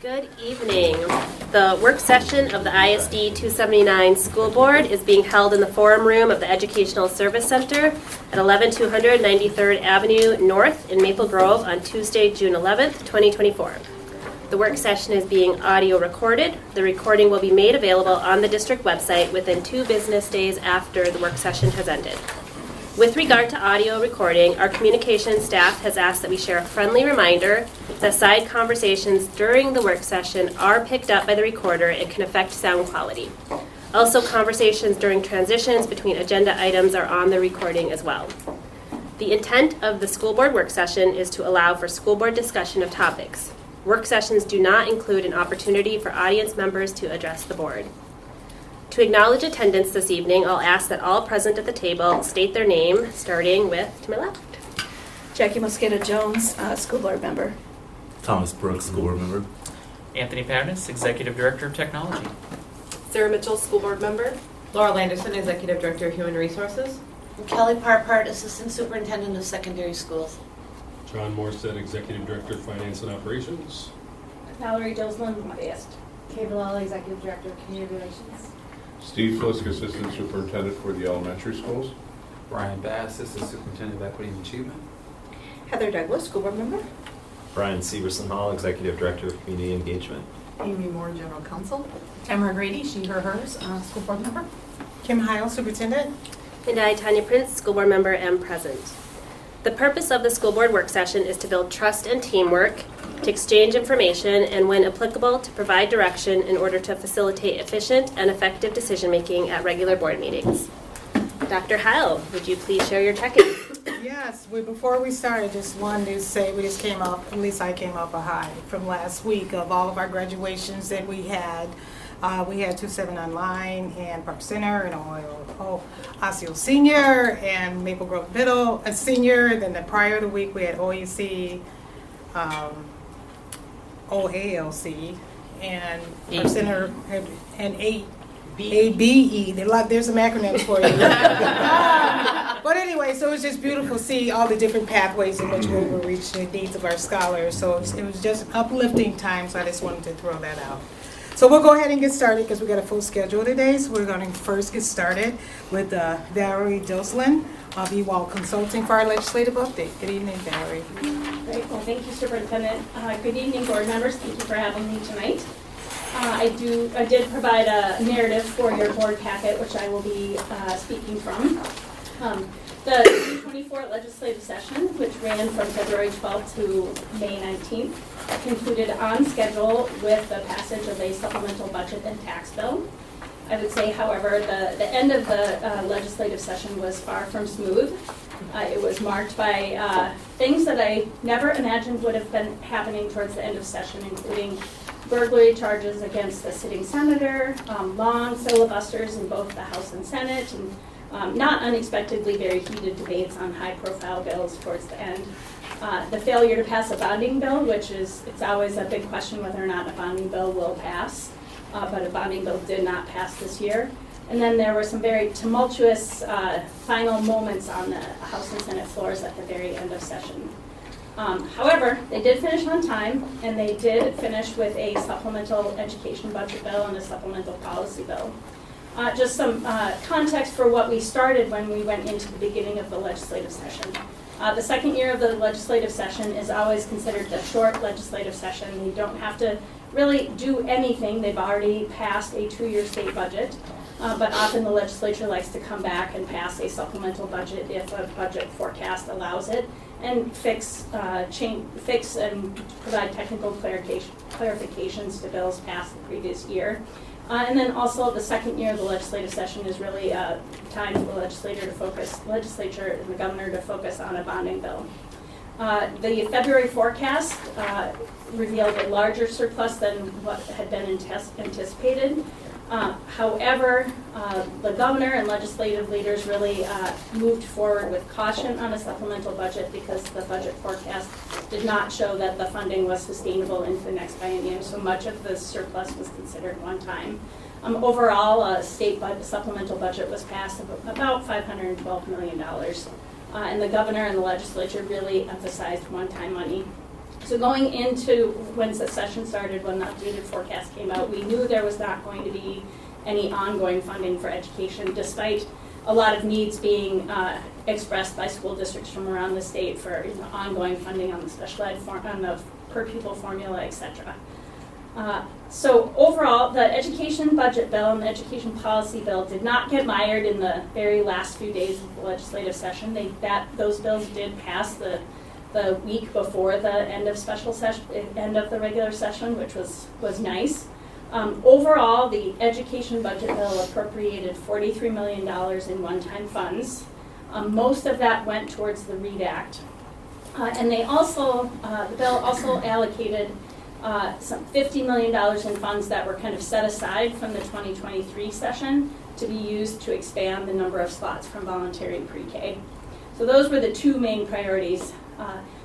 Good evening. The work session of the ISD 279 School Board is being held in the Forum Room of the Educational Service Center at 11200 93rd Avenue North in Maple Grove on Tuesday, June 11th, 2024. The work session is being audio recorded. The recording will be made available on the district website within 2 business days after the work session has ended. With regard to audio recording, our communications staff has asked that we share a friendly reminder that side conversations during the work session are picked up by the recorder and can affect sound quality. Also, conversations during transitions between agenda items are on the recording as well. The intent of the school board work session is to allow for school board discussion of topics. Work sessions do not include an opportunity for audience members to address the board. To acknowledge attendance this evening, I'll ask that all present at the table state their name, starting with, to my left, Jackie Mosqueda Jones, school board member. Thomas Brooks, school board member. Anthony Pattis, Executive Director of Technology. Sarah Mitchell, school board member. Laurel Anderson, Executive Director of Human Resources. Kelly Parpart, Assistant Superintendent of Secondary Schools. John Morstead, Executive Director of Finance and Operations. Valerie Doslin, lobbyist. Kay Villala, Executive Director of Community Relations. Steve Flisk, Assistant Superintendent for the elementary schools. Brian Bass, Assistant Superintendent of Equity and Achievement. Heather Douglas, school board member. Brian Severson Hall, Executive Director of Community Engagement. Amy Moore, General Counsel. Tamara Grady, she, her, hers, school board member. Kim Heil, Superintendent. and I, Tanya Prince, school board member, am present. The purpose of the school board work session is to build trust and teamwork, to exchange information, and when applicable, to provide direction in order to facilitate efficient and effective decision-making at regular board meetings. Dr. Heil, would you please share your check-in? Yes, before we started, just wanted to say we just came up, at least I came up a high from last week of all of our graduations that we had. We had 27 online and Park Center and Osseo Senior and Maple Grove Middle a Senior. Then the prior to the week we had OEC, OALC, and Park Center and ABE. There's some acronyms for you. But anyway, so it was just beautiful to see all the different pathways in which we were reaching the needs of our scholars. So it was just uplifting time, so I just wanted to throw that out. So we'll go ahead and get started because we got a full schedule today. So we're going to first get started with Valerie Doslin of EWAL Consulting for our legislative update. Good evening, Valerie. Great. Well, thank you, Superintendent. Good evening, board members. Thank you for having me tonight. I did provide a narrative for your board packet, which I will be speaking from. The 2024 legislative session, which ran from February 12th to May 19th, concluded on schedule with the passage of a supplemental budget and tax bill. I would say, however, the end of the legislative session was far from smooth. It was marked by things that I never imagined would have been happening towards the end of session, including burglary charges against the sitting senator, long filibusters in both the House and Senate, and not unexpectedly very heated debates on high-profile bills towards the end. The failure to pass a bonding bill, which it's always a big question whether or not a bonding bill will pass, but a bonding bill did not pass this year. And then there were some very tumultuous final moments on the House and Senate floors at the very end of session. However, they did finish on time, and they did finish with a supplemental education budget bill and a supplemental policy bill. Just some context for what we started when we went into the beginning of the legislative session. The second year of the legislative session is always considered the short legislative session. You don't have to really do anything. They've already passed a 2-year state budget, but often the legislature likes to come back and pass a supplemental budget if a budget forecast allows it, and fix and provide technical clarifications to bills passed the previous year. And then also the second year of the legislative session is really a time for the legislature and the governor to focus on a bonding bill. The February forecast revealed a larger surplus than what had been anticipated. However, the governor and legislative leaders really moved forward with caution on a supplemental budget because the budget forecast did not show that the funding was sustainable into the next biennium, so much of the surplus was considered one time. Overall, a state supplemental budget was passed of about $512 million, and the governor and the legislature really emphasized one-time money. So going into when the session started, when the updated forecast came out, we knew there was not going to be any ongoing funding for education, despite a lot of needs being expressed by school districts from around the state for ongoing funding on the special ed, on the per pupil formula, etc. So overall, the education budget bill and the education policy bill did not get mired in the very last few days of the legislative session. Those bills did pass the week before the end of end of the regular session, which was nice. Overall, the education budget bill appropriated $43 million in one-time funds. Most of that went towards the READ Act. And they also, the bill also allocated some $50 million in funds that were kind of set aside from the 2023 session to be used to expand the number of slots from voluntary pre-K. So those were the two main priorities.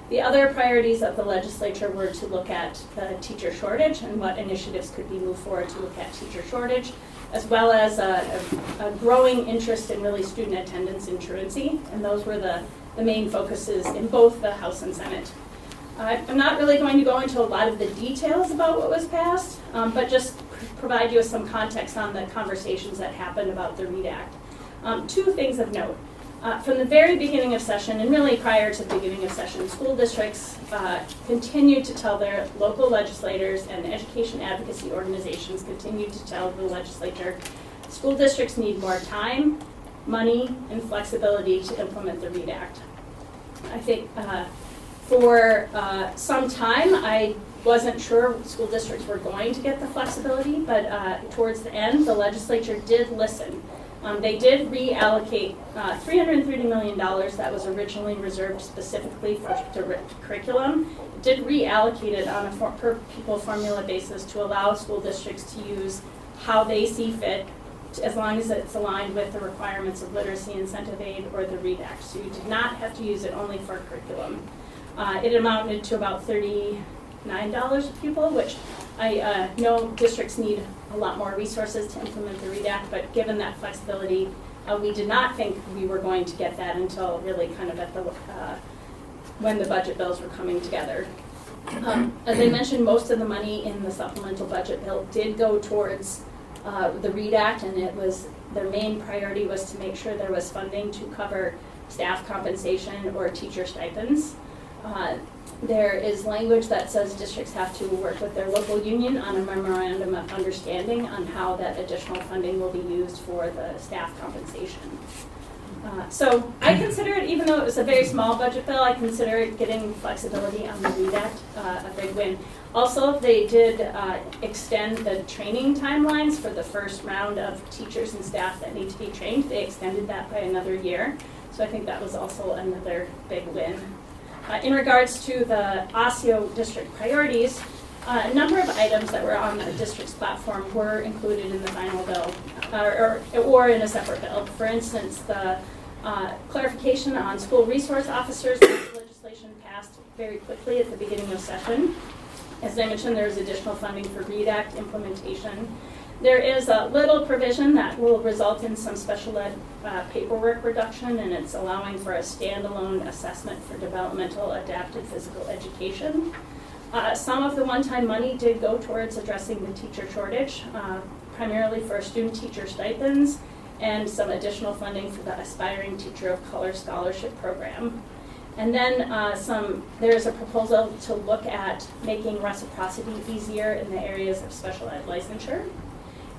The other priorities of the legislature were to look at the teacher shortage and what initiatives could be moved forward to look at teacher shortage, as well as a growing interest in really student attendance and truancy, and those were the main focuses in both the House and Senate. I'm not really going to go into a lot of the details about what was passed, but just provide you with some context on the conversations that happened about the READ Act. Two things of note. From the very beginning of session, and really prior to the beginning of session, school districts continued to tell their local legislators, and education advocacy organizations continued to tell the legislature, school districts need more time, money, and flexibility to implement the READ Act. I think for some time, I wasn't sure school districts were going to get the flexibility, but towards the end, the legislature did listen. They did reallocate $330 million that was originally reserved specifically for curriculum. It did reallocate it on a per pupil formula basis to allow school districts to use how they see fit, as long as it's aligned with the requirements of literacy incentive aid or the READ Act. So you did not have to use it only for curriculum. It amounted to about $39 a pupil, which I know districts need a lot more resources to implement the READ Act, but given that flexibility, we did not think we were going to get that until really kind of at the when the budget bills were coming together. As I mentioned, most of the money in the supplemental budget bill did go towards the READ Act, and it was their main priority was to make sure there was funding to cover staff compensation or teacher stipends. There is language that says districts have to work with their local union on a memorandum of understanding on how that additional funding will be used for the staff compensation. So I consider it, even though it was a very small budget bill, I consider it getting flexibility on the READ Act a big win. Also, they did extend the training timelines for the first round of teachers and staff that need to be trained. They extended that by another year. So I think that was also another big win. In regards to the OSSEO district priorities, a number of items that were on the district's platform were included in the final bill, or in a separate bill. For instance, the clarification on school resource officers legislation passed very quickly at the beginning of session. As I mentioned, there is additional funding for READ Act implementation. There is a little provision that will result in some special ed paperwork reduction, and it's allowing for a standalone assessment for developmental adapted physical education. Some of the one-time money did go towards addressing the teacher shortage, primarily for student teacher stipends, and some additional funding for the Aspiring Teacher of Color Scholarship Program. And then there's a proposal to look at making reciprocity easier in the areas of special ed licensure.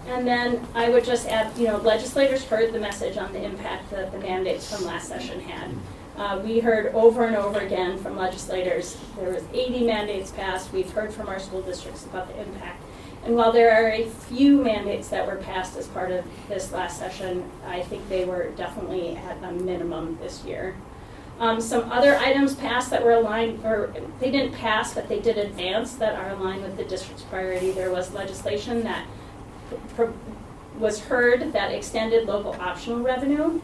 And then I would just add, legislators heard the message on the impact that the mandates from last session had. We heard over and over again from legislators, there was 80 mandates passed. We've heard from our school districts about the impact. And while there are a few mandates that were passed as part of this last session, I think they were definitely at a minimum this year. Some other items passed that were aligned, or they didn't pass, but they did advance that are aligned with the district's priority. There was legislation that was heard that extended local optional revenue,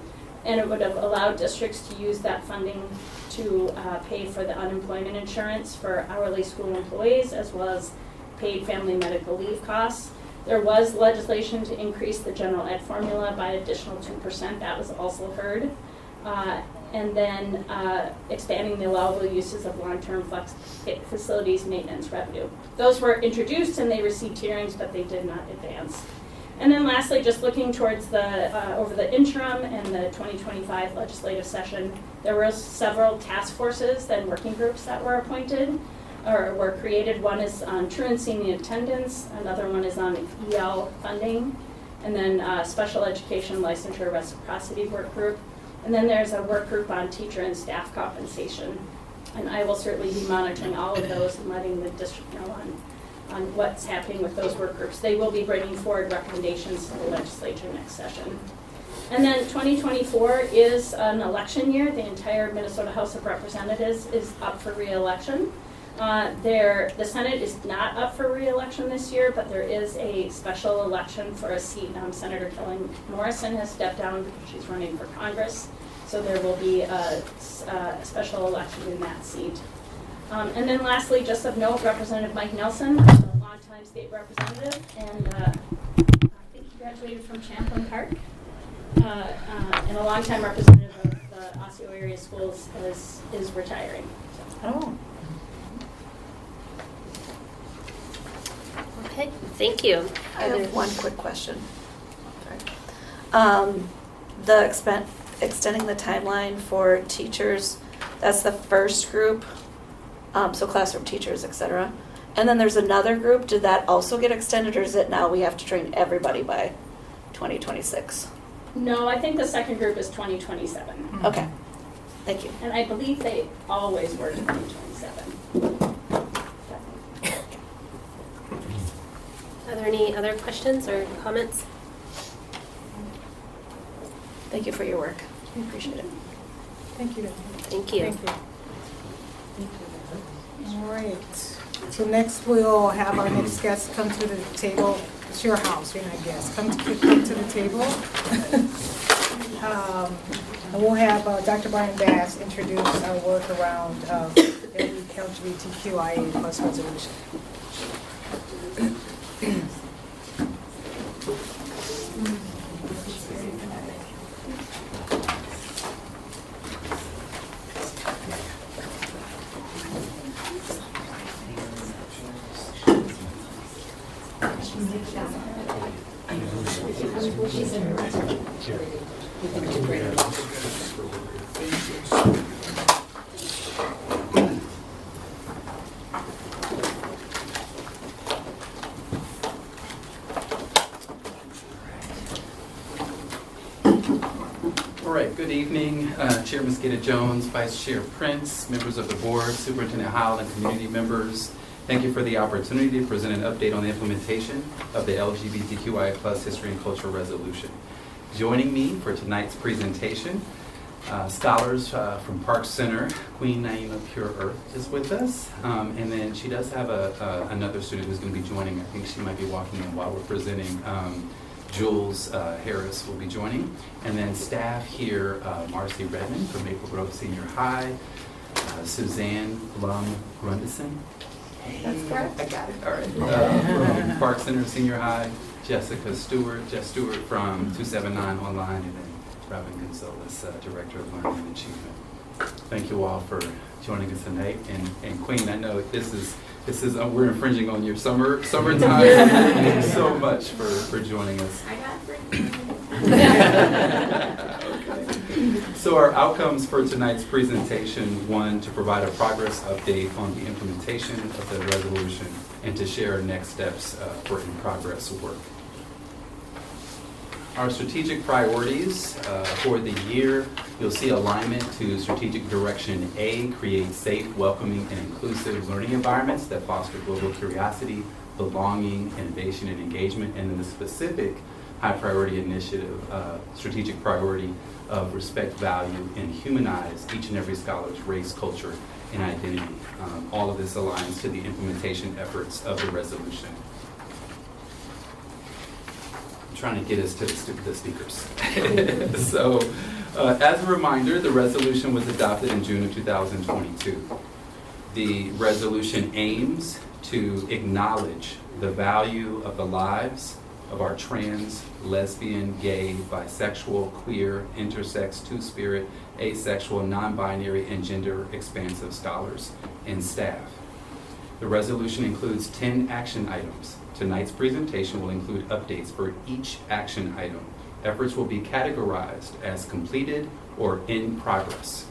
and it would have allowed districts to use that funding to pay for the unemployment insurance for hourly school employees, as well as paid family medical leave costs. There was legislation to increase the general ed formula by an additional 2%. That was also heard. and then expanding the allowable uses of long-term flex facilities maintenance revenue. Those were introduced and they received hearings, but they did not advance. And then lastly, just looking towards the over the interim and the 2025 legislative session, there were several task forces and working groups that were appointed or were created. One is on truancy and attendance, another one is on EL funding, and then special education licensure reciprocity work group. And then there's a work group on teacher and staff compensation. And I will certainly be monitoring all of those and letting the district know on what's happening with those work groups. They will be bringing forward recommendations to the legislature next session. And then 2024 is an election year. The entire Minnesota House of Representatives is up for re-election. The Senate is not up for re-election this year, but there is a special election for a seat. Senator Kelly Morrison has stepped down because she's running for Congress. So there will be a special election in that seat. And then lastly, just of note, Representative Mike Nelson, a longtime state representative, and I think he graduated from Champlain Park, and a longtime representative of the Osseo area schools is retiring. Oh. Okay, thank you. I have one quick question. Sorry. Extending the timeline for teachers, that's the first group, so classroom teachers, etc. And then there's another group. Did that also get extended, or is it now we have to train everybody by 2026? No, I think the second group is 2027. Okay, thank you. And I believe they always were 2027. Are there any other questions or comments? Thank you for your work. We appreciate it. Thank you. Thank you. Thank you. All right. So next we'll have our next guest come to the table. It's your house, you're not guests. Come to the table. And we'll have Dr. Brian Bass introduce our work around the LGBTQIA plus resolution. All right, good evening, Chair Mosqueda Jones, Vice Chair Prince, members of the board, Superintendent Howell, and community members. Thank you for the opportunity to present an update on the implementation of the LGBTQIA+ History and Culture Resolution. Joining me for tonight's presentation, scholars from Park Center, Queen Naima Pure Earth is with us, and then she does have another student who's going to be joining. I think she might be walking in while we're presenting. Jules Harris will be joining, and then staff here, Marcy Redmond from Maple Grove Senior High, Suzanne Blum Grundison. That's correct. I got it. All right. From Park Center Senior High, Jess Stewart from 279 Online, and then Robin Gonzalez, Director of Learning and Achievement. Thank you all for joining us tonight. And Queen, I know this is we're infringing on your summertime. Thank you so much for joining us. I got free. Okay. So our outcomes for tonight's presentation: one, to provide a progress update on the implementation of the resolution, and to share next steps for in-progress work. Our strategic priorities for the year, you'll see alignment to strategic direction A, create safe, welcoming, and inclusive learning environments that foster global curiosity, belonging, innovation, and engagement. And then the specific high priority initiative, strategic priority of respect, value, and humanize each and every scholar's race, culture, and identity. All of this aligns to the implementation efforts of the resolution. Trying to get us to the speakers. So, as a reminder, the resolution was adopted in June of 2022. The resolution aims to acknowledge the value of the lives, of our trans, lesbian, gay, bisexual, queer, intersex, two-spirit, asexual, non-binary, and gender expansive scholars and staff. The resolution includes 10 action items. Tonight's presentation will include updates for each action item. Efforts will be categorized as completed or in progress.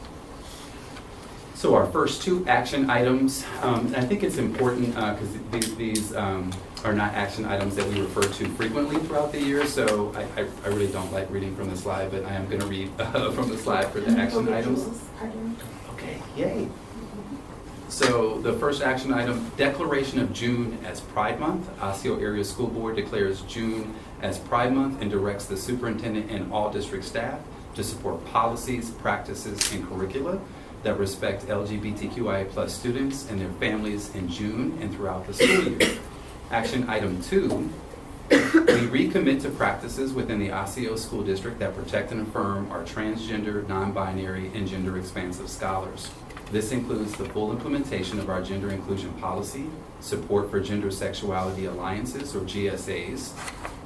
So our first two action items, and I think it's important because these are not action items that we refer to frequently throughout the year, so I really don't like reading from the slide, but I am going to read from the slide for the action items. Okay, yay. So the first action item, declaration of June as Pride Month. Osseo Area School Board declares June as Pride Month and directs the superintendent and all district staff to support policies, practices, and curricula that respect LGBTQIA+ students and their families in June and throughout the school year. Action item 2, we recommit to practices within the Osseo School District that protect and affirm our transgender, non-binary, and gender expansive scholars. This includes the full implementation of our gender inclusion policy, support for gender sexuality alliances, or GSAs,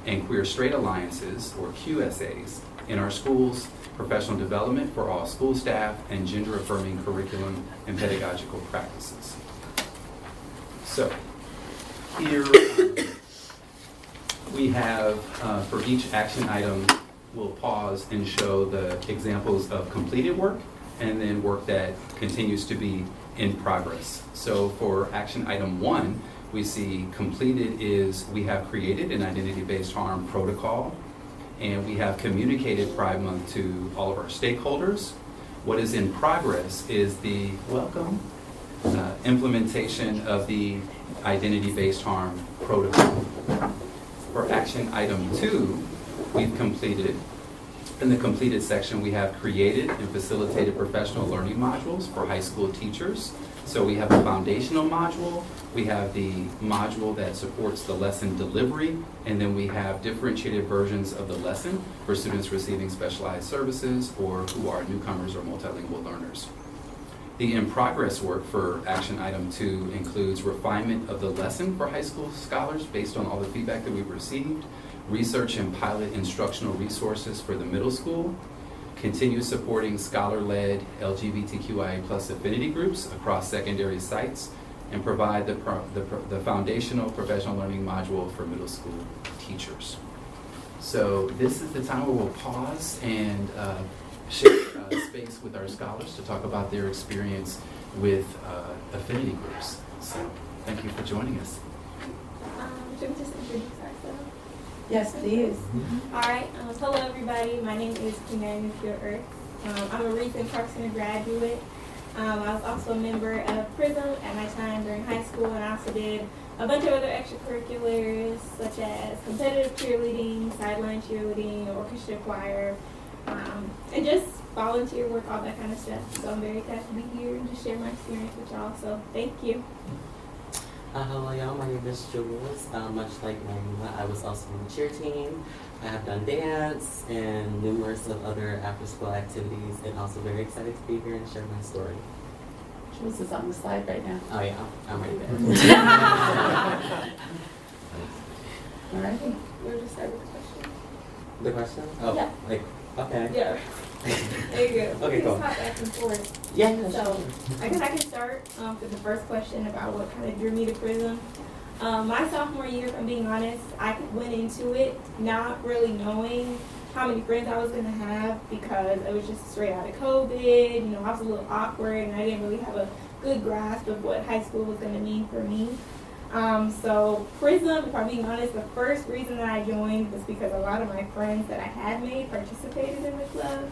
and queer straight alliances, or QSAs, in our schools, professional development for all school staff, and gender-affirming curriculum and pedagogical practices. So, here we have, for each action item, we'll pause and show the examples of completed work and then work that continues to be in progress. So for action item 1, we see completed is we have created an identity-based harm protocol, and we have communicated Pride Month to all of our stakeholders. What is in progress is the implementation of the identity-based harm protocol. For action item 2, we've completed, in the completed section, we have created and facilitated professional learning modules for high school teachers. So we have a foundational module, we have the module that supports the lesson delivery, and then we have differentiated versions of the lesson for students receiving specialized services or who are newcomers or multilingual learners. The in-progress work for action item 2 includes refinement of the lesson for high school scholars based on all the feedback that we've received, research and pilot instructional resources for the middle school, continue supporting scholar-led LGBTQIA+ affinity groups across secondary sites, and provide the foundational professional learning module for middle school teachers. So this is the time where we'll pause and share space with our scholars to talk about their experience with affinity groups. So thank you for joining us. Should we just introduce ourselves? Yes, please. All right. Hello, everybody. My name is Kimani Earth. I'm a recent Parks Center graduate. I was also a member of PRISM at my time during high school, and I also did a bunch of other extracurriculars such as competitive cheerleading, sideline cheerleading, orchestra choir, and just volunteer work, all that kind of stuff. So I'm very glad to be here and just share my experience with y'all. So thank you. Hello y'all, my name is Jules. Much like Marina, I was also on the cheer team. I have done dance and numerous of other after-school activities, and also very excited to be here and share my story. Jules is on the slide right now. Oh yeah, I'm right there. All right. We'll just start with the question. The question? Oh, Yeah. like, okay. Yeah. There you go. Okay, We cool. can talk back and forth. Yeah, So I guess I can start with the first question about what kind of drew me to PRISM. My sophomore year, if I'm being honest, I went into it not really knowing how many friends I was going to have because it was just straight out of COVID. You know, I was a little awkward and I didn't really have a good grasp of what high school was going to mean for me. So PRISM, if I'm being honest, the first reason that I joined was because a lot of my friends that I had made participated in the club.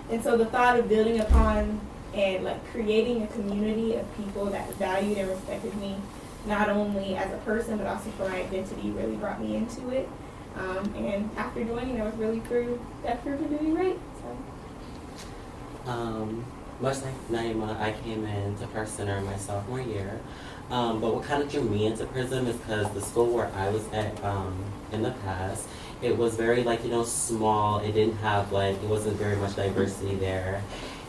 And so the thought of building upon and like creating a community of people that valued and respected me, not only as a person, but also for my identity, really brought me into it. And after joining, I was really that proved to be right. So. Much like Naima, I came into Parks Center my sophomore year. But what kind of drew me into PRISM is because the school where I was at in the past, it was very small. It didn't have it wasn't very much diversity there.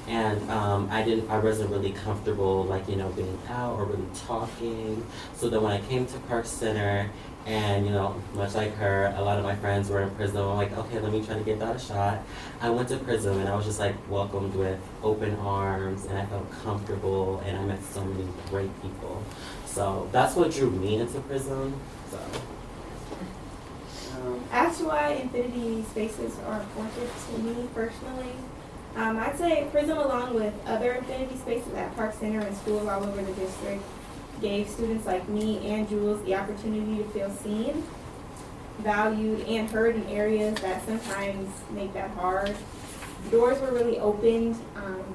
And I wasn't really comfortable, like, you know, being out or really talking. So then when I came to Park Center, and, you know, much like her, a lot of my friends were in Prism. I'm like, okay, let me try to give that a shot. I went to Prism, and I was just, like, welcomed with open arms, and I felt comfortable, and I met so many great people. So that's what drew me into Prism. So. As to why Infinity spaces are important to me personally, I'd say Prism, along with other Infinity spaces at Park Center and schools all over the district, gave students like me and Jules the opportunity to feel seen, valued, and heard in areas that sometimes make that hard. Doors were really opened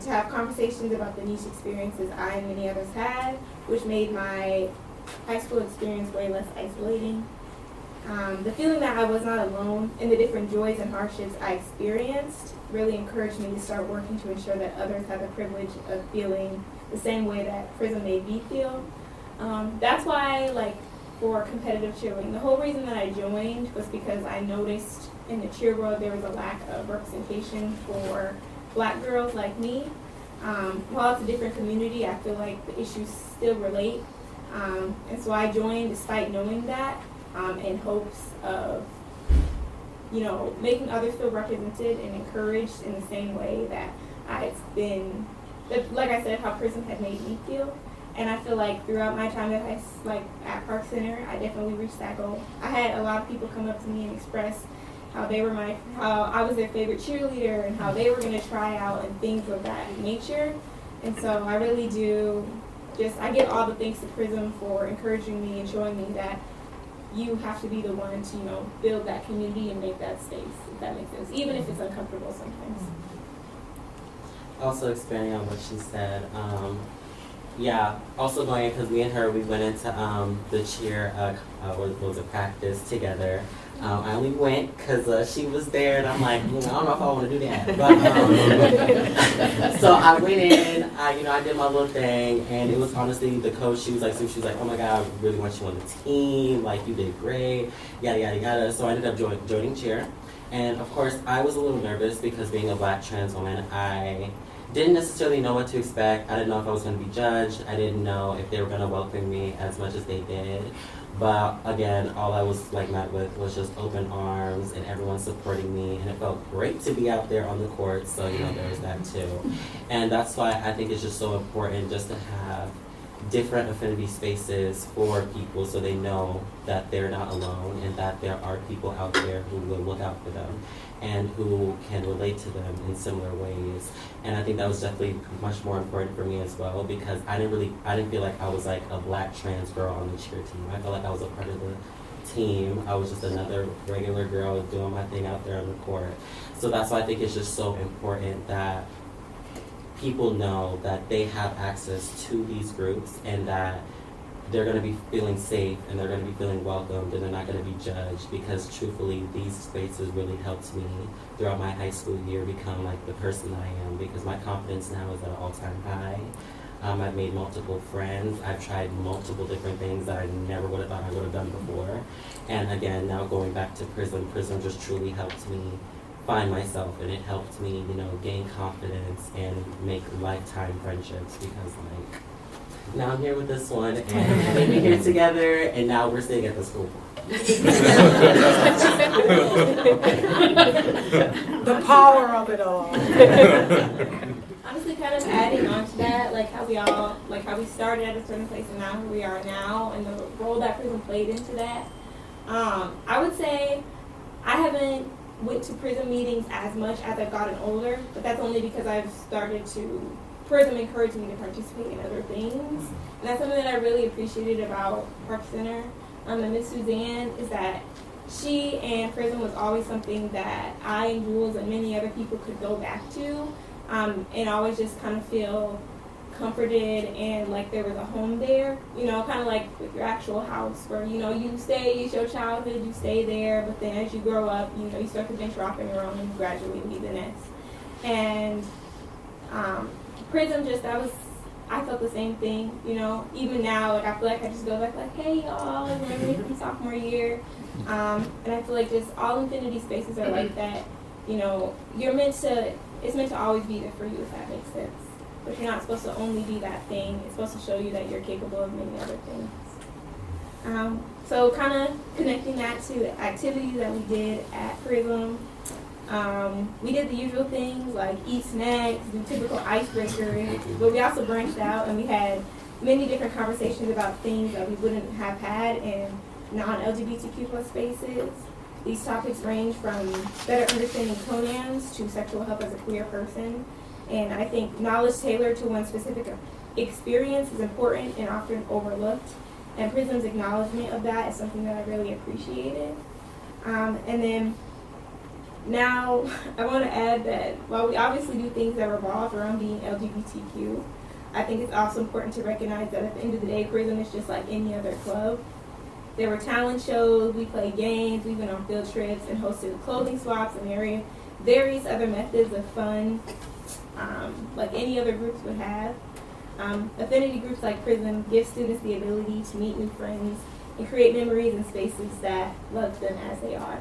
to have conversations about the niche experiences I and many others had, which made my high school experience way less isolating. The feeling that I was not alone in the different joys and hardships I experienced really encouraged me to start working to ensure that others had the privilege of feeling the same way that Prism made me feel. That's why, like, for competitive cheerleading, the whole reason that I joined was because I noticed in the cheer world there was a lack of representation for Black girls like me. While it's a different community, I feel like the issues still relate. And so I joined despite knowing that, in hopes of, you know, making others feel represented and encouraged in the same way that I've been, like I said, how Prism had made me feel. And I feel like throughout my time at Park Center, I definitely reached that goal. I had a lot of people come up to me and express how I was their favorite cheerleader and how they were going to try out and things of that nature. And so I really do I give all the thanks to Prism for encouraging me and showing me that you have to be the one to, you know, build that community and make that space, if that makes sense, even if it's uncomfortable sometimes. Also expanding on what she said, yeah, also going, because me and her, we went into the cheer, what was it, practice together. I only went because she was there, and I'm like, I don't know if I want to do that. But so I went in, I did my little thing, and it was honestly the coach. She was like, oh my God, I really want you on the team. Like, you did great, yada yada yada. So I ended up joining cheer, and of course I was a little nervous because being a Black trans woman, I didn't necessarily know what to expect. I didn't know if I was going to be judged. I didn't know if they were going to welcome me as much as they did. But again, all I was met with was just open arms and everyone supporting me, and it felt great to be out there on the court. So there was that too, and that's why I think it's just so important just to have different affinity spaces for people so they know that they're not alone and that there are people out there who will look out for them and who can relate to them in similar ways. And I think that was definitely much more important for me as well, because I didn't feel like I was like a Black trans girl on the cheer team. I felt like I was a part of the team. I was just another regular girl doing my thing out there on the court. So that's why I think it's just so important that people know that they have access to these groups and that they're going to be feeling safe and they're going to be feeling welcomed and they're not going to be judged, because truthfully these spaces really helped me throughout my high school year become like the person I am, because my confidence now is at an all-time high. I've made multiple friends. I've tried multiple different things that I never would have thought I would have done before. And again, now going back to Prism just truly helped me find myself, and it helped me, gain confidence and make lifetime friendships, because now I'm here with this one, and we're here together, and now we're staying at the school. The power of it all. Honestly, kind of adding on to that, how we started at a certain place and now who we are now, and the role that Prism played into that. I would say I haven't went to Prism meetings as much as I've gotten older, but that's only because I've started to, Prism encouraged me to participate in other things. And that's something that I really appreciated about Park Center. And Miss Suzanne is that she and Prism was always something that I and Jules and many other people could go back to, and always just kind of feel comforted and like there was a home there, kind of like with your actual house where, you stay, it's your childhood, you stay there, but then as you grow up, you start to venture off on your own and you gradually leave the nest. And Prism I felt the same thing, even now, I feel like I just go back hey y'all, remember me from sophomore year. And I feel like just all Infinity spaces are like that. it's meant to always be there for you, if that makes sense. But you're not supposed to only be that thing. It's supposed to show you that you're capable of many other things. So kind of connecting that to the activities that we did at Prism. We did the usual things like eat snacks, do typical icebreakers, but we also branched out and we had many different conversations about things that we wouldn't have had in non-LGBTQ plus spaces. These topics range from better understanding pronouns to sexual health as a queer person. And I think knowledge tailored to one specific experience is important and often overlooked. And Prism's acknowledgement of that is something that I really appreciated. And then now I want to add that while we obviously do things that revolve around being LGBTQ, I think it's also important to recognize that at the end of the day, Prism is just like any other club. There were talent shows, we played games, we went on field trips and hosted clothing swaps and various other methods of fun, like any other groups would have. Affinity groups like Prism give students the ability to meet new friends and create memories in spaces that love them as they are.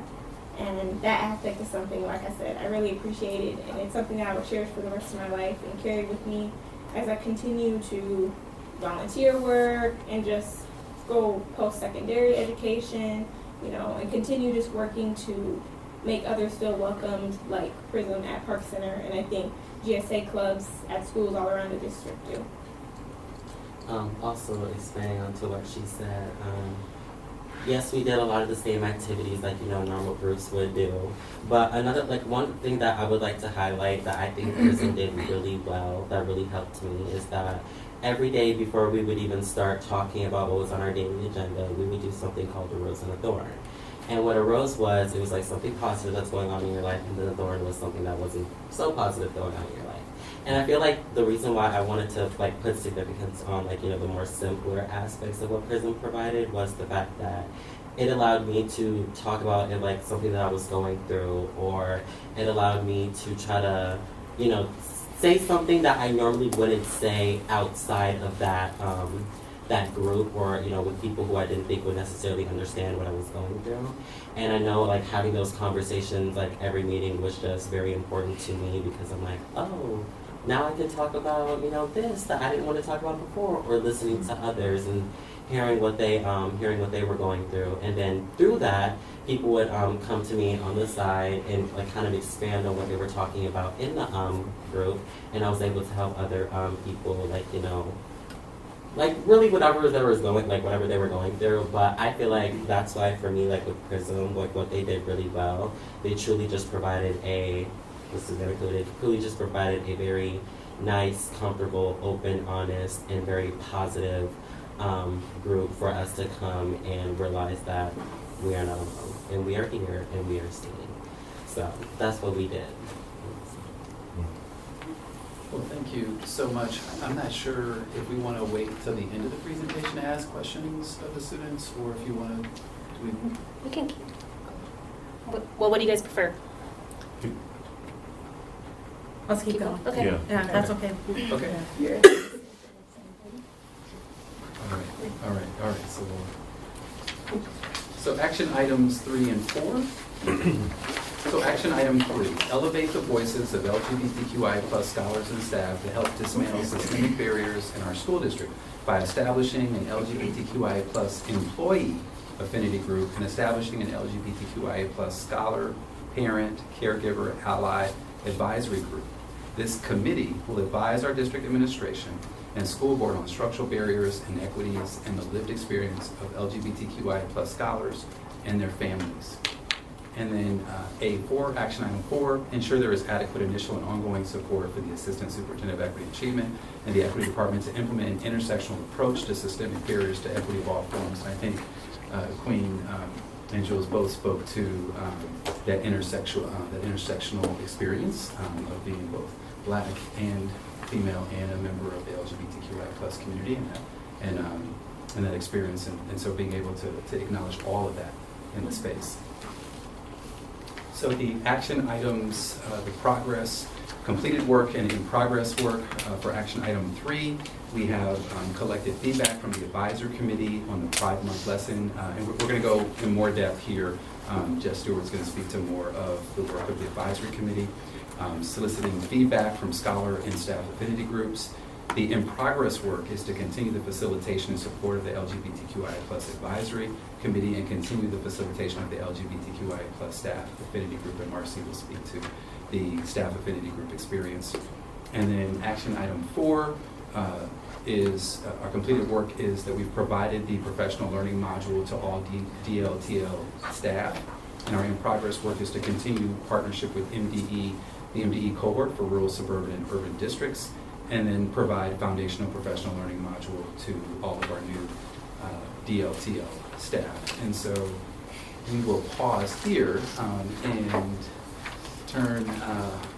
And that aspect is something, like I said, I really appreciated, and it's something that I will cherish for the rest of my life and carry with me as I continue to volunteer work and just go post-secondary education, and continue just working to make others feel welcomed, like Prism at Park Center, and I think GSA clubs at schools all around the district do. Also expanding on to what she said, yes, we did a lot of the same activities like, normal groups would do. But one thing that I would like to highlight that I think Prism did really well, that really helped me, is that every day before we would even start talking about what was on our daily agenda, we would do something called a rose and a thorn. And what a rose was, it was like something positive that's going on in your life, and then a thorn was something that wasn't so positive going on in your life. And I feel like the reason why I wanted to put significance on the more simpler aspects of what Prism provided was the fact that it allowed me to talk about it like something that I was going through, or it allowed me to try to, say something that I normally wouldn't say outside of that that group, or with people who I didn't think would necessarily understand what I was going through. And I know having those conversations every meeting was just very important to me, because I'm like, oh, now I can talk about this that I didn't want to talk about before, or listening to others and hearing what they were going through. And then through that, people would come to me on the side and kind of expand on what they were talking about in the group, and I was able to help other people really whatever they were going through. But I feel like that's why for me with Prism, what they did really well, they truly just provided a very nice, comfortable, open, honest, and very positive group for us to come and realize that we are not alone, and we are here, and we are seen. So that's what we did. Well, thank you so much. I'm not sure if we want to wait till the end of the presentation to ask questions of the students, or if you want to. We can. Well, what do you guys prefer? Let's keep going. Okay. Yeah, that's okay. Okay. Yeah. All right. So action items 3 and 4. So action item 3, elevate the voices of LGBTQI plus scholars and staff to help dismantle systemic barriers in our school district by establishing an LGBTQI plus employee affinity group and establishing an LGBTQI plus scholar, parent, caregiver, ally, advisory group. This committee will advise our district administration and school board on structural barriers, inequities, and the lived experience of LGBTQI plus scholars and their families. And then A4, action item 4, ensure there is adequate initial and ongoing support for the Assistant Superintendent of Equity Achievement and the Equity Department to implement an intersectional approach to systemic barriers to equity of all forms. And I think Queen and Jules both spoke to that intersectional experience of being both Black and female and a member of the LGBTQI plus community, and that experience, and so being able to acknowledge all of that in the space. So the action items, the progress completed work and in-progress work. For action item 3, we have collected feedback from the advisory committee on the Pride Month lesson, and we're going to go in more depth here. Jess Stewart's going to speak to more of the work of the advisory committee, soliciting feedback from scholar and staff affinity groups. The in-progress work is to continue the facilitation and support of the LGBTQIA+ advisory committee and continue the facilitation of the LGBTQIA+ staff affinity group, and Marcy will speak to the staff affinity group experience. And then action item 4 is our completed work is that we've provided the professional learning module to all DLTL staff. And our in-progress work is to continue partnership with MDE, the MDE cohort for rural, suburban, and urban districts, and then provide foundational professional learning module to all of our new DLTL staff. And so we will pause here and turn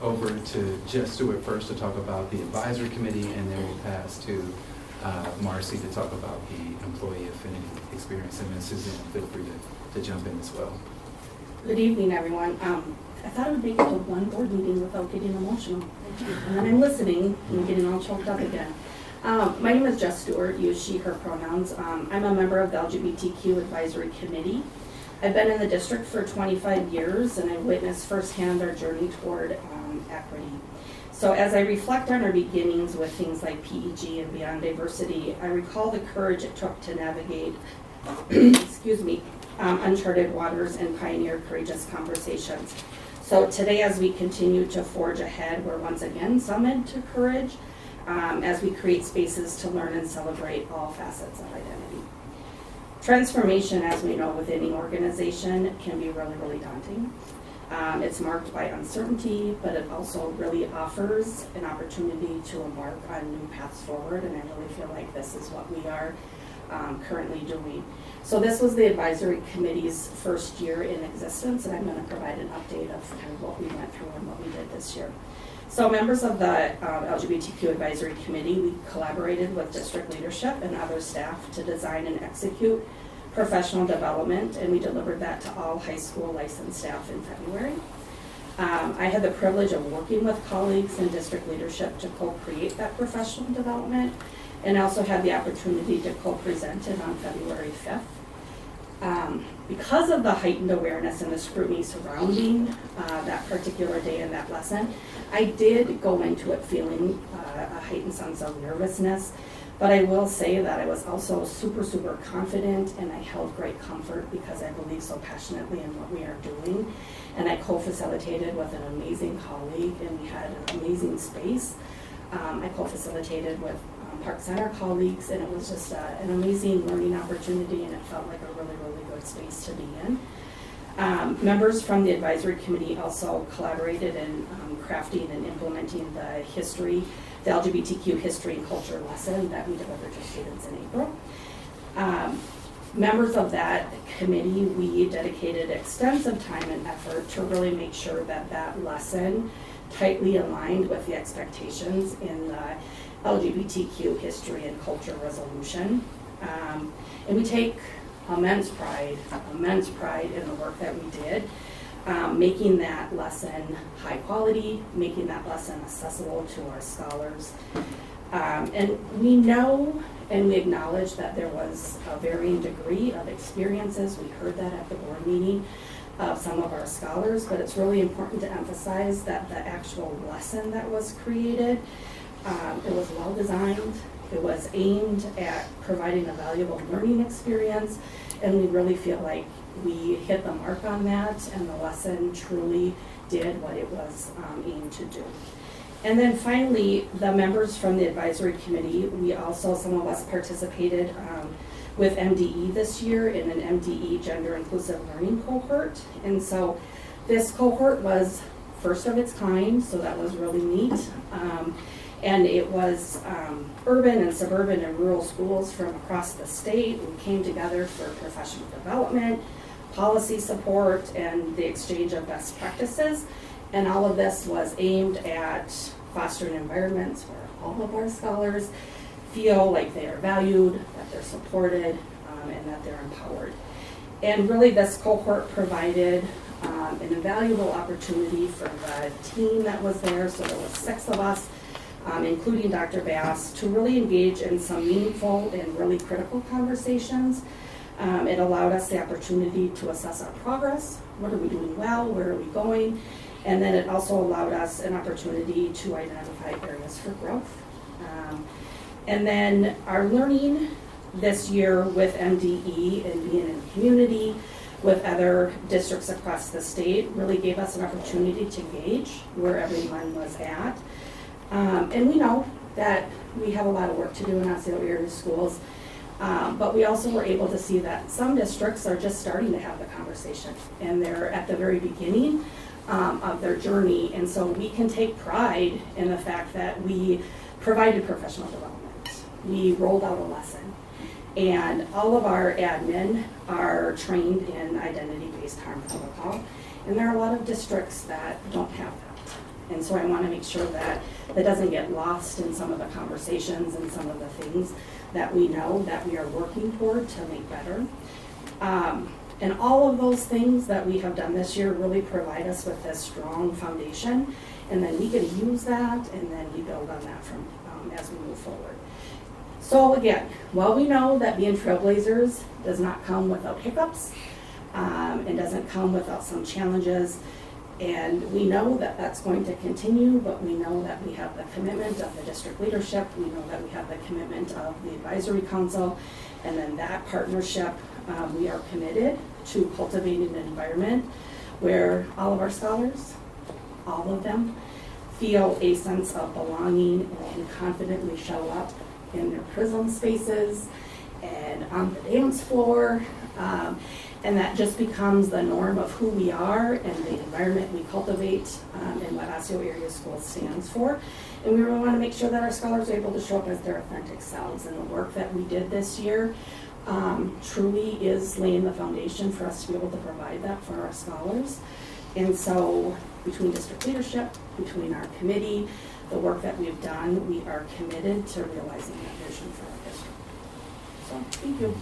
over to Jess Stewart first to talk about the advisory committee, and then we'll pass to Marcy to talk about the employee affinity experience. And then Suzanne, feel free to jump in as well. Good evening, everyone. I thought I would make it to one board meeting without getting emotional. And then I'm listening and I'm getting all choked up again. My name is Jess Stewart, use she, her pronouns. I'm a member of the LGBTQ Advisory Committee. I've been in the district for 25 years and I witnessed firsthand our journey toward equity. So as I reflect on our beginnings with things like PEG and Beyond Diversity, I recall the courage it took to navigate, excuse me, uncharted waters and pioneer courageous conversations. So today, as we continue to forge ahead, we're once again summoned to courage as we create spaces to learn and celebrate all facets of identity. Transformation, as we know, with any organization can be really, really daunting. It's marked by uncertainty, but it also really offers an opportunity to embark on new paths forward, and I really feel like this is what we are currently doing. So this was the advisory committee's first year in existence, and I'm going to provide an update of kind of what we went through and what we did this year. So members of the LGBTQ advisory committee, we collaborated with district leadership and other staff to design and execute professional development, and we delivered that to all high school licensed staff in February. I had the privilege of working with colleagues and district leadership to co-create that professional development, and also had the opportunity to co-present it on February 5th. Because of the heightened awareness and the scrutiny surrounding that particular day and that lesson, I did go into it feeling a heightened sense of nervousness, but I will say that I was also super, super confident, and I held great comfort because I believe so passionately in what we are doing. And I co-facilitated with an amazing colleague, and we had an amazing space. I co-facilitated with Park Center colleagues, and it was just an amazing learning opportunity, and it felt like a really, really good space to be in. Members from the advisory committee also collaborated in crafting and implementing the LGBTQ history and culture lesson that we delivered to students in April. Members of that committee, we dedicated extensive time and effort to really make sure that that lesson tightly aligned with the expectations in the LGBTQ history and culture resolution. And we take immense pride in the work that we did, making that lesson high quality, making that lesson accessible to our scholars. And we know and we acknowledge that there was a varying degree of experiences. We heard that at the board meeting of some of our scholars, but it's really important to emphasize that the actual lesson that was created, it was well designed, it was aimed at providing a valuable learning experience, and we really feel like we hit the mark on that, and the lesson truly did what it was aimed to do. And then finally, the members from the advisory committee, we also, some of us participated with MDE this year in an MDE gender inclusive learning cohort. And so this cohort was first of its kind, so that was really neat. And it was urban and suburban and rural schools from across the state. We came together for professional development, policy support, and the exchange of best practices. And all of this was aimed at fostering environments where all of our scholars feel like they are valued, that they're supported, and that they're empowered. And really this cohort provided an invaluable opportunity for the team that was there. So there was 6 of us, including Dr. Bass, to really engage in some meaningful and really critical conversations. It allowed us the opportunity to assess our progress. What are we doing well? Where are we going? And then it also allowed us an opportunity to identify areas for growth. And then our learning this year with MDE and being in the community with other districts across the state really gave us an opportunity to gauge where everyone was at. And we know that we have a lot of work to do in Osseo area schools, but we also were able to see that some districts are just starting to have the conversation, and they're at the very beginning of their journey. And so we can take pride in the fact that we provided professional development. We rolled out a lesson, and all of our admin are trained in identity-based harm protocol, and there are a lot of districts that don't have that. And so I want to make sure that that doesn't get lost in some of the conversations and some of the things that we know that we are working toward to make better. And all of those things that we have done this year really provide us with this strong foundation, and then we can use that, and then we build on that from as we move forward. So again, while we know that being trailblazers does not come without hiccups, and doesn't come without some challenges, and we know that that's going to continue, but we know that we have the commitment of the district leadership, we know that we have the commitment of the advisory council, and then that partnership, we are committed to cultivating an environment where all of our scholars, all of them, feel a sense of belonging and can confidently show up in their PRISM spaces and on the dance floor, and that just becomes the norm of who we are and the environment we cultivate, and what Osseo Area Schools stands for. And we really want to make sure that our scholars are able to show up as their authentic selves, and the work that we did this year truly is laying the foundation for us to be able to provide that for our scholars. And so between district leadership, between our committee, the work that we've done, we are committed to realizing that vision for our district. So, thank you.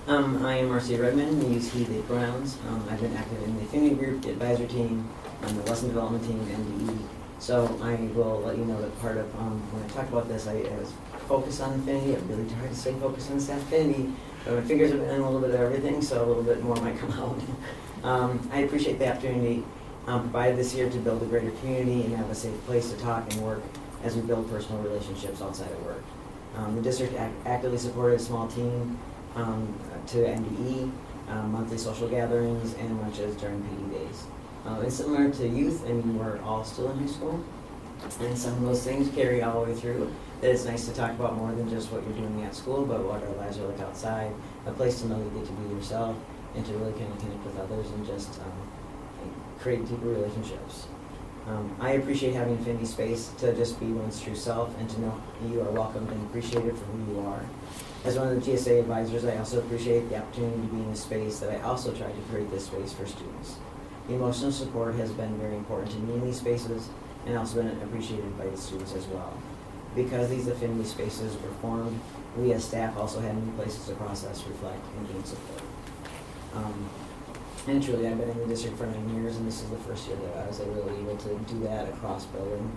I am Marcia Redmond. We use he, they pronouns. I've been active in the affinity group, the advisor team, the lesson development team, MDE. So I will let you know that part of, when I talk about this, I was focused on affinity. I'm really tired to stay focused on staff affinity, but my fingers have been in a little bit of everything, so a little bit more might come out. I appreciate the opportunity provided this year to build a greater community and have a safe place to talk and work as we build personal relationships outside of work. The district actively supported a small team to MDE, monthly social gatherings, and much as during PD days. And similar to youth, I mean, we're all still in high school, and some of those things carry all the way through. That it's nice to talk about more than just what you're doing at school, but what our lives are like outside, a place to know you get to be yourself, and to really kind of connect with others and just create deeper relationships. I appreciate having affinity space to just be one's true self and to know you are welcomed and appreciated for who you are. As one of the GSA advisors, I also appreciate the opportunity to be in a space that I also try to create this space for students. The emotional support has been very important to me in these spaces and also been appreciated by the students as well. Because these affinity spaces were formed, we as staff also had new places to process, reflect, and gain support. And truly, I've been in the district for 9 years, and this is the first year that I was really able to do that across building,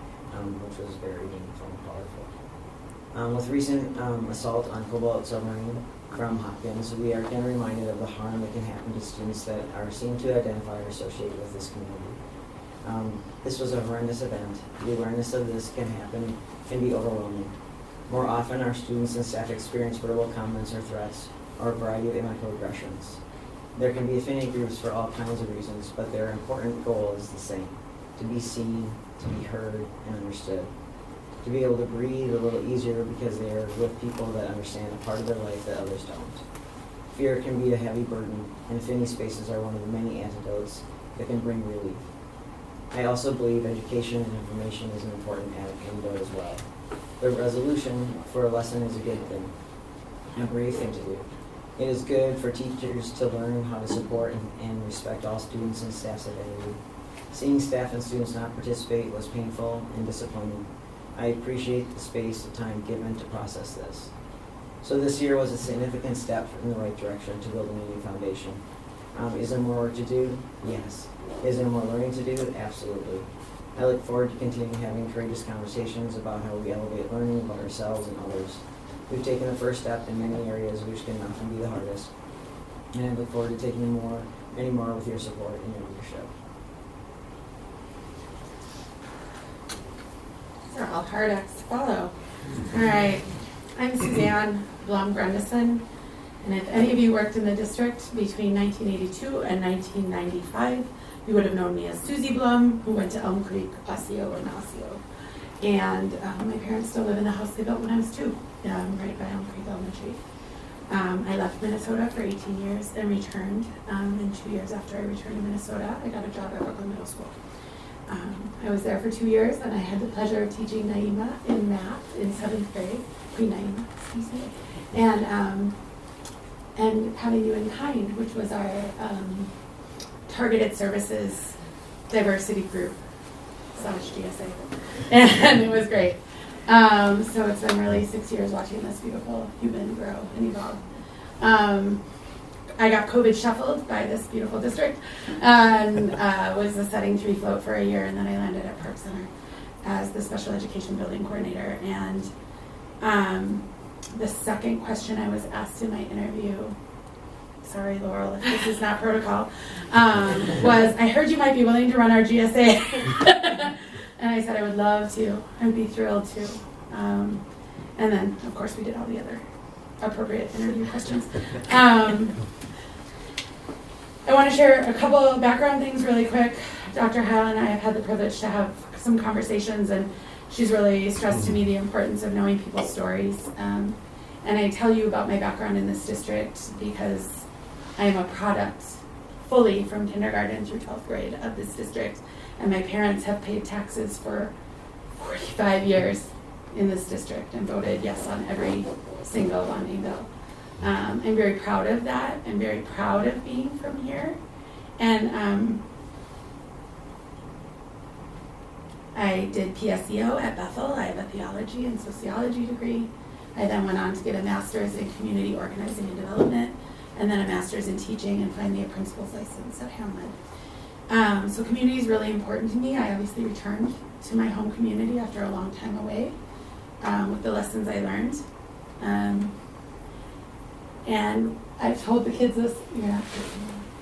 which was very meaningful and powerful. With recent assault on Cobalt Submarine from Hopkins, we are again reminded of the harm that can happen to students that are seen to identify or associate with this community. This was a horrendous event. The awareness of this can be overwhelming. More often, our students and staff experience verbal comments or threats, or a variety of microaggressions. There can be affinity groups for all kinds of reasons, but their important goal is the same: to be seen, to be heard, and understood. To be able to breathe a little easier because they are with people that understand a part of their life that others don't. Fear can be a heavy burden, and affinity spaces are one of the many antidotes that can bring relief. I also believe education and information is an important antidote as well. The resolution for a lesson is a good thing, a brave thing to do. It is good for teachers to learn how to support and respect all students and staff's identity. Seeing staff and students not participate was painful and disappointing. I appreciate the space and time given to process this. So this year was a significant step in the right direction to building a new foundation. Is there more work to do? Yes. Is there more learning to do? Absolutely. I look forward to continuing having courageous conversations about how we elevate learning about ourselves and others. We've taken the first step in many areas which can often be the hardest, and I look forward to taking many more with your support and your leadership. These are all hard acts to follow. All right. I'm Suzanne Blum Grandison, and if any of you worked in the district between 1982 and 1995, you would have known me as Susie Blum, who went to Elm Creek, Osseo, and Osseo. And my parents still live in the house they built when I was 2, right by Elm Creek Elementary. I left Minnesota for 18 years, then returned. And 2 years after I returned to Minnesota, I got a job at Brooklyn Middle School. I was there for 2 years, and I had the pleasure of teaching Naima in math in 7th grade, Queen Naima, excuse me, and having you in kind, which was our targeted services diversity group / GSA, and it was great. So it's been really 6 years watching this beautiful human grow and evolve. I got COVID shuffled by this beautiful district and was a Setting 3 float for a year, and then I landed at Park Center as the special education building coordinator. And the second question I was asked in my interview, sorry Laurel if this is not protocol, was, I heard you might be willing to run our GSA. And I said I would love to. I would be thrilled to. And then, of course, we did all the other appropriate interview questions. I want to share a couple of background things really quick. Dr. Howell and I have had the privilege to have some conversations, and she's really stressed to me the importance of knowing people's stories. And I tell you about my background in this district because I am a product fully from kindergarten through 12th grade of this district. And my parents have paid taxes for 45 years in this district and voted yes on every single bonding bill. I'm very proud of that. I'm very proud of being from here. And I did PSEO at Bethel. I have a theology and sociology degree. I then went on to get a master's in community organizing and development, and then a master's in teaching, and finally a principal's license at Hamlin. So community is really important to me. I obviously returned to my home community after a long time away with the lessons I learned. And I've told the kids this,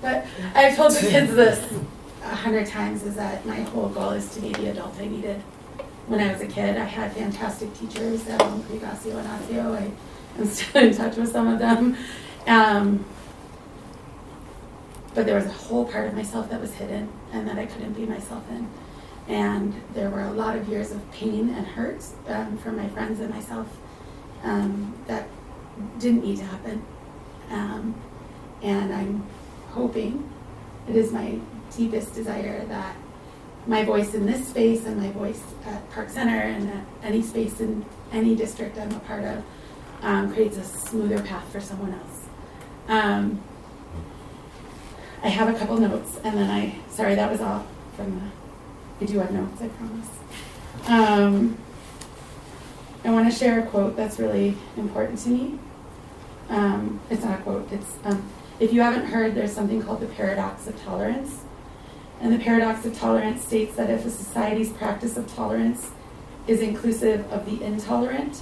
but I've told the kids this 100 times, is that my whole goal is to be the adult I needed. When I was a kid, I had fantastic teachers at Elm Creek, Osseo, and Osseo. I am still in touch with some of them. But there was a whole part of myself that was hidden and that I couldn't be myself in. And there were a lot of years of pain and hurt from my friends and myself that didn't need to happen. And I'm hoping, it is my deepest desire, that my voice in this space and my voice at Park Center and at any space in any district I'm a part of creates a smoother path for someone else. I have a couple notes, and then sorry, that was all from I do have notes, I promise. I want to share a quote that's really important to me. It's not a quote, it's, if you haven't heard, there's something called the paradox of tolerance. And the paradox of tolerance states that if a society's practice of tolerance is inclusive of the intolerant,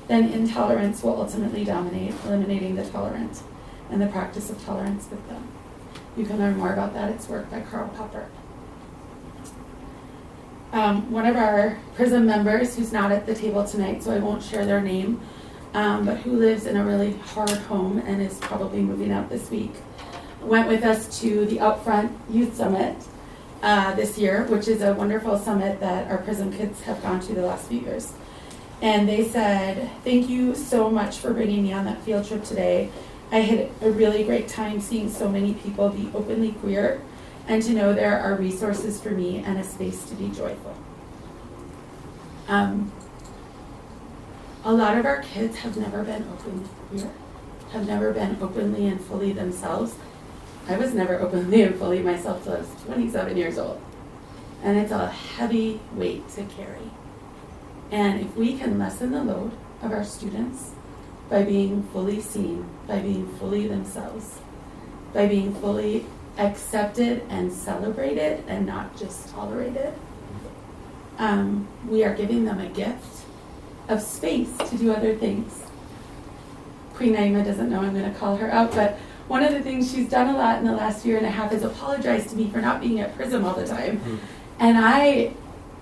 then intolerance will ultimately dominate, eliminating the tolerant and the practice of tolerance with them. You can learn more about that. It's work by Karl Popper. One of our PRISM members, who's not at the table tonight, so I won't share their name, but who lives in a really hard home and is probably moving out this week, went with us to the Outfront Youth Summit this year, which is a wonderful summit that our PRISM kids have gone to the last few years. And they said, "Thank you so much for bringing me on that field trip today. I had a really great time seeing so many people be openly queer, and to know there are resources for me and a space to be joyful." A lot of our kids have never been openly queer, have never been openly and fully themselves. I was never openly and fully myself till I was 27 years old. And it's a heavy weight to carry. And if we can lessen the load of our students by being fully seen, by being fully themselves, by being fully accepted and celebrated and not just tolerated. We are giving them a gift of space to do other things. Queen Naima doesn't know I'm going to call her out, but one of the things she's done a lot in the last year and a half is apologize to me for not being at Prism all the time. And I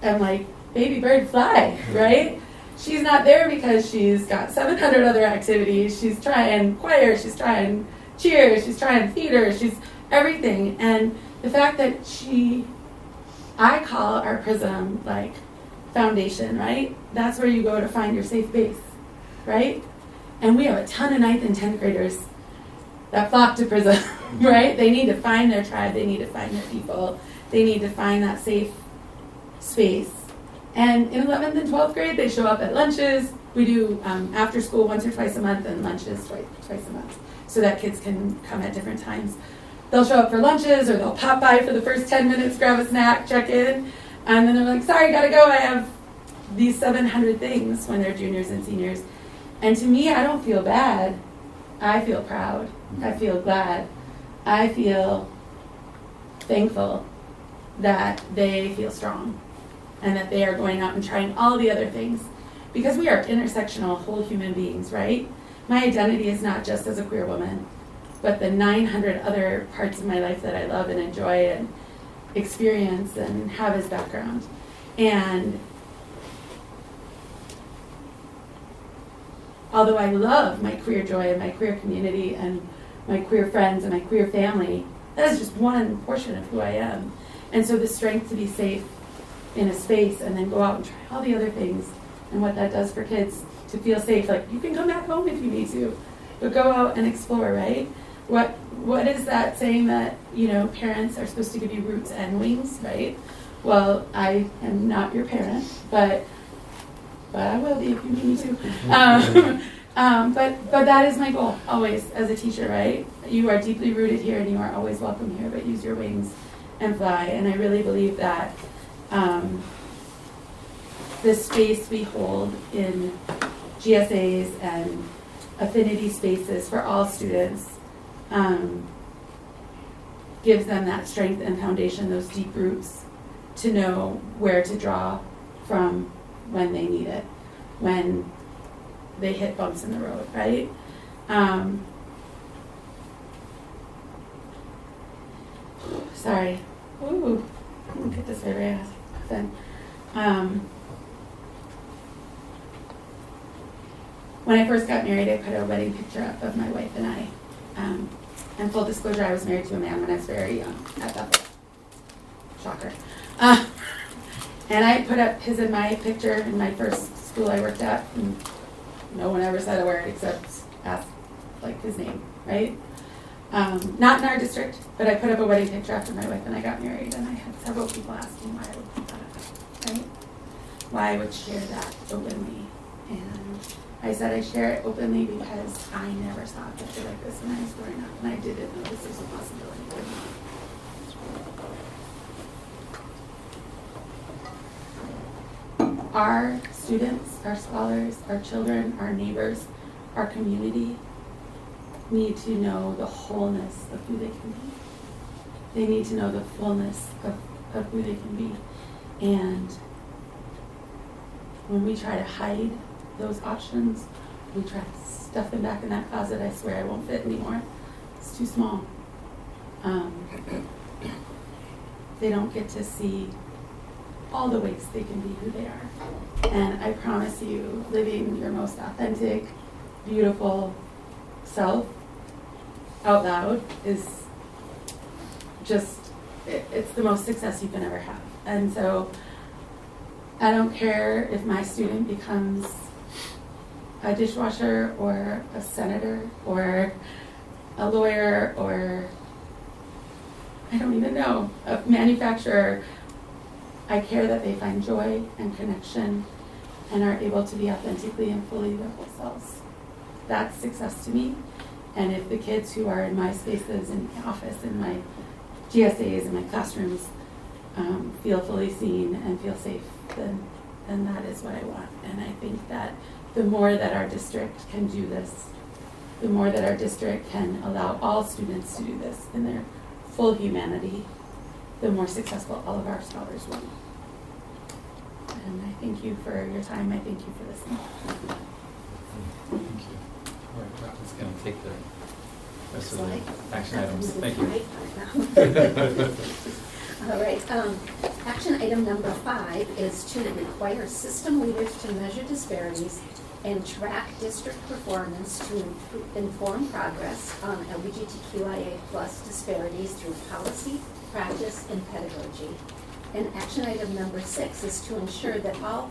am like, baby bird fly, right? She's not there because she's got 700 other activities. She's trying choir, she's trying cheer, she's trying theater, she's everything. And the fact that I call our Prism like foundation, right? That's where you go to find your safe base, right? And we have a ton of 9th and 10th graders that flock to Prism, right? They need to find their tribe, they need to find their people, they need to find that safe space. And in 11th and 12th grade, they show up at lunches. We do after school once or twice a month and lunches twice a month so that kids can come at different times. They'll show up for lunches or they'll pop by for the first 10 minutes, grab a snack, check in, and then they're like, sorry, gotta go, I have these 700 things when they're juniors and seniors. And to me, I don't feel bad. I feel proud. I feel glad. I feel thankful that they feel strong and that they are going out and trying all the other things. Because we are intersectional whole human beings, right? My identity is not just as a queer woman, but the 900 other parts of my life that I love and enjoy and experience and have as background. And although I love my queer joy and my queer community and my queer friends and my queer family, that is just one portion of who I am. And so the strength to be safe in a space and then go out and try all the other things and what that does for kids to feel safe. Like, you can come back home if you need to, but go out and explore, right? What is that saying that, parents are supposed to give you roots and wings, right? Well, I am not your parent, but I will be if you need me to. But that is my goal, always, as a teacher, right? You are deeply rooted here and you are always welcome here, but use your wings and fly. And I really believe that the space we hold in GSAs and affinity spaces for all students gives them that strength and foundation, those deep roots, to know where to draw from when they need it, when they hit bumps in the road, right? Sorry. Ooh, look at this very often. When I first got married, I put a wedding picture up of my wife and I. And full disclosure, I was married to a man when I was very young at Bethel. Shocker. And I put up his and my picture in my first school I worked at, and no one ever said a word except ask, his name, right? Not in our district, but I put up a wedding picture after my wife and I got married, and I had several people asking why I would put that up, right? Why I would share that openly. And I said I share it openly because I never saw a picture like this when I was growing up, and I didn't know this was a possibility for me. Our students, our scholars, our children, our neighbors, our community need to know the wholeness of who they can be. They need to know the fullness of who they can be. And when we try to hide those options, we try to stuff them back in that closet, I swear I won't fit anymore. It's too small. They don't get to see all the ways they can be who they are. And I promise you, living your most authentic, beautiful self out loud is just, it's the most success you can ever have. And so I don't care if my student becomes a dishwasher or a senator or a lawyer or, I don't even know, a manufacturer. I care that they find joy and connection and are able to be authentically and fully their whole selves. That's success to me. And if the kids who are in my spaces, in my office, in my GSAs, in my classrooms, feel fully seen and feel safe, then that is what I want. And I think that the more that our district can do this, the more that our district can allow all students to do this in their full humanity, the more successful all of our scholars will be. And I thank you for your time. I thank you for listening. Thank you. All right, Robin's going to take the rest of Slide. the action items. Thank you. All right, action item number 5 is to require system leaders to measure disparities and track district performance to inform progress on LGBTQIA+ disparities through policy, practice, and pedagogy. And action item number 6 is to ensure that all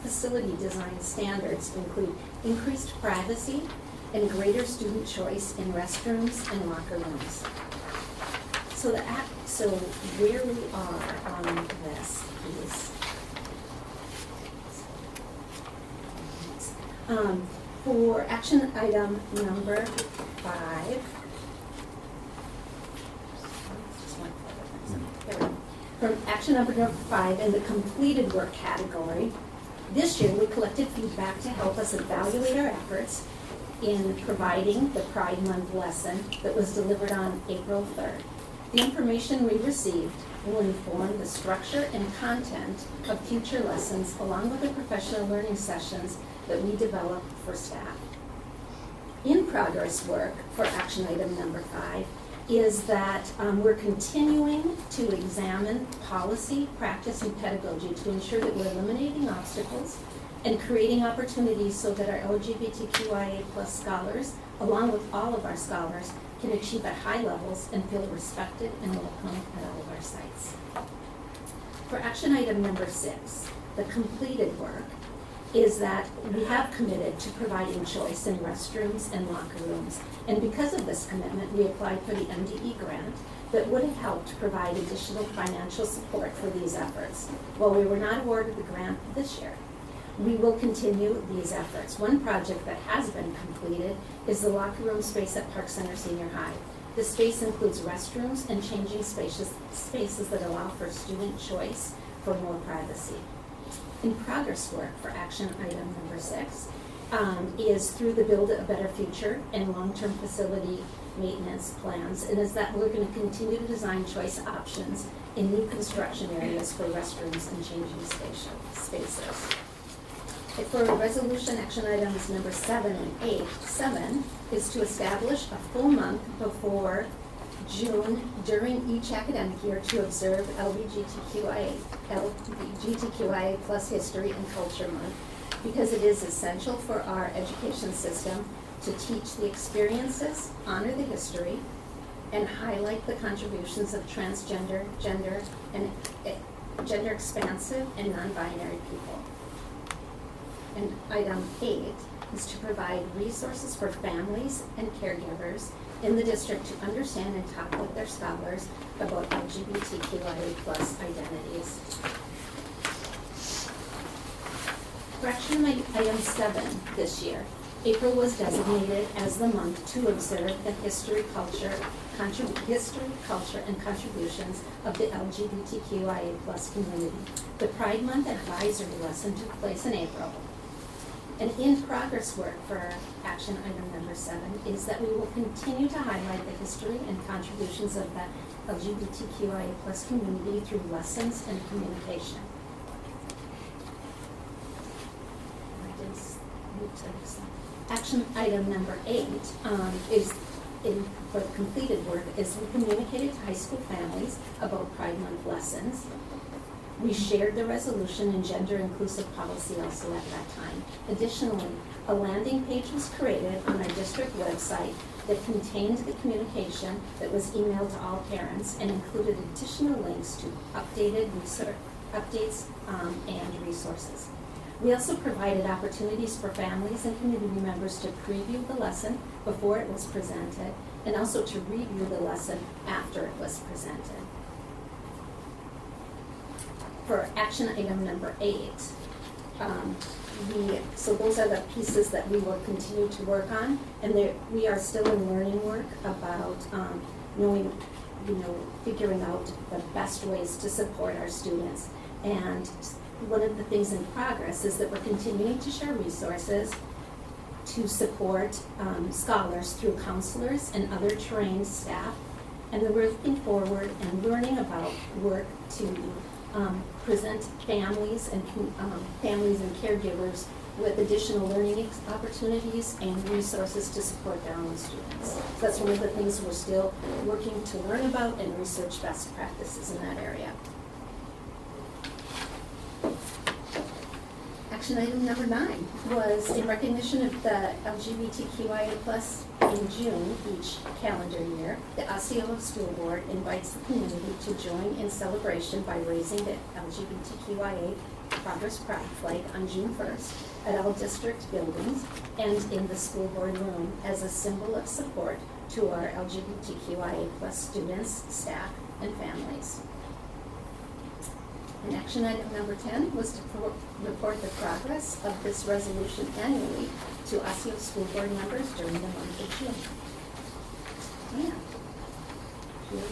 facility design standards include increased privacy and greater student choice in restrooms and locker rooms. So where we are on this is, for action item number 5, for action number 5 in the completed work category, this year we collected feedback to help us evaluate our efforts in providing the Pride Month lesson that was delivered on April 3rd. The information we received will inform the structure and content of future lessons along with the professional learning sessions that we develop for staff. In progress work for action item number 5 is that we're continuing to examine policy, practice, and pedagogy to ensure that we're eliminating obstacles and creating opportunities so that our LGBTQIA+ scholars, along with all of our scholars, can achieve at high levels and feel respected and welcome at all of our sites. For action item number 6, the completed work, is that we have committed to providing choice in restrooms and locker rooms. And because of this commitment, we applied for the MDE grant that would have helped provide additional financial support for these efforts. While we were not awarded the grant this year, we will continue these efforts. One project that has been completed is the locker room space at Park Center Senior High. The space includes restrooms and changing spaces that allow for student choice for more privacy. In progress work for action item number 6 is through the Build a Better Future and long-term facility maintenance plans, and is that we're going to continue to design choice options in new construction areas for restrooms and changing spaces. For resolution action items number 7 and 8, 7 is to establish a full month before June during each academic year to observe LGBTQIA+ History and Culture Month, because it is essential for our education system to teach the experiences, honor the history, and highlight the contributions of transgender, gender expansive, and non-binary people. And item 8 is to provide resources for families and caregivers in the district to understand and talk with their scholars about LGBTQIA+ identities. For action item 7 this year, April was designated as the month to observe the history, culture, and contributions of the LGBTQIA+ community. The Pride Month advisory lesson took place in April. And in progress work for action item number 7 is that we will continue to highlight the history and contributions of the LGBTQIA+ community through lessons and communication. Action item number 8 is for the completed work is we communicated to high school families about Pride Month lessons. We shared the resolution and gender inclusive policy also at that time. Additionally, a landing page was created on our district website that contained the communication that was emailed to all parents and included additional links to updates and resources. We also provided opportunities for families and community members to preview the lesson before it was presented, and also to review the lesson after it was presented. For action item number 8, so those are the pieces that we will continue to work on, and we are still in learning work about figuring out the best ways to support our students. And one of the things in progress is that we're continuing to share resources to support scholars through counselors and other trained staff. And then we're looking forward and learning about work to present families and caregivers with additional learning opportunities and resources to support their own students. So that's one of the things we're still working to learn about and research best practices in that area. Action item number 9 was in recognition of the LGBTQIA+ in June each calendar year, the Osceola School Board invites the community to join in celebration by raising the LGBTQIA Progress Pride flag on June 1st at all district buildings and in the school board room as a symbol of support to our LGBTQIA+ students, staff, and families. And action item number 10 was to report the progress of this resolution annually to Osceola School Board members during the month of June. Yeah. Here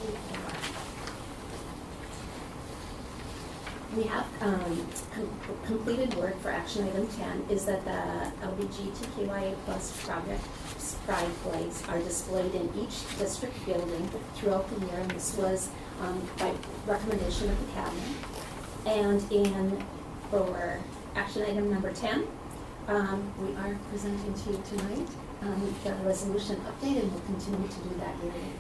we have completed work for action item 10 is that the LGBTQIA+ pride flags are displayed in each district building throughout the year, and this was by recommendation of the cabinet. And for action item number 10, we are presenting to you tonight the resolution update, and we'll continue to do that yearly.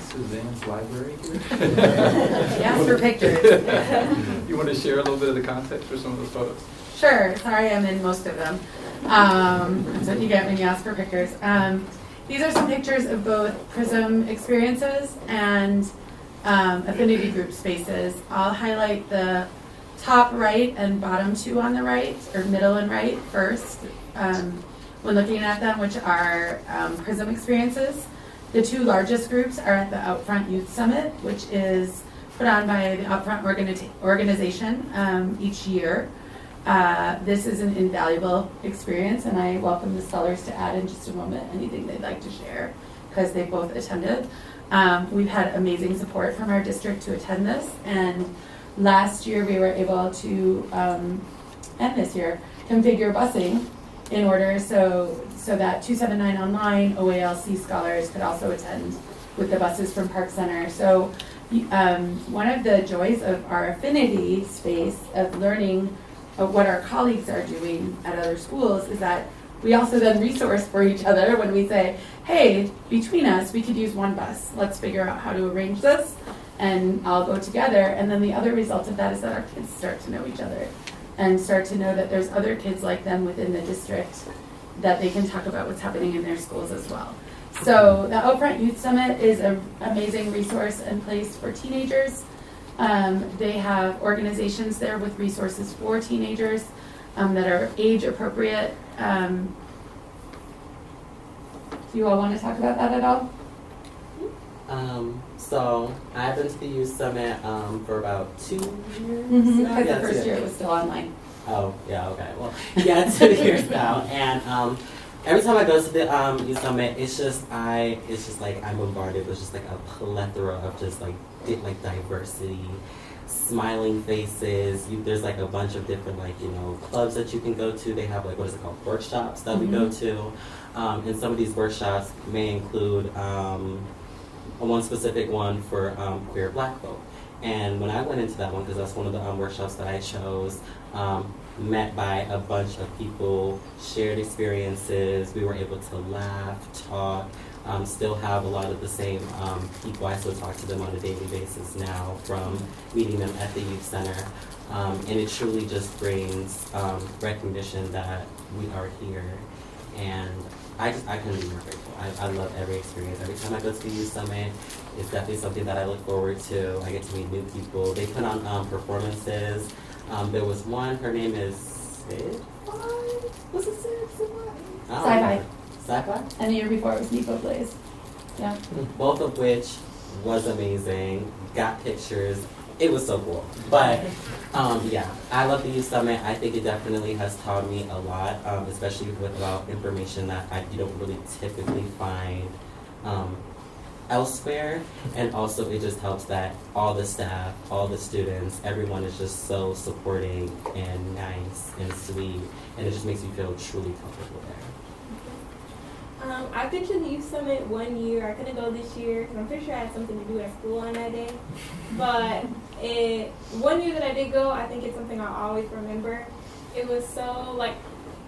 Suzanne's library here. Yes, for pictures. You want to share a little bit of the context for some of those photos? Sure. Sorry, I'm in most of them. That's what you get when you ask for pictures. These are some pictures of both PRISM experiences and affinity group spaces. I'll highlight the top right and bottom two on the right, or middle and right first, when looking at them, which are PRISM experiences. The two largest groups are at the Outfront Youth Summit, which is put on by the Outfront organization each year. This is an invaluable experience, and I welcome the scholars to add in just a moment anything they'd like to share, because they both attended. We've had amazing support from our district to attend this, and last year we were able to, and this year, configure busing in order so that 279 Online OALC scholars could also attend with the buses from Park Center. So one of the joys of our affinity space of learning of what our colleagues are doing at other schools is that we also then resource for each other when we say, hey, between us, we could use one bus. Let's figure out how to arrange this, and I'll go together. And then the other result of that is that our kids start to know each other and start to know that there's other kids like them within the district that they can talk about what's happening in their schools as well. So the Outfront Youth Summit is an amazing resource and place for teenagers. They have organizations there with resources for teenagers that are age appropriate. Do you all want to talk about that at all? So I've been to the Youth Summit for about 2 years. Because the first year it was still online. Oh, yeah, okay. Well, yeah, 2 years now. And every time I go to the Youth Summit, it's just like I'm bombarded with just like a plethora of just like diversity, smiling faces. There's like a bunch of different clubs that you can go to. They have what is it called, workshops that we go to. And some of these workshops may include one specific one for queer Black folk. And when I went into that one, because that's one of the workshops that I chose, met by a bunch of people, shared experiences. We were able to laugh, talk, still have a lot of the same people. I still talk to them on a daily basis now from meeting them at the youth center. And it truly just brings recognition that we are here. And I couldn't be more grateful. I love every experience. Every time I go to the Youth Summit, it's definitely something that I look forward to. I get to meet new people. They put on performances. There was one, her name is Sid? Was it Sid? Sci-Fi. Sci-Fi? And the year before it was Nico Blaze. Yeah. Both of which was amazing. Got pictures. It was so cool. But yeah, I love the Youth Summit. I think it definitely has taught me a lot, especially with information that you don't really typically find elsewhere, and also it just helps that all the staff, all the students, everyone is just so supporting and nice and sweet, and it just makes you feel truly comfortable there. I've been to the Youth Summit 1 year. I couldn't go this year because I'm pretty sure I had something to do at school on that day. But 1 year that I did go, I think it's something I'll always remember. It was so, like,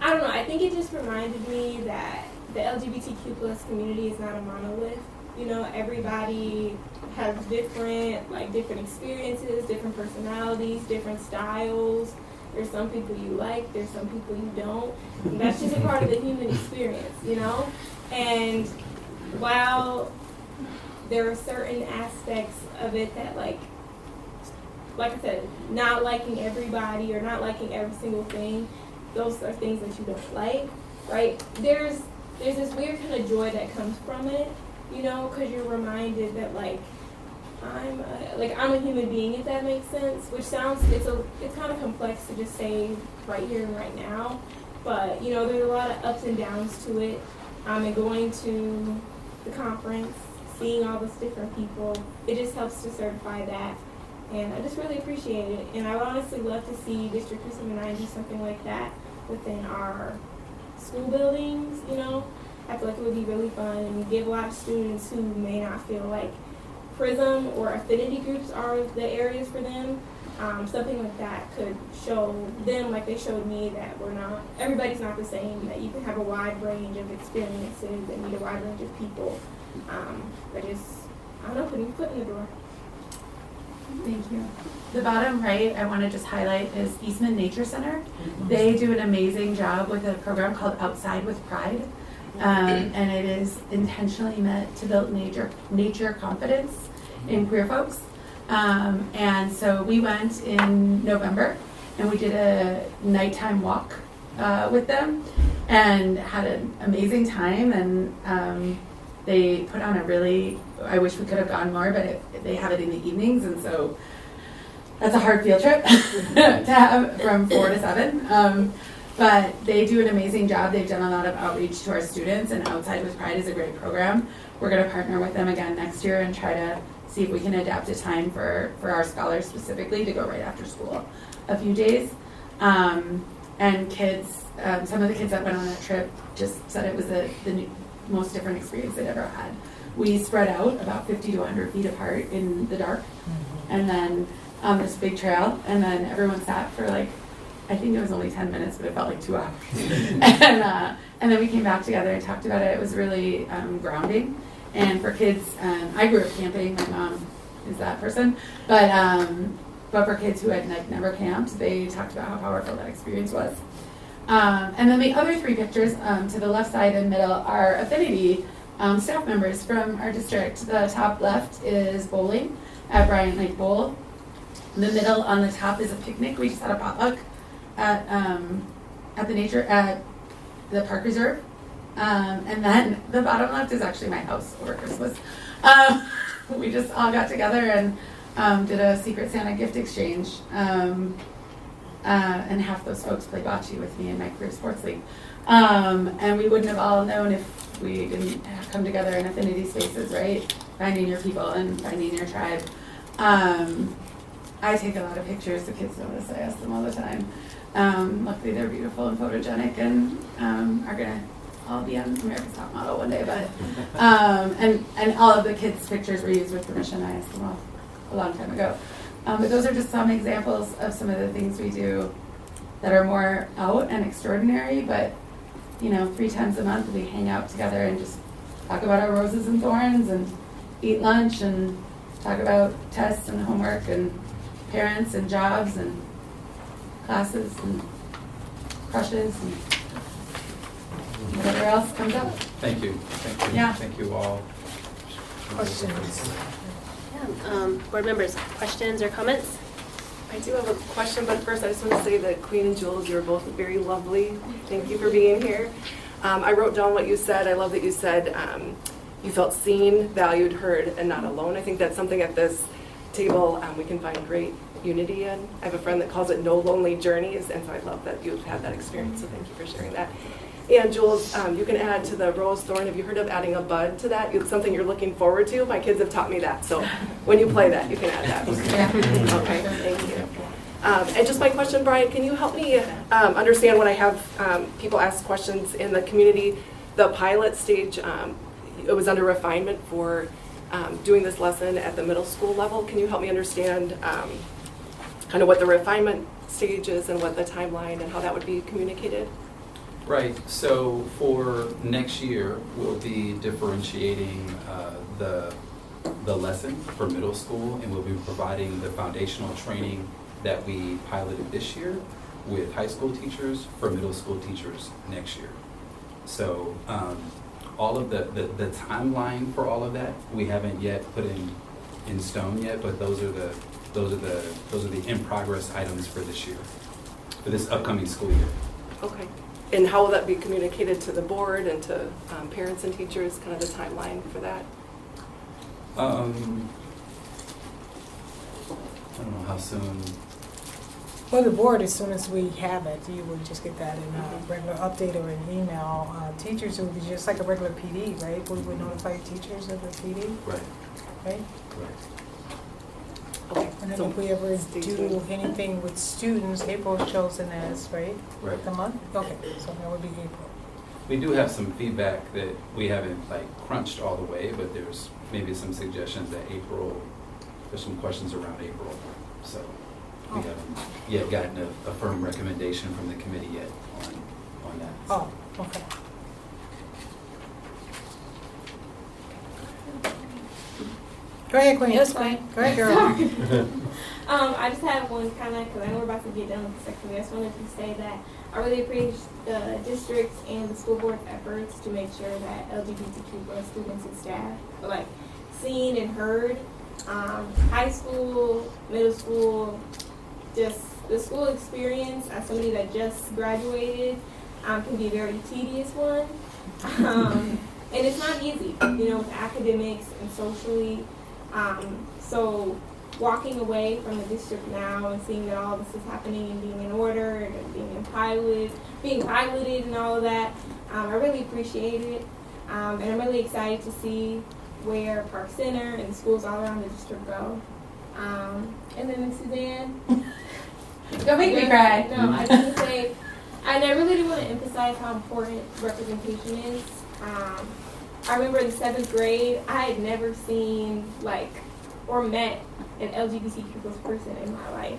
I don't know, I think it just reminded me that the LGBTQ plus community is not a monolith. You know, everybody has different experiences, different personalities, different styles. There's some people you like, there's some people you don't. And that's just a part of the human experience, you know? And while there are certain aspects of it that, like I said, not liking everybody or not liking every single thing, those are things that you don't like, right? There's this weird kind of joy that comes from it, you know, because you're reminded that, like, I'm a human being, if that makes sense, which sounds, it's kind of complex to just say right here and right now, but, you know, there's a lot of ups and downs to it, and going to the conference, seeing all those different people, it just helps to certify that, and I just really appreciate it, and I would honestly love to see District 279 do something like that within our school buildings, you know. I feel like it would be really fun and give a lot of students who may not feel like PRISM or affinity groups are the areas for them. Something like that could show them, like they showed me, that everybody's not the same, that you can have a wide range of experiences and meet a wide range of people. But just, I don't know, putting your foot in the door. Thank you. The bottom right, I want to just highlight is Eastman Nature Center. They do an amazing job with a program called Outside with Pride. And it is intentionally meant to build nature confidence in queer folks. And so we went in November and we did a nighttime walk with them and had an amazing time. And they put on I wish we could have gone more, but they have it in the evenings. And so that's a hard field trip to have from 4 to 7. But they do an amazing job. They've done a lot of outreach to our students, and Outside with Pride is a great program. We're going to partner with them again next year and try to see if we can adapt a time for our scholars specifically to go right after school a few days. And kids, some of the kids that went on that trip just said it was the most different experience they'd ever had. We spread out about 50 to 100 feet apart in the dark, and then on this big trail, and then everyone sat for I think it was only 10 minutes, but it felt like 2 hours. And then we came back together and talked about it. It was really grounding. And for kids, I grew up camping. My mom is that person. But for kids who had never camped, they talked about how powerful that experience was. And then the other 3 pictures to the left side and middle are affinity staff members from our district. The top left is bowling at Bryant Lake Bowl. The middle on the top is a picnic. We just had a potluck at the park reserve, and then the bottom left is actually my house over Christmas. We just all got together and did a Secret Santa gift exchange, and half those folks play bocce with me in my career sports league, and we wouldn't have all known if we didn't come together in affinity spaces, right? Finding your people and finding your tribe. I take a lot of pictures. The kids notice. I ask them all the time. Luckily, they're beautiful and photogenic, and are gonna all be on America's Top Model one day. But and all of the kids' pictures were used with permission. I asked them all a long time ago. But those are just some examples of some of the things we do that are more out and extraordinary. But 3 times a month we hang out together and just talk about our roses and thorns and eat lunch and talk about tests and homework and parents and jobs and classes and crushes and whatever else comes up. Thank you. Yeah. Thank you all. Questions? Yeah. Board members, questions or comments? I do have a question, but first I just want to say that Queen and Jules, you're both very lovely. Thank you for being here. I wrote down what you said. I love that you said you felt seen, valued, heard, and not alone. I think that's something at this table we can find great unity in. I have a friend that calls it no lonely journeys, and so I love that you've had that experience, so thank you for sharing that. And Jules, you can add to the rose thorn. Have you heard of adding a bud to that? It's something you're looking forward to. My kids have taught me that, so when you play that, you can add that. Okay, thank you. And just my question, Brian, can you help me understand when I have people ask questions in the community, the pilot stage, it was under refinement for doing this lesson at the middle school level. Can you help me understand kind of what the refinement stage is and what the timeline and how that would be communicated? Right, so for next year, we'll be differentiating the lesson for middle school, and we'll be providing the foundational training that we piloted this year with high school teachers for middle school teachers next year. So all of the timeline for all of that, we haven't yet put in stone yet, but those are the in progress items for this year, for this upcoming school year. Okay. And how will that be communicated to the board and to parents and teachers, kind of the timeline for that? I don't know how soon. For the board, as soon as we have it, you would just get that in a regular update or an email. Teachers, it would be just like a regular PD, right? We would notify teachers of the PD, Right. right? Right. Okay. And then So if we ever stay do tuned. anything with students, April is chosen as, right? Right. The month? Okay, so that would be April. We do have some feedback that we haven't crunched all the way, but there's maybe some suggestions that April, there's some questions around April. So we haven't yet gotten a firm recommendation from the committee yet on that. Oh, okay. Go ahead, Queen. Yes, Queen. Go ahead, girl. I just have one comment because I know we're about to get done with the section. I just wanted to say that I really appreciate the districts and the school board's efforts to make sure that LGBTQ+ students and staff are seen and heard. High school, middle school, just the school experience as somebody that just graduated can be a very tedious one. And it's not easy, with academics and socially. So walking away from the district now and seeing that all this is happening and being in order and being piloted and all of that, I really appreciate it. And I'm really excited to see where Park Center and the schools all around the district go. And then Suzanne. Don't make me cry. No, I was going to say, and I really do want to emphasize how important representation is. I remember in 7th grade, I had never seen or met an LGBTQ+ person in my life,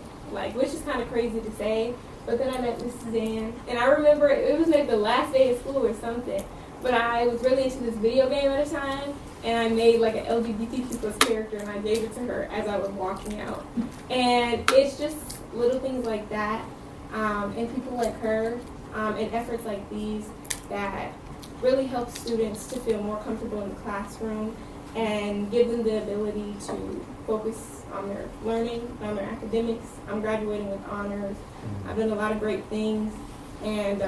which is kind of crazy to say. But then I met Miss Suzanne, and I remember it was maybe the last day of school or something. But I was really into this video game at a time, and I made an LGBTQ+ character, and I gave it to her as I was walking out. And it's just little things like that, and people like her, and efforts like these that really help students to feel more comfortable in the classroom and give them the ability to focus on their learning, on their academics. I'm graduating with honors. I've done a lot of great things, and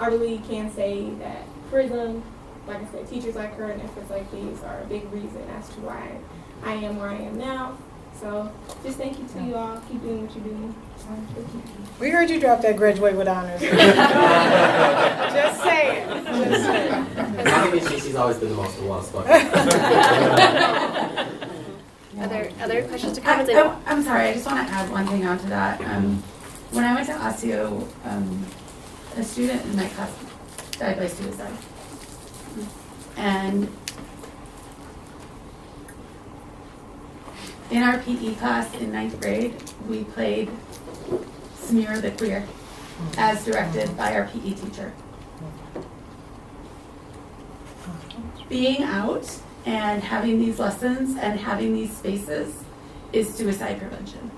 I really can say that PRISM, like I said, teachers like her and efforts like these are a big reason as to why I am where I am now. So just thank you to you all. Keep doing what you're doing. We heard you drop that graduate with honors. Just saying. Just saying. I think she's always been the most well spoken. Other questions or comments? I'm sorry, I just want to add one thing onto that. When I went to Osseo, a student in my class died by suicide. And in our PE class in 9th grade, we played Smear the Queer as directed by our PE teacher. Being out and having these lessons and having these spaces is suicide prevention.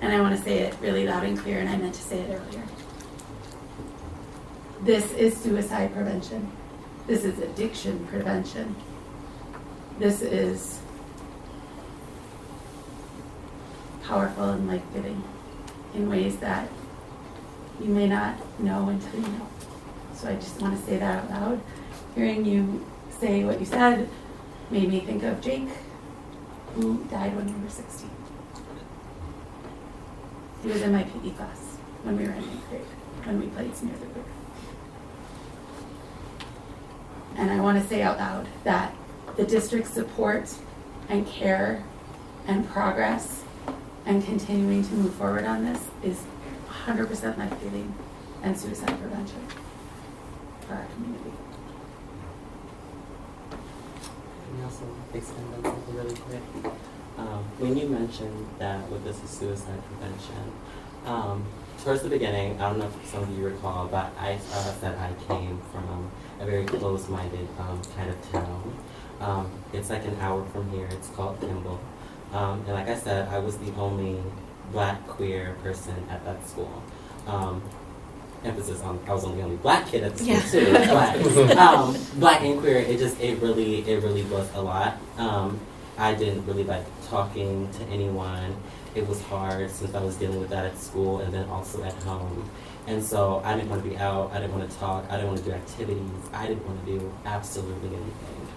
And I want to say it really loud and clear, and I meant to say it earlier. This is suicide prevention. This is addiction prevention. This is powerful and life-giving in ways that you may not know until you know. So I just want to say that out loud. Hearing you say what you said made me think of Jake, who died when we were 16. He was in my PE class when we were in 8th grade, when we played Smear the Group. And I want to say out loud that the district's support and care and progress and continuing to move forward on this is 100% life-giving and suicide prevention for our community. Can I also extend on something really quick? When you mentioned that with this is suicide prevention, towards the beginning, I don't know if some of you recall, but I said I came from a very closed-minded kind of town. It's like an hour from here. It's called Kimball. And like I said, I was the only black queer person at that school. Emphasis on I was the only black kid at the school too. But black and queer, it really was a lot. I didn't really like talking to anyone. It was hard since I was dealing with that at school and then also at home. And so I didn't want to be out, I didn't want to talk, I didn't want to do activities, I didn't want to do absolutely anything.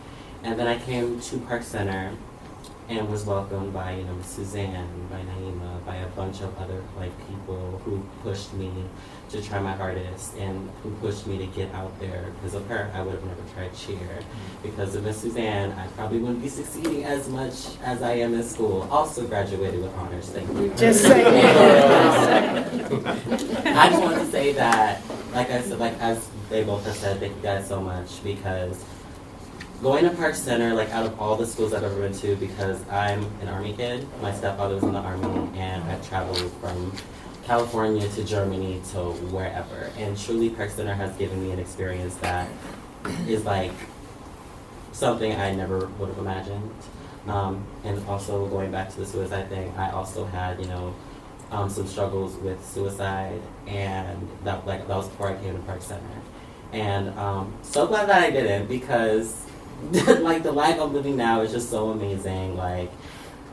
And then I came to Park Center and was welcomed by, Suzanne, by Naima, by a bunch of other people who pushed me to try my hardest and who pushed me to get out there. Because of her, I would have never tried cheer. Because of Miss Suzanne, I probably wouldn't be succeeding as much as I am in school. Also graduated with honors, thank you. Just saying. I just want to say that, like I said, as they both have said, thank you guys so much, because going to Park Center, out of all the schools I've ever been to, because I'm an Army kid, my stepfather was in the Army, and I've traveled from California to Germany to wherever. And truly, Park Center has given me an experience that is something I never would have imagined. And also going back to the suicide thing, I also had, some struggles with suicide, and that was before I came to Park Center. And so glad that I didn't, because the life I'm living now is just so amazing.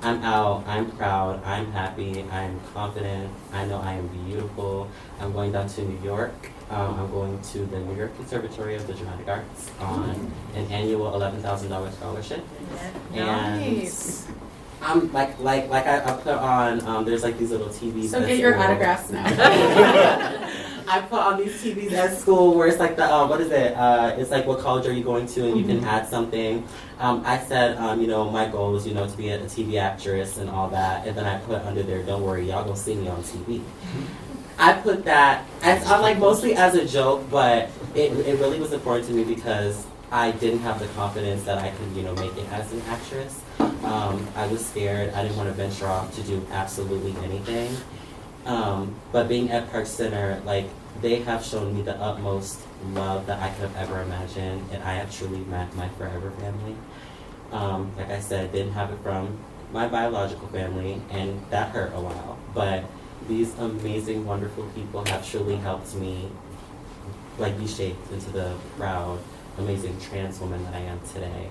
I'm out, I'm proud, I'm happy, I'm confident, I know I am beautiful. I'm going down to New York. I'm going to the New York Conservatory of the Dramatic Arts on an annual $11,000 scholarship. Nice. And I'm I put on, there's these little TVs. So get your autographs now. I put on these TVs at school where it's what is it? It's what college are you going to, and you can add something. I said, my goal is, to be a TV actress and all that, and then I put under there, don't worry, y'all gonna see me on TV. I put that, I'm mostly as a joke, but it really was important to me because I didn't have the confidence that I could, make it as an actress. I was scared. I didn't want to venture off to do absolutely anything. But being at Park Center, they have shown me the utmost love that I could have ever imagined, and I have truly met my forever family. Like I said, didn't have it from my biological family, and that hurt a while. But these amazing, wonderful people have truly helped me, be shaped into the proud, amazing trans woman that I am today.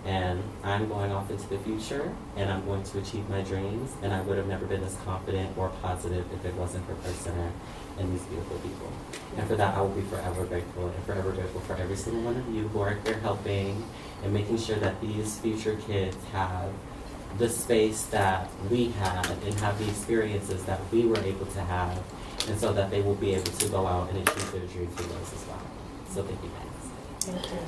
And I'm going off into the future, and I'm going to achieve my dreams, and I would have never been as confident or positive if it wasn't for Park Center and these beautiful people. And for that, I will be forever grateful, and forever grateful for every single one of you who are here helping and making sure that these future kids have the space that we had and have the experiences that we were able to have, and so that they will be able to go out and achieve their dreams and goals as well. So thank you guys. Thank you.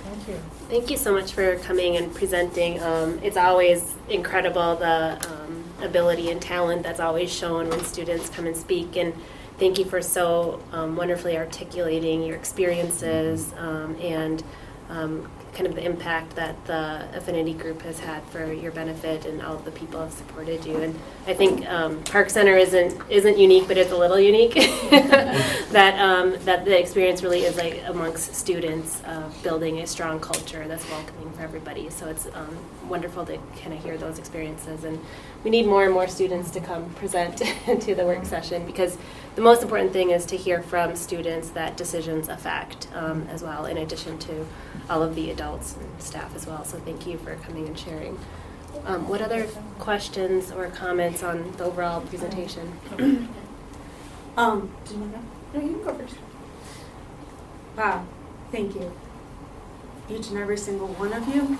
Thank you. Thank you so much for coming and presenting. It's always incredible, the ability and talent that's always shown when students come and speak. And thank you for so wonderfully articulating your experiences and kind of the impact that the affinity group has had for your benefit, and all of the people have supported you. And I think Park Center isn't unique, but it's a little unique. that the experience really is amongst students building a strong culture that's welcoming for everybody. So it's wonderful to kind of hear those experiences, and we need more and more students to come present to the work session, because the most important thing is to hear from students that decisions affect as well, in addition to all of the adults and staff as well. So thank you for coming and sharing. What other questions or comments on the overall presentation? Do you want to go? No, you can go first. Wow, thank you. Each and every single one of you.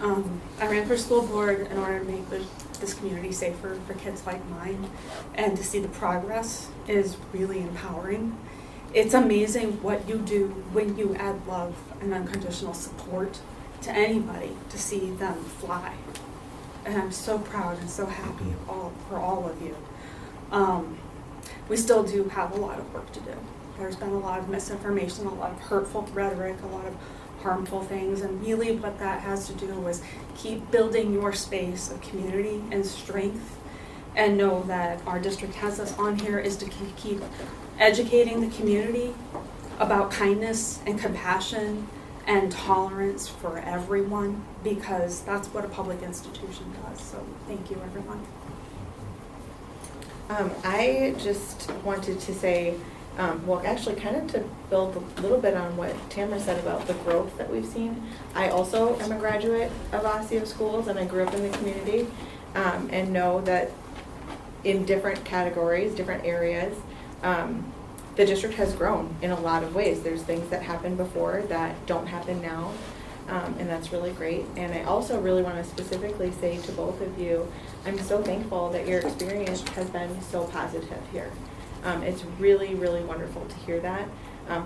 I ran for school board in order to make the this community safer for kids like mine, and to see the progress is really empowering. It's amazing what you do when you add love and unconditional support to anybody to see them fly. And I'm so proud and so happy for all of you. We still do have a lot of work to do. There's been a lot of misinformation, a lot of hurtful rhetoric, a lot of harmful things, and really what that has to do is keep building your space of community and strength, and know that our district has us on here is to keep educating the community about kindness and compassion and tolerance for everyone, because that's what a public institution does. So thank you, everyone. I just wanted to say, well, actually kind of to build a little bit on what Tamara said about the growth that we've seen. I also am a graduate of Osseo Schools, and I grew up in the community, and know that in different categories, different areas, the district has grown in a lot of ways. There's things that happened before that don't happen now, and that's really great. And I also really want to specifically say to both of you, I'm so thankful that your experience has been so positive here. It's really, really wonderful to hear that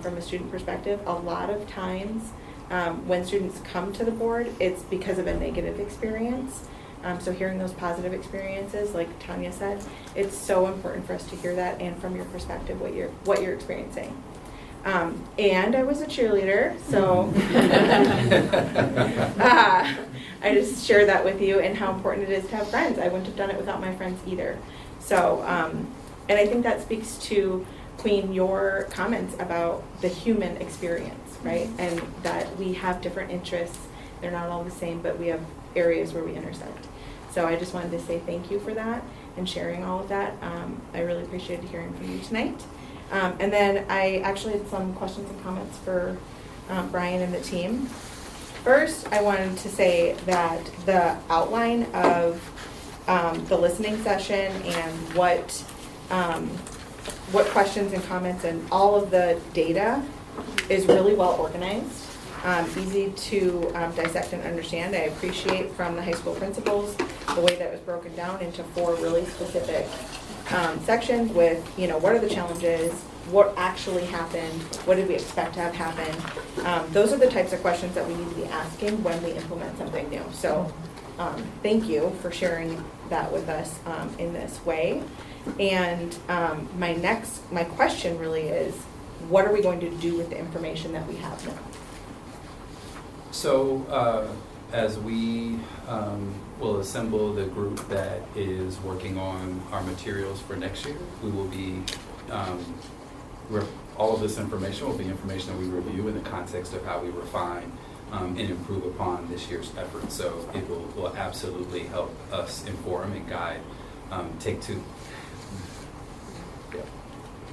from a student perspective. A lot of times when students come to the board, it's because of a negative experience. So hearing those positive experiences, like Tanya said, it's so important for us to hear that, and from your perspective, what you're experiencing. And I was a cheerleader, so I just share that with you, and how important it is to have friends. I wouldn't have done it without my friends either. So, and I think that speaks to, Queen, your comments about the human experience, right? And that we have different interests. They're not all the same, but we have areas where we intersect. So I just wanted to say thank you for that and sharing all of that. I really appreciated hearing from you tonight. And then I actually had some questions and comments for Brian and the team. First, I wanted to say that the outline of the listening session and what questions and comments and all of the data is really well organized. Easy to dissect and understand. I appreciate from the high school principals the way that was broken down into 4 really specific sections with, what are the challenges, what actually happened, what did we expect to have happen. Those are the types of questions that we need to be asking when we implement something new. So thank you for sharing that with us in this way. And my question really is, what are we going to do with the information that we have now? So as we will assemble the group that is working on our materials for next year, we will be, all of this information will be information that we review in the context of how we refine and improve upon this year's effort. So it will absolutely help us inform and guide Take Two.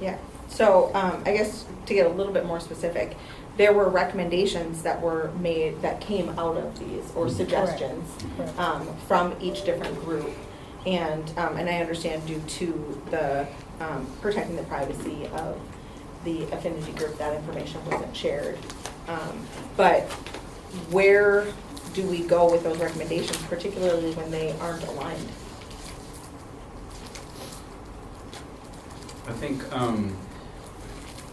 Yeah. So I guess to get a little bit more specific, there were recommendations that were made that came out of these, or suggestions from each different group, and I understand due to the protecting the privacy of the affinity group, that information wasn't shared. But where do we go with those recommendations, particularly when they aren't aligned? I think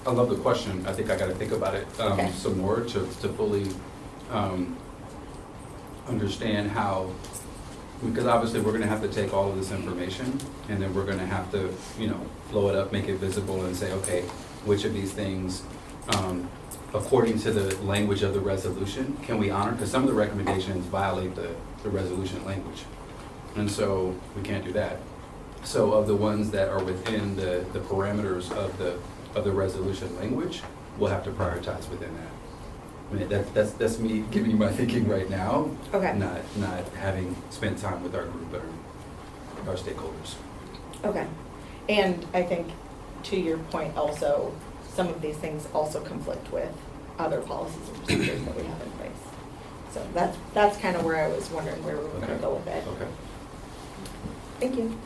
I love the question. I think I got to think about it some more to fully understand how, because obviously we're going to have to take all of this information and then we're going to have to, flow it up, make it visible, and say, okay, which of these things, according to the language of the resolution, can we honor? Because some of the recommendations violate the resolution language, and so we can't do that. So of the ones that are within the parameters of the resolution language, we'll have to prioritize within that. I mean, that's me giving you my thinking right now. Okay. Not having spent time with our group or our stakeholders. Okay. And I think, to your point also, some of these things also conflict with other policies and procedures that we have in place. So that's kind of where I was wondering where we were going to go with it. Okay. Thank you.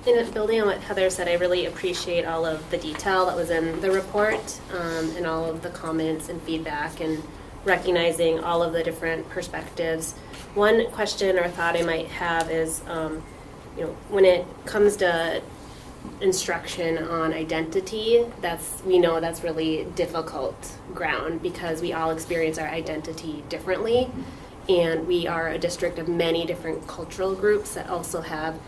In building on what Heather said, I really appreciate all of the detail that was in the report and all of the comments and feedback. And recognizing all of the different perspectives. One question or thought I might have is, when it comes to instruction on identity, we know that's really difficult ground because we all experience our identity differently, and we are a district of many different cultural groups that also have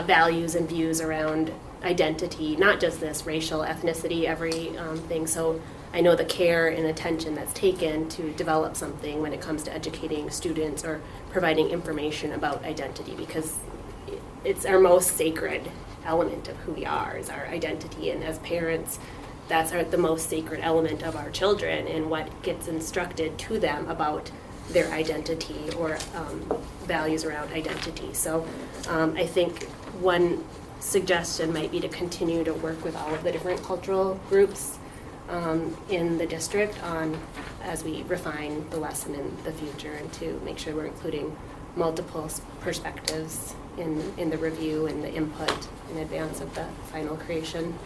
values and views around identity, not just this racial, ethnicity, every thing. So I know the care and attention that's taken to develop something when it comes to educating students or providing information about identity, because it's our most sacred element of who we are, is our identity. And as parents, that's the most sacred element of our children, and what gets instructed to them about their identity or values around identity. So I think one suggestion might be to continue to work with all of the different cultural groups in the district as we refine the lesson in the future, and to make sure we're including multiple perspectives in the review and the input in advance of the final creation.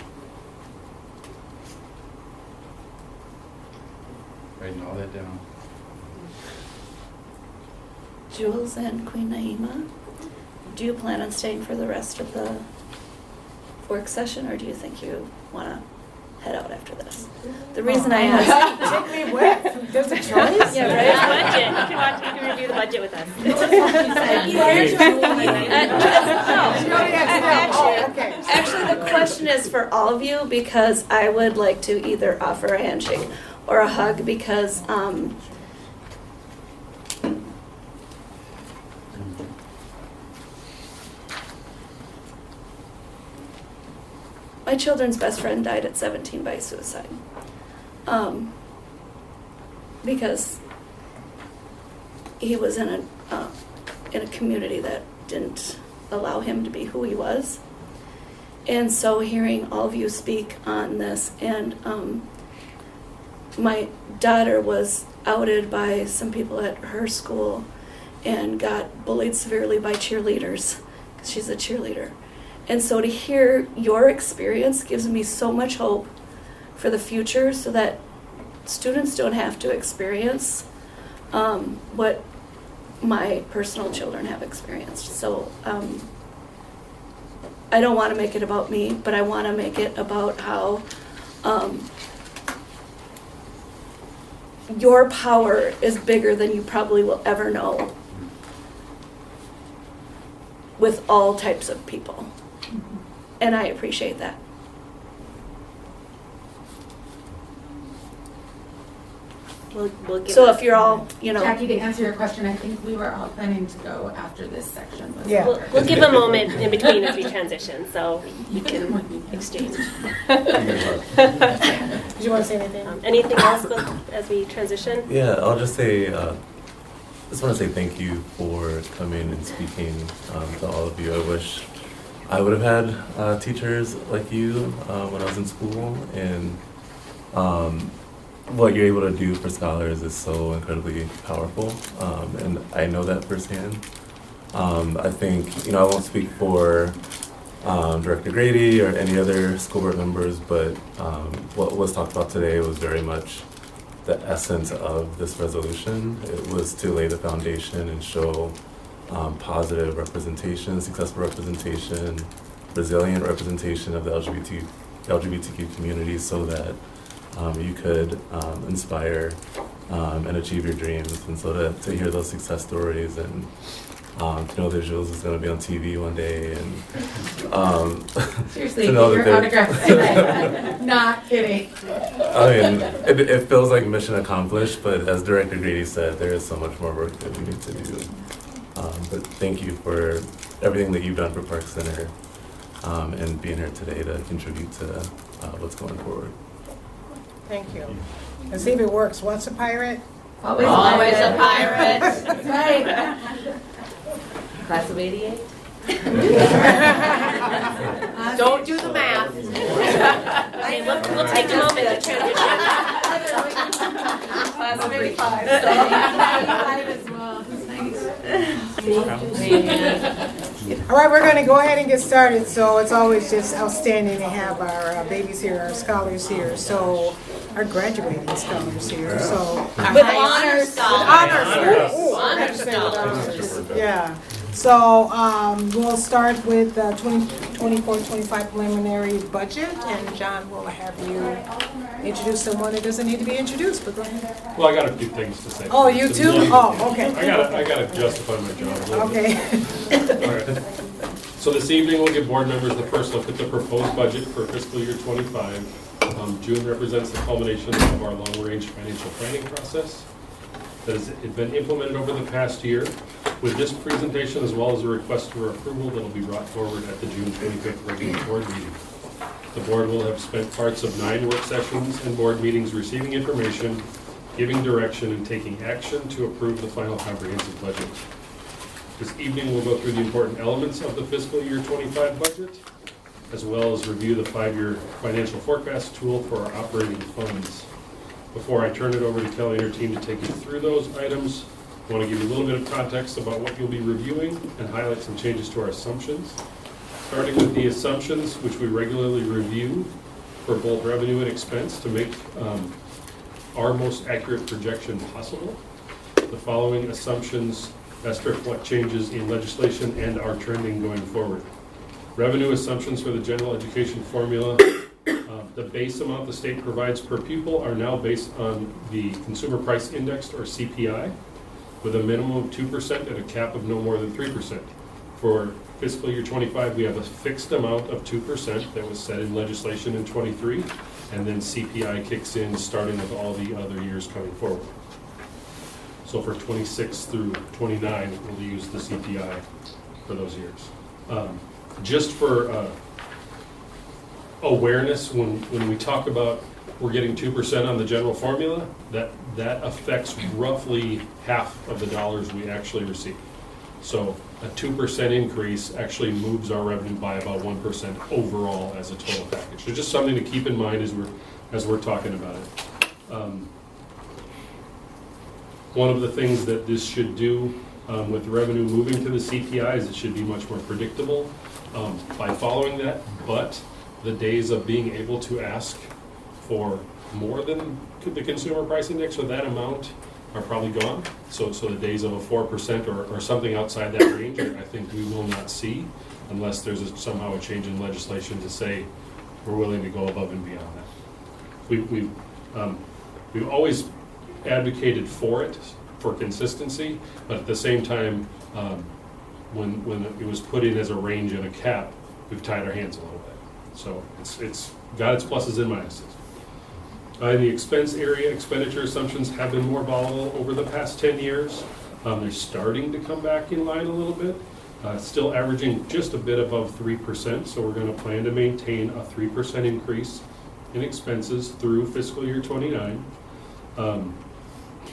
Writing all that down. Jules and Queen Naima, do you plan on staying for the rest of the work session, or do you think you want to head out after this? The reason I ask... Take me with. There's a choice? Yeah, right. You can review the budget with us. Actually, the question is for all of you, because I would like to either offer a handshake or a hug, because my children's best friend died at 17 by suicide. Because he was in a community that didn't allow him to be who he was. And so hearing all of you speak on this, and my daughter was outed by some people at her school and got bullied severely by cheerleaders, because she's a cheerleader. And so to hear your experience gives me so much hope for the future, so that students don't have to experience what my personal children have experienced. So I don't want to make it about me, but I want to make it about how your power is bigger than you probably will ever know with all types of people. And I appreciate that. We'll give So if you're all, Jackie, to answer your question, I think we were all planning to go after this section. Yeah. We'll give a moment in between as we transition, so you can exchange. Did you want to say anything? Anything else as we transition? Yeah, I'll just say, just want to say thank you for coming and speaking to all of you. I wish I would have had teachers like you when I was in school, and what you're able to do for scholars is so incredibly powerful, and I know that firsthand. I think, I won't speak for Director Grady or any other school board members, but what was talked about today was very much the essence of this resolution. It was to lay the foundation and show positive representation, successful representation, resilient representation of the LGBTQ community, so that you could inspire and achieve your dreams. And so to hear those success stories, and to know that Jules is going to be on TV one day, and Seriously, to know your that autograph tonight. Not kidding. I mean, it feels like mission accomplished, but as Director Grady said, there is so much more work that we need to do. But thank you for everything that you've done for Park Center, and being here today to contribute to what's going forward. Thank you. Let's see if it works. Once a pirate? Always a pirate. That's right. Class of '88. Don't do the math. Okay, we'll take a moment to transition. Class of 85. as well. All right, we're going to go ahead and get started. So it's always just outstanding to have our babies here, our scholars here. So our graduating scholars here, so. With honors. With honors. Honors. Ooh, I have to say with Honors. honors. Yeah. So we'll start with the 2024-25 preliminary budget, and John will have you introduce someone that doesn't need to be introduced, but go ahead. Well, I got a few things to say. Oh, you too? Oh, okay. I gotta justify my job a little bit. Okay. All right. So this evening, we'll give board members the first look at the proposed budget for fiscal year 25. June represents the culmination of our long-range financial planning process that has been implemented over the past year. With this presentation, as well as a request for approval that will be brought forward at the June 25th regular board meeting. The board will have spent parts of 9 work sessions and board meetings receiving information, giving direction, and taking action to approve the final comprehensive budget. This evening, we'll go through the important elements of the fiscal year 25 budget, as well as review the 5-year financial forecast tool for our operating funds. Before I turn it over to Kelly and her team to take you through those items, I want to give you a little bit of context about what you'll be reviewing and highlight some changes to our assumptions. Starting with the assumptions, which we regularly review for both revenue and expense to make our most accurate projection possible. The following assumptions best reflect changes in legislation and our trending going forward. Revenue assumptions for the general education formula. The base amount the state provides per pupil are now based on the Consumer Price Index, or CPI, with a minimum of 2% and a cap of no more than 3%. For fiscal year 25, we have a fixed amount of 2% that was set in legislation in 23, and then CPI kicks in starting with all the other years coming forward. So for 26 through 29, we'll use the CPI for those years. Just for awareness, when we talk about we're getting 2% on the general formula, that affects roughly half of the dollars we actually receive. So a 2% increase actually moves our revenue by about 1% overall as a total package. So just something to keep in mind as we're talking about it. One of the things that this should do with revenue moving to the CPI is it should be much more predictable by following that, but the days of being able to ask for more than the Consumer Price Index or that amount are probably gone. So the days of a 4% or something outside that range, I think we will not see unless there's somehow a change in legislation to say we're willing to go above and beyond that. We've always advocated for it, for consistency, but at the same time, when it was put in as a range and a cap, we've tied our hands a little bit. So it's got its pluses and minuses. In the expense area, expenditure assumptions have been more volatile over the past 10 years. They're starting to come back in line a little bit, still averaging just a bit above 3%, so we're going to plan to maintain a 3% increase in expenses through fiscal year 29.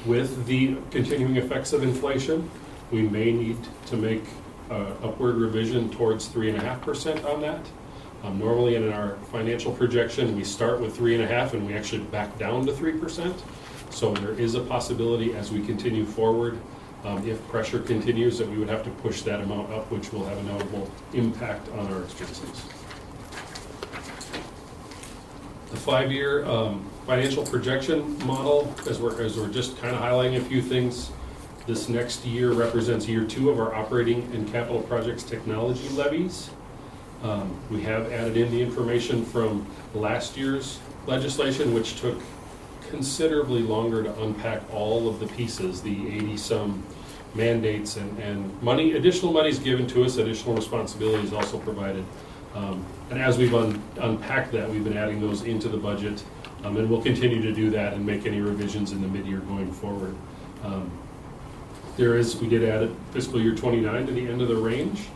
With the continuing effects of inflation, we may need to make upward revision towards 3.5% on that. Normally in our financial projection, we start with 3.5% and we actually back down to 3%. So there is a possibility as we continue forward, if pressure continues, that we would have to push that amount up, which will have a notable impact on our expenses. The 5-year financial projection model, as we're just kind of highlighting a few things, this next year represents year 2 of our operating and capital projects technology levies. We have added in the information from last year's legislation, which took considerably longer to unpack all of the pieces, the 80-some mandates and money, additional monies given to us, additional responsibilities also provided. And as we've unpacked that, we've been adding those into the budget, and we'll continue to do that and make any revisions in the mid-year going forward. We did add fiscal year 29 to the end of the range,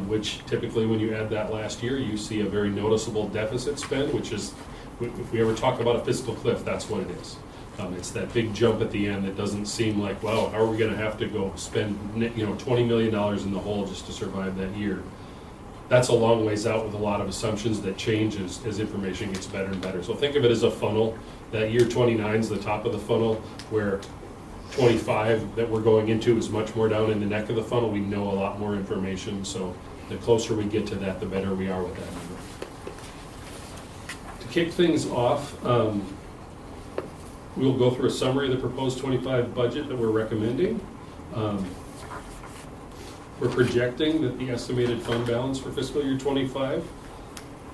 which typically when you add that last year, you see a very noticeable deficit spend, which is, if we ever talk about a fiscal cliff, that's what it is. It's that big jump at the end that doesn't seem like, wow, how are we going to have to go spend $20 million in the hole just to survive that year? That's a long ways out with a lot of assumptions that change as information gets better and better. So think of it as a funnel. That year 29 is the top of the funnel, where 25 that we're going into is much more down in the neck of the funnel. We know a lot more information, so the closer we get to that, the better we are with that number. To kick things off, We'll go through a summary of the proposed 25 budget that we're recommending. We're projecting that the estimated fund balance for fiscal year 25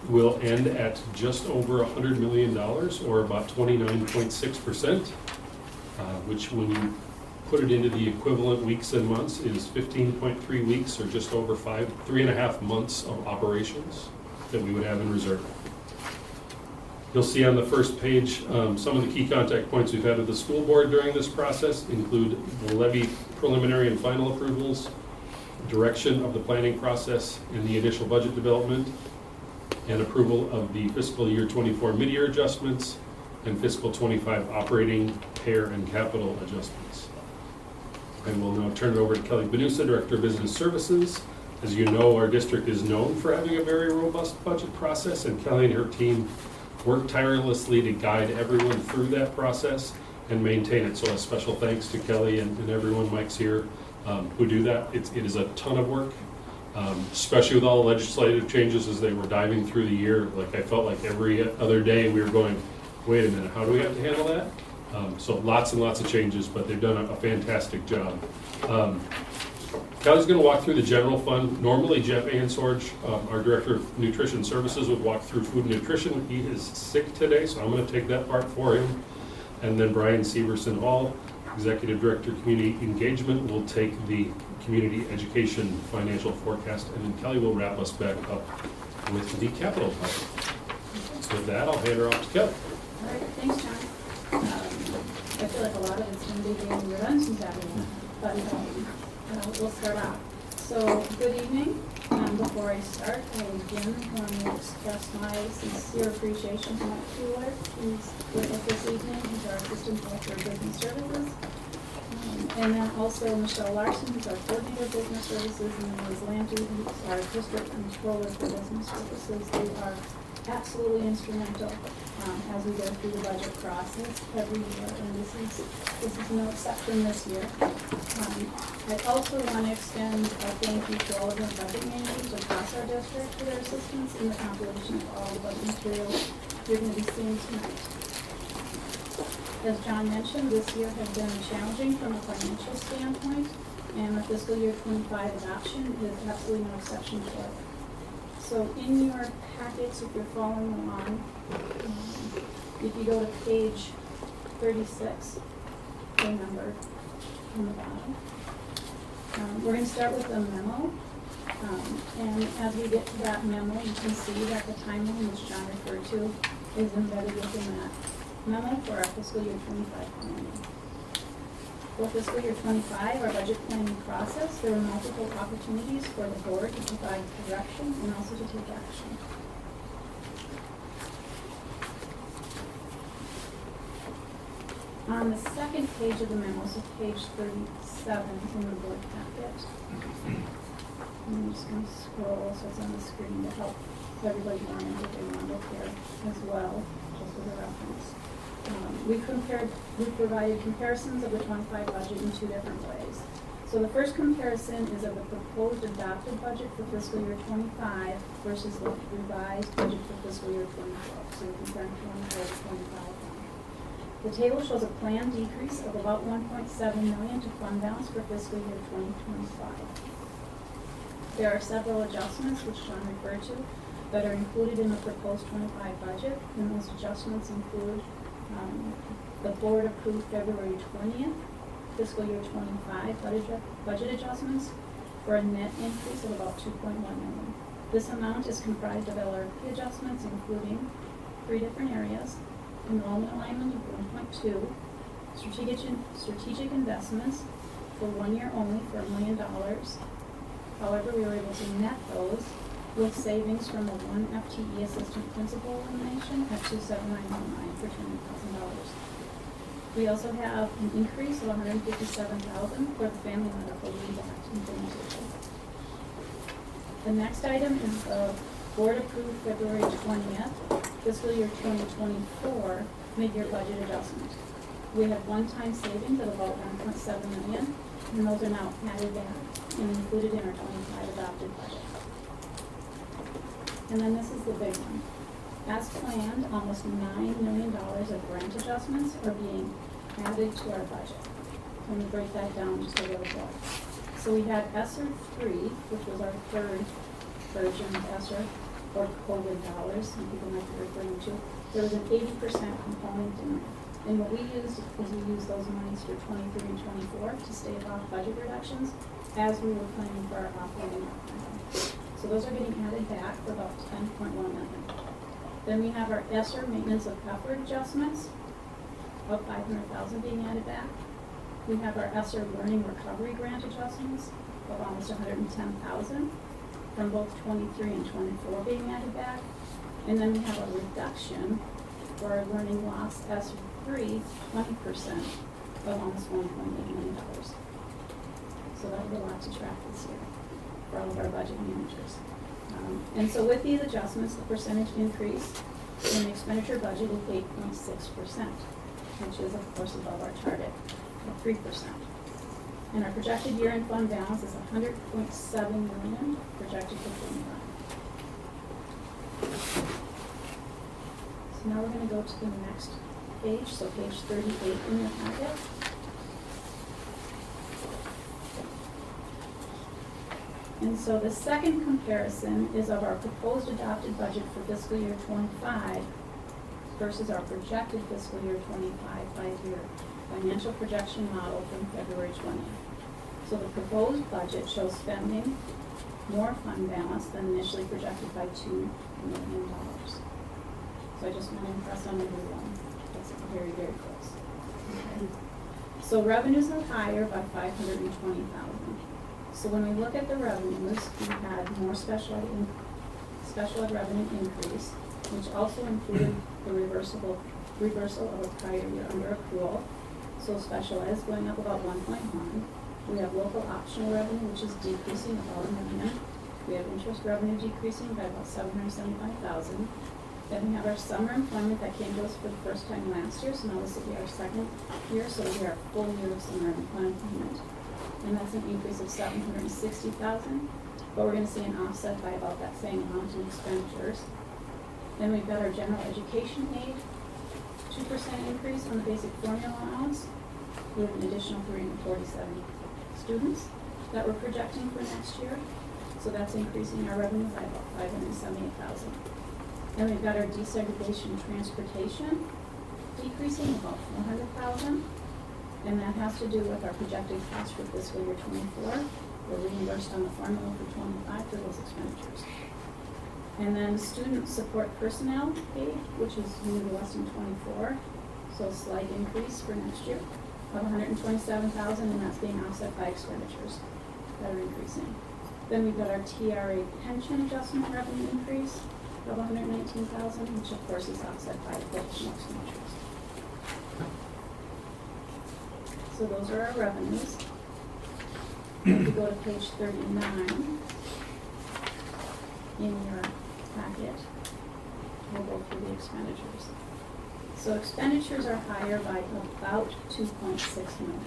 will end at just over $100 million, or about 29.6%, which when you put it into the equivalent weeks and months is 15.3 weeks, or just over 3.5 months of operations that we would have in reserve. You'll see on the first page some of the key contact points we've had with the school board during this process include the levy preliminary and final approvals, direction of the planning process and the initial budget development, and approval of the fiscal year 24 mid-year adjustments and fiscal 25 operating, payer, and capital adjustments. I will now turn it over to Kelly Benusa, Director of Business Services. As you know, our district is known for having a very robust budget process, and Kelly and her team work tirelessly to guide everyone through that process and maintain it. So a special thanks to Kelly and everyone, Mike's here, who do that. It is a ton of work, especially with all the legislative changes as they were diving through the year. Like I felt like every other day we were going, wait a minute, how do we have to handle that? So lots and lots of changes, but they've done a fantastic job. Kelly's going to walk through the general fund. Normally Jeff Ansorge, our Director of Nutrition Services, would walk through food and nutrition. He is sick today, so I'm going to take that part for him. And then Brian Severson Hall, Executive Director of Community Engagement, will take the community education financial forecast, and then Kelly will wrap us back up with the capital budget. So with that, I'll hand her off to Kelly. All right, thanks, John. I feel like a lot of it's going to be being run since happening, but we'll start out. So, good evening. Before I start, I again want to express my sincere appreciation to Mike Fuller, who's with us this evening. He's our Assistant Director of Business Services. And then also Michelle Larson, who's our Coordinator of Business Services, and then Liz Lanty, who's our District Controller for Business Services. They are absolutely instrumental as we go through the budget process every year, and this is no exception this year. I also want to extend a thank you to all of our budget managers across our district for their assistance in the compilation of all the budget materials you're going to be seeing tonight. As John mentioned, this year has been challenging from a financial standpoint, and the fiscal year 25 adoption is absolutely no exception to it. So in your packets, if you're following along, if you go to page 36, the number on the bottom, we're going to start with a memo. And as we get to that memo, you can see that the timeline, which John referred to, is embedded within that memo for our fiscal year 25 planning. For fiscal year 25, our budget planning process, there are multiple opportunities for the board to provide direction and also to take action. On the second page of the memo, so page 37 in the board packet, I'm just going to scroll so it's on the screen to help everybody learn what they want to look here as well, just as a reference. We provided comparisons of the 25 budget in two different ways. So the first comparison is of the proposed adopted budget for fiscal year 25 versus the revised budget for fiscal year 24. So we're comparing 24 to 25. The table shows a planned decrease of about $1.7 million to fund balance for fiscal year 2025. There are several adjustments, which John referred to, that are included in the proposed 25 budget, and those adjustments include the board approved February 20th, fiscal year 25 budget adjustments for a net increase of about $2.1 million. This amount is comprised of LRP adjustments, including 3 different areas: enrollment alignment of 1.2, strategic investments for 1 year only for $1 million. However, we were able to net those with savings from a 1 FTE assistant principal elimination at 27919 for $20,000. We also have an increase of $157,000 for the Family Medical Leave Act implementation. The next item is the board approved February 20th, fiscal year 2024 mid-year budget adjustment. We have one-time savings of about $1.7 million, and those are now added back and included in our 25 adopted budget. And then this is the big one. As planned, almost $9 million of grant adjustments are being added to our budget. Let me break that down just a little bit. So we had ESSER 3, which was our third version of ESSER, or COVID dollars, some people might be referring to. There was an 80% component in there. And what we used is we used those monies for 23 and 24 to stave off budget reductions as we were planning for our operating plan. So those are getting added back for about $10.1 million. Then we have our ESSER maintenance of effort adjustments of $500,000 being added back. We have our ESSER learning recovery grant adjustments of almost $110,000 from both 23 and 24 being added back. And then we have a reduction for our learning loss ESSER 3, 20% of almost $1.8 million. So that was a lot to track this year for all of our budget managers. And so with these adjustments, the percentage increase in the expenditure budget is 8.6%, which is of course above our target of 3%. And our projected year-end fund balance is $100.7 million projected for 25. So now we're going to go to the next page, so page 38 in your packet. And so the second comparison is of our proposed adopted budget for fiscal year 25 versus our projected fiscal year 25 5-year financial projection model from February 20th. So the proposed budget shows spending more fund balance than initially projected by $2 million. So I just want to impress on everyone. That's very, very close. Okay. So revenues are higher by $520,000. So when we look at the revenues, we had more special ed revenue increase, which also included the reversal of a prior year under accrual. So special ed is going up about 1.1. We have local optional revenue, which is decreasing about $1 million. We have interest revenue decreasing by about $775,000. Then we have our summer employment that came to us for the first time last year, so now this will be our second year, so it'll be our full year of summer employment. And that's an increase of $760,000, but we're going to see an offset by about that same amount in expenditures. Then we've got our general education aid, 2% increase on the basic formula allowance. We have an additional 347 students that we're projecting for next year, so that's increasing our revenue by about $578,000. Then we've got our desegregation transportation decreasing about $400,000. And that has to do with our projected cost for fiscal year 24. We're reimbursed on the formula for 25 for those expenditures. And then student support personnel aid, which is new to us in 24. So a slight increase for next year of $127,000, and that's being offset by expenditures that are increasing. Then we've got our TRA pension adjustment revenue increase of $119,000, which of course is offset by additional expenditures. So those are our revenues. If we go to page 39 in your packet, we'll go through the expenditures. So expenditures are higher by about $2.6 million.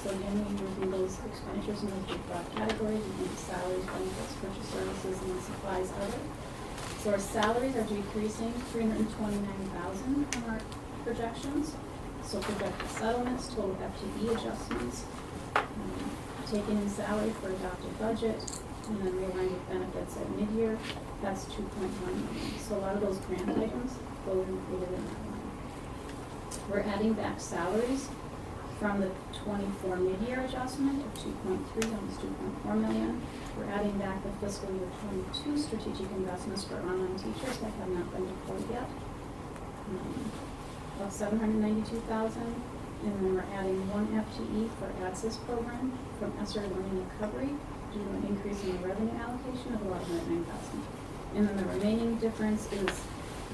So again, we review those expenditures in those big broad categories. We think salaries, benefits, purchase services, and supplies other. So our salaries are decreasing $329,000 from our projections. So projected settlements, total FTE adjustments, taking in salary for adopted budget, and then realigned with benefits at mid-year, that's $2.1 million. So a lot of those grant items go included in that line. We're adding back salaries from the 24 mid-year adjustment of 2.3, almost 2.4 million. We're adding back the fiscal year 22 strategic investments for online teachers that have not been deployed yet. Of $792,000, and then we're adding 1 FTE for ADSYS program from ESSER Learning Recovery due to an increase in the revenue allocation of about $109,000. And then the remaining difference is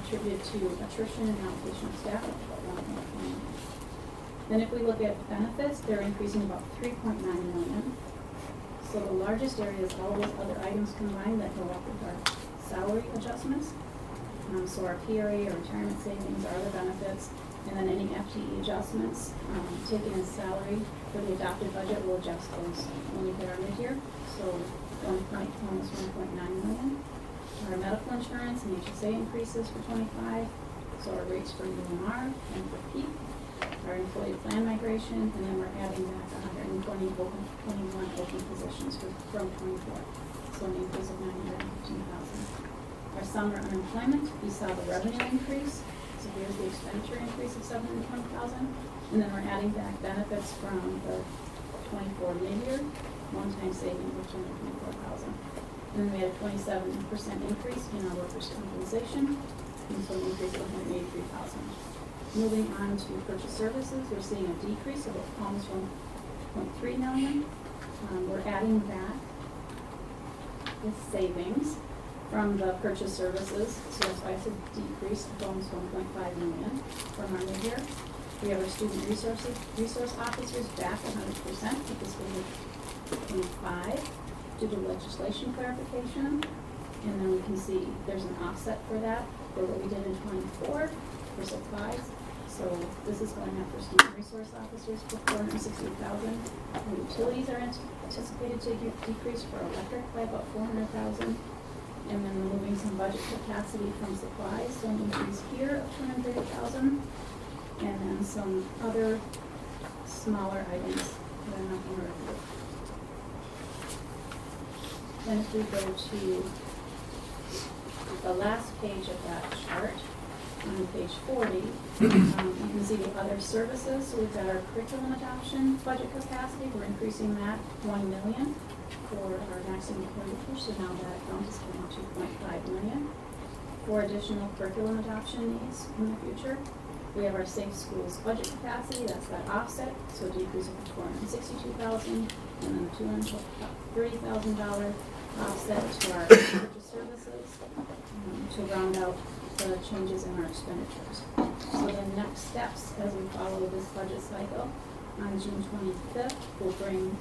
attributed to attrition and allocation of staff of about $1.1 million. Then if we look at benefits, they're increasing about $3.9 million. So the largest area is all those other items combined that go up with our salary adjustments. So our PRA, or retirement savings, our other benefits, and then any FTE adjustments taken in salary for the adopted budget will adjust those when we hit our mid-year. So almost $1.9 million. our medical insurance and HSA increases for 25, so our rates for UMR and for PEAP, our employee plan migration, and then we're adding back 21 open positions from 24, so an increase of 915,000. Our summer unemployment, we saw the revenue increase, so here's the expenditure increase of 720,000, and then we're adding back benefits from the 24 mid-year, one-time saving of 224,000. And then we had a 27% increase in our workers' compensation, and so an increase of 183,000. Moving on to purchase services, we're seeing a decrease of almost 1.3 million. We're adding back the savings from the purchase services, so that's why it's a decrease of almost 1.5 million from our mid-year. We have our student resource officers back 100% for fiscal year 25 due to legislation clarification, and then we can see there's an offset for that for what we did in 24 for supplies. So this is going up for student resource officers for 460,000. Utilities are anticipated to decrease for electric by about 400,000. And then we're moving some budget capacity from supplies, so an increase here of 230,000. And then some other smaller items that are not going to review. Then if we go to the last page of that chart, on page 40, you can see the other services. So we've got our curriculum adoption budget capacity. We're increasing that 1 million for our maximum expenditure. So now that account is going to 2.5 million for additional curriculum adoption needs in the future. We have our Safe Schools budget capacity. That's that offset. So a decrease of 462,000 and then a $230,000 offset to our purchase services to round out the changes in our expenditures. So the next steps as we follow this budget cycle, on June 25th, we'll bring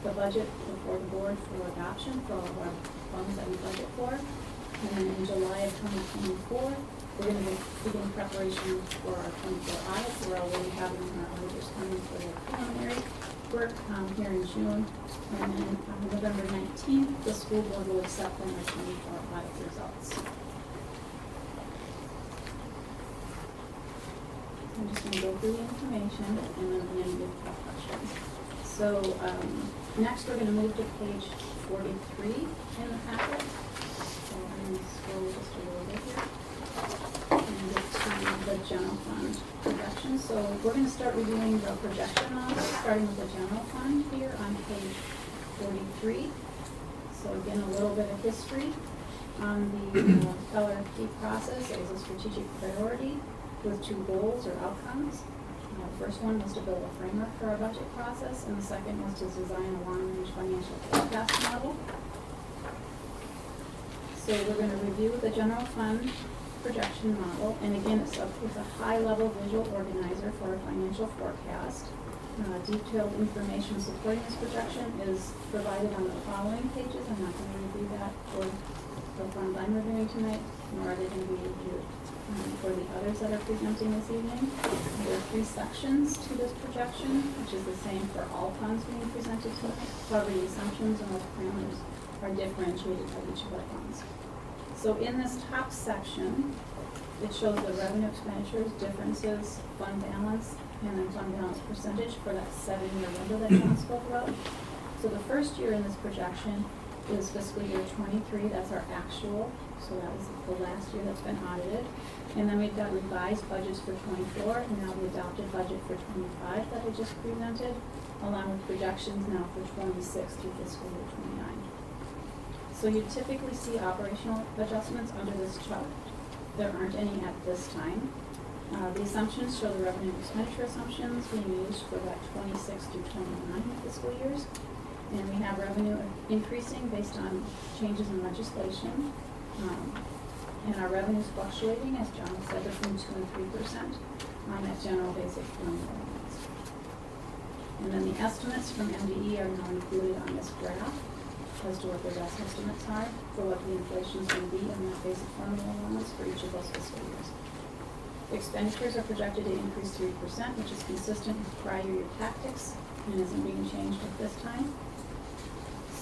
the budget before the board for adoption for all of our funds that we budget for. And then in July of 2024, we're going to begin preparation for our 24 audits. We're already having our auditors coming for their preliminary work here in June. And then on November 19th, the school board will accept them our 24 audit results. I'm just going to go through the information and then at the end we'll have questions. So next we're going to move to page 43 in the packet. So I'm going to scroll just a little bit here and get to the general fund projection. So we're going to start reviewing the projection model, starting with the general fund here on page 43. So again, a little bit of history on the LRP process. It was a strategic priority with two goals or outcomes. The first one was to build a framework for our budget process, and the second was to design a long-range financial forecast model. So we're going to review the general fund projection model, and again, it's a high-level visual organizer for our financial forecast. Detailed information supporting this projection is provided on the following pages. I'm not going to review that for the funds I'm reviewing tonight, nor are they going to be reviewed for the others that are presenting this evening. There are 3 sections to this projection, which is the same for all funds being presented tonight. However, the assumptions and those parameters are differentiated by each of our funds. So in this top section, it shows the revenue expenditures, differences, fund balance, and then fund balance percentage for that 7-year window that John spoke about. So the first year in this projection is fiscal year 23. That's our actual. So that was the last year that's been audited. And then we've got revised budgets for 24 and now the adopted budget for 25 that I just presented, along with projections now for 26 through fiscal year 29. So you typically see operational adjustments under this chart. There aren't any at this time. The assumptions show the revenue and expenditure assumptions being used for that 26 through 29 fiscal years. And we have revenue increasing based on changes in legislation. And our revenues fluctuating, as John said, between 2 and 3% on that general basic formula. And then the estimates from MDE are now included on this graph as to what the best estimates are for what the inflation is going to be on that basic formula allowance for each of those fiscal years. Expenditures are projected to increase 3%, which is consistent with prior year tactics and isn't being changed at this time.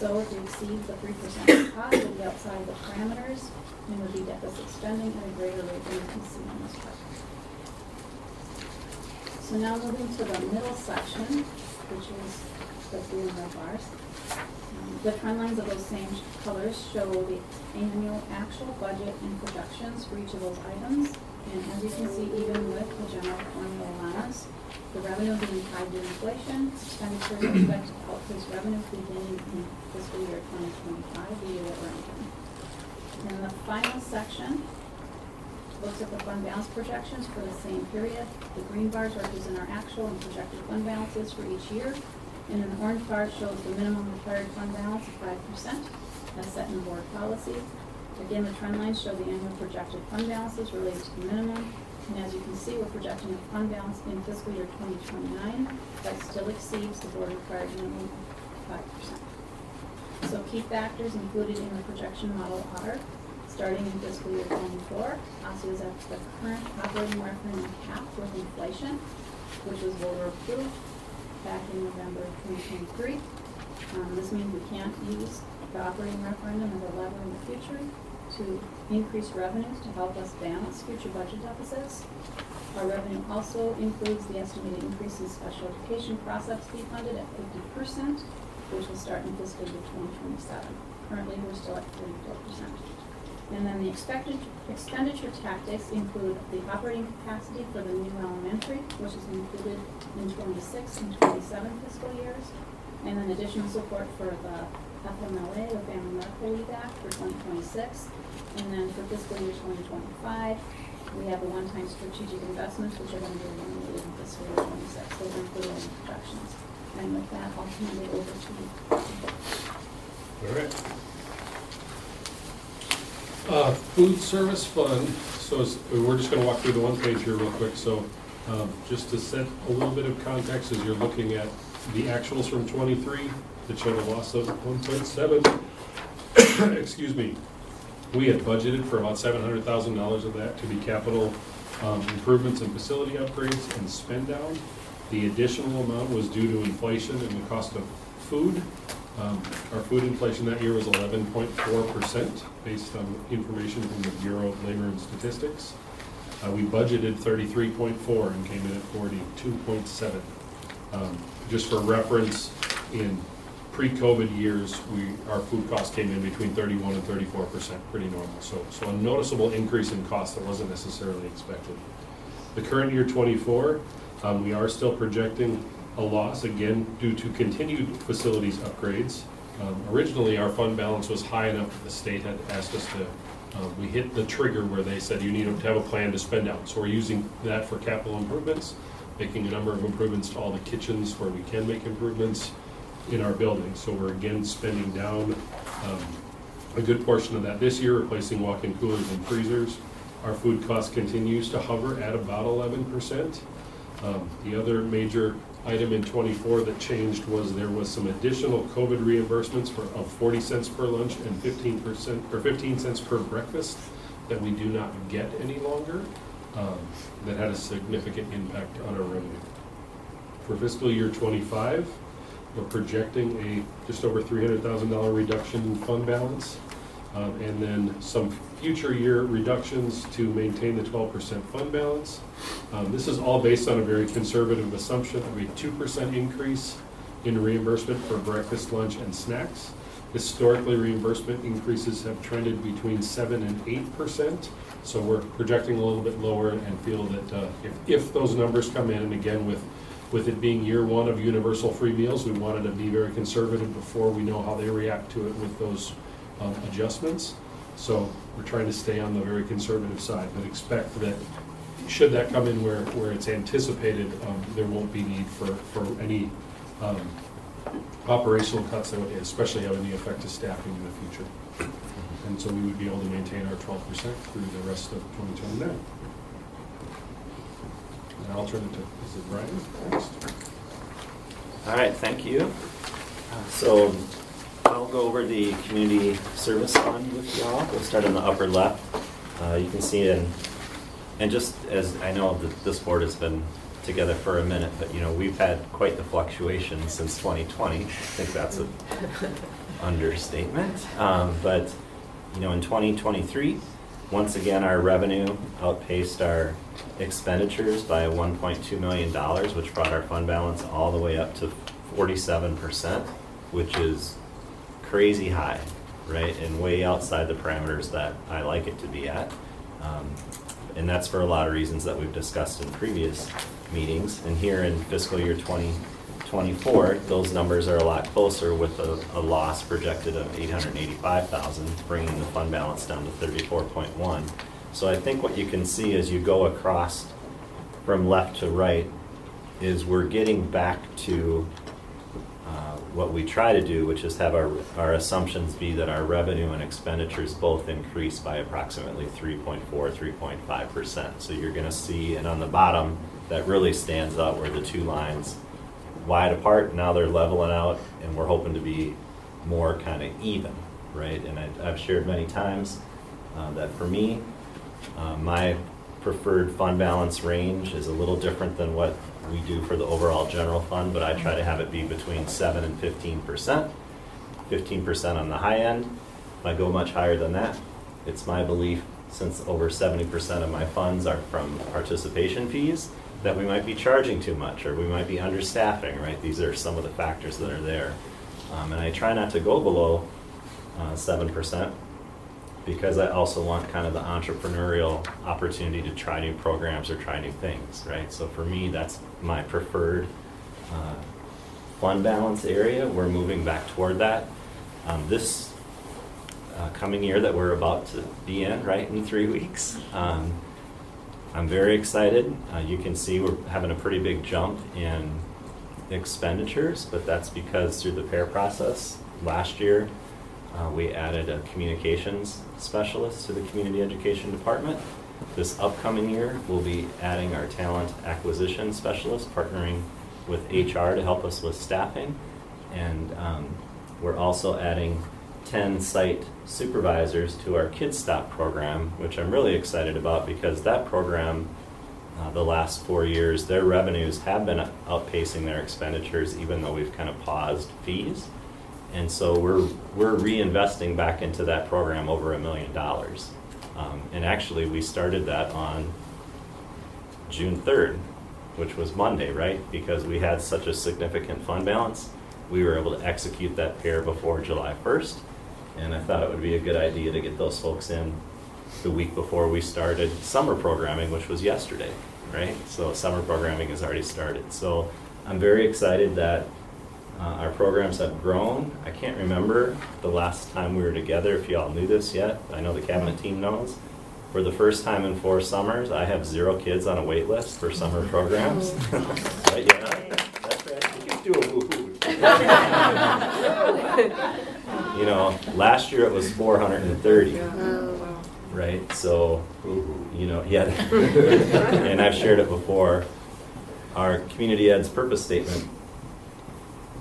so, if it exceeds the 3% cost, it would be outside the parameters and would be deficit spending at a greater rate than you can see on this chart. So now moving to the middle section, which is the blue and red bars. The trend lines of those same colors show the annual actual budget and projections for each of those items. And as you can see, even with the general formula allowance, the revenue being tied to inflation, expenditures are expected to outpace revenue beginning in fiscal year 2025, the year that we're entering. And the final section looks at the fund balance projections for the same period. The green bars represent our actual and projected fund balances for each year. And then the orange bar shows the minimum required fund balance of 5% as set in the board policy. Again, the trend lines show the annual projected fund balances related to the minimum. And as you can see, we're projecting a fund balance in fiscal year 2029 that still exceeds the board required minimum of 5%. So key factors included in the projection model are, starting in fiscal year 24, OSSIO is at the current operating referendum cap with inflation, which was voter approved back in November of 2023. This means we can't use the operating referendum as a lever in the future to increase revenues to help us balance future budget deficits. Our revenue also includes the estimated increase in special education process fee funded at 50%, which will start in fiscal year 2027. Currently, we're still at 34%. And then the expected expenditure tactics include the operating capacity for the new elementary, which is included in 26 and 27 fiscal years, and then additional support for the FMLA, the Family Medical Leave Act, for 2026. And then for fiscal year 2025, we have the one-time strategic investments, which are going to be eliminated in fiscal year 26. Those are included in the projections. And with that, I'll hand it over to you. All right. Food service fund, so we're just going to walk through the one page here real quick. So just to set a little bit of context, as you're looking at the actuals from 23 that showed a loss of 1.7, excuse me, we had budgeted for about $700,000 of that to be capital improvements and facility upgrades and spend down. The additional amount was due to inflation and the cost of food. Our food inflation that year was 11.4% based on information from the Bureau of Labor and Statistics. We budgeted 33.4 and came in at 42.7. Just for reference, in pre-COVID years, our food costs came in between 31 and 34%, pretty normal. So a noticeable increase in cost that wasn't necessarily expected. The current year 24, we are still projecting a loss, again, due to continued facilities upgrades. Originally, our fund balance was high enough that the state had asked us to, we hit the trigger where they said you need to have a plan to spend out. So we're using that for capital improvements, making a number of improvements to all the kitchens where we can make improvements in our building. So we're again spending down a good portion of that this year, replacing walk-in coolers and freezers. Our food cost continues to hover at about 11%. The other major item in 24 that changed was there was some additional COVID reimbursements of 40 cents per lunch and 15 cents per breakfast that we do not get any longer. That had a significant impact on our revenue. For fiscal year 25, we're projecting a just over $300,000 reduction in fund balance, and then some future year reductions to maintain the 12% fund balance. This is all based on a very conservative assumption of a 2% increase in reimbursement for breakfast, lunch, and snacks. Historically, reimbursement increases have trended between 7 and 8%, so we're projecting a little bit lower and feel that if those numbers come in, and again with it being year one of universal free meals, we wanted to be very conservative before we know how they react to it with those adjustments. So we're trying to stay on the very conservative side, but expect that should that come in where it's anticipated, there won't be need for any operational cuts that would especially have any effect to staffing in the future. And so we would be able to maintain our 12% through the rest of 2029. And I'll turn it to, is it Brian next? All right, thank you. So I'll go over the community service fund with y'all. We'll start in the upper left. You can see and just as I know that this board has been together for a minute, but we've had quite the fluctuation since 2020. I think that's understatement. But, you know, in 2023, once again, our revenue outpaced our expenditures by $1.2 million, which brought our fund balance all the way up to 47%, which is crazy high, right? And way outside the parameters that I like it to be at. And that's for a lot of reasons that we've discussed in previous meetings. And here in fiscal year 2024, those numbers are a lot closer with a loss projected of $885,000, bringing the fund balance down to 34.1. So I think what you can see as you go across from left to right is we're getting back to what we try to do, which is have our assumptions be that our revenue and expenditures both increase by approximately 3.4, 3.5%. So you're going to see, and on the bottom, that really stands out where the two lines wide apart, now they're leveling out, and we're hoping to be more kind of even, right? And I've shared many times that for me, my preferred fund balance range is a little different than what we do for the overall general fund, but I try to have it be between 7 and 15%. 15% on the high end. If I go much higher than that, it's my belief, since over 70% of my funds are from participation fees, that we might be charging too much or we might be understaffing, right? These are some of the factors that are there. And I try not to go below 7%, because I also want kind of the entrepreneurial opportunity to try new programs or try new things, right? So for me, that's my preferred fund balance area. We're moving back toward that. This coming year that we're about to be in, right, in 3 weeks, I'm very excited. You can see we're having a pretty big jump in expenditures, but that's because through the PAIR process last year, we added a communications specialist to the community education department. This upcoming year, we'll be adding our talent acquisition specialist, partnering with HR to help us with staffing. And we're also adding 10 site supervisors to our Kids Stop program, which I'm really excited about, because that program, the last 4 years, their revenues have been outpacing their expenditures, even though we've kind of paused fees. And so we're reinvesting back into that program over $1 million. And actually, we started that on June 3rd, which was Monday, right? Because we had such a significant fund balance, we were able to execute that PAIR before July 1st. And I thought it would be a good idea to get those folks in the week before we started summer programming, which was yesterday, right? So summer programming has already started. So I'm very excited that our programs have grown. I can't remember the last time we were together, if you all knew this yet. I know the cabinet team knows. For the first time in 4 summers, I have 0 kids on a wait list for summer programs. Right, yeah, that's right. You can do a woo-hoo. You know, last year it was 430. Right, so, you know, yeah. And I've shared it before. Our community ed's purpose statement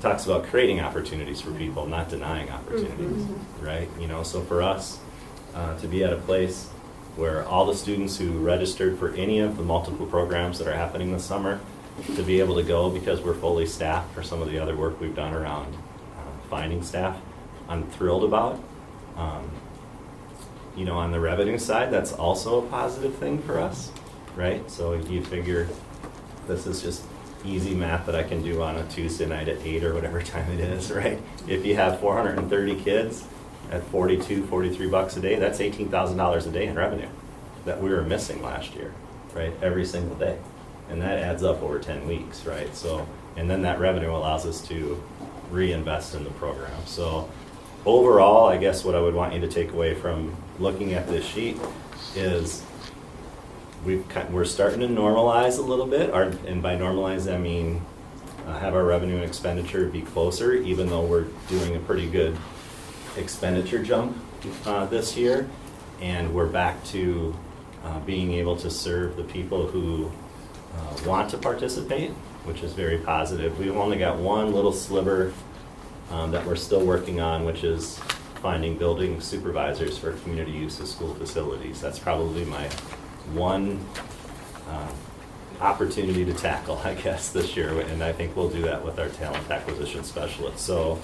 talks about creating opportunities for people, not denying opportunities, right? You know, so for us to be at a place where all the students who registered for any of the multiple programs that are happening this summer, to be able to go because we're fully staffed for some of the other work we've done around finding staff, I'm thrilled about. You know, on the revenue side, that's also a positive thing for us, right? So you figure this is just easy math that I can do on a Tuesday night at 8 or whatever time it is, right? If you have 430 kids at $43 a day, that's $18,000 a day in revenue that we were missing last year, right? Every single day. And that adds up over 10 weeks, right? So, and then that revenue allows us to reinvest in the program. So overall, I guess what I would want you to take away from looking at this sheet is we're starting to normalize a little bit, and by normalize I mean have our revenue and expenditure be closer, even though we're doing a pretty good expenditure jump this year, and we're back to being able to serve the people who want to participate, which is very positive. We've only got one little sliver that we're still working on, which is finding building supervisors for community use of school facilities. That's probably my one opportunity to tackle, I guess, this year, and I think we'll do that with our talent acquisition specialist. So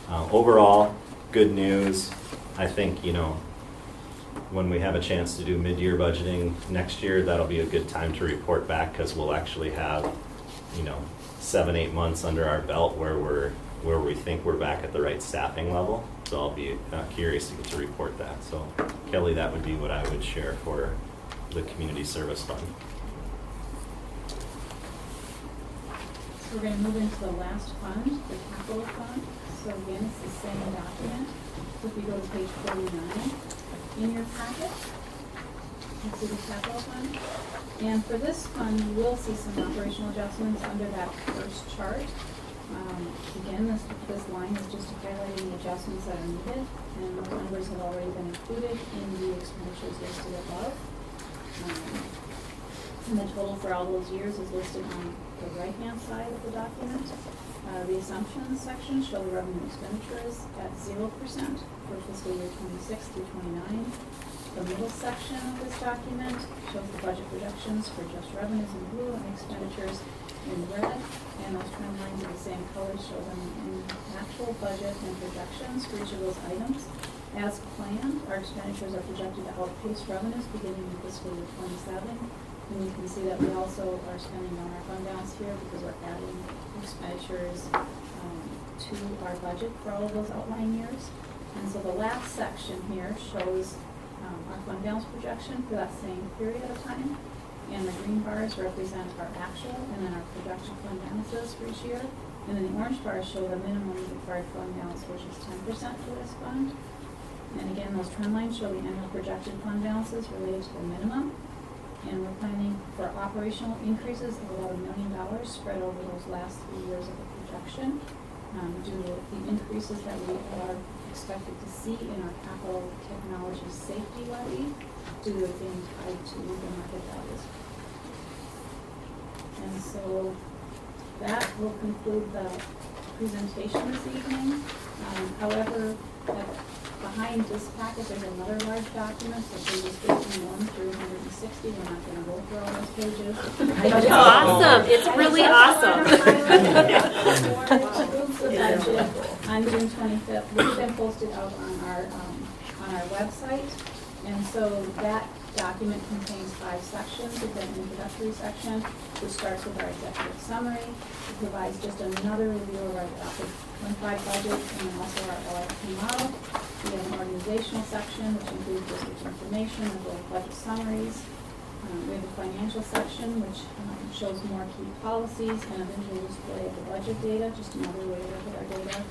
overall, good news. I think, when we have a chance to do mid-year budgeting next year, that'll be a good time to report back because we'll actually have, 7-8 months under our belt where we think we're back at the right staffing level. So I'll be curious to get to report that. So Kelly, that would be what I would share for the community service fund. So we're going to move into the last fund, the capital fund. So again, it's the same document. So if you go to page 49 in your packet, you see the capital fund. And for this fund, you will see some operational adjustments under that first chart. Again, this line is just highlighting the adjustments that are needed, and those numbers have already been included in the expenditures listed above. And the total for all those years is listed on the right-hand side of the document. The assumptions section show the revenue expenditures at 0% for fiscal year 26 through 29. The middle section of this document shows the budget projections for just revenues in blue and expenditures in red. And those trend lines are the same colors, show them in actual budget and projections for each of those items. As planned, our expenditures are projected to outpace revenues beginning in fiscal year 27. And you can see that we also are spending on our fund balance here because we're adding expenditures to our budget for all of those outlying years. And so the last section here shows our fund balance projection for that same period of time. And the green bars represent our actual and then our projection fund balances for each year. And then the orange bars show the minimum required fund balance, which is 10% for this fund. And again, those trend lines show the annual projected fund balances related to the minimum. And we're planning for operational increases of about $1 million spread over those last 3 years of the projection due to the increases that we are expected to see in our capital technology safety levy due to it being tied to the market values. And so that will conclude the presentation this evening. However, behind this packet, there's another large document, so pages 51 through 160. We're not going to go through all those pages. It's awesome. It's really awesome. On June 25th, which been posted out on our website. And so that document contains 5 sections. We've got an introductory section, which starts with our executive summary. It provides just another review of our adopted 25 budget and also our LRP model. We have an organizational section, which includes district information as well as budget summaries. We have a financial section, which shows more key policies and a visual display of the budget data, just another way to look at our data.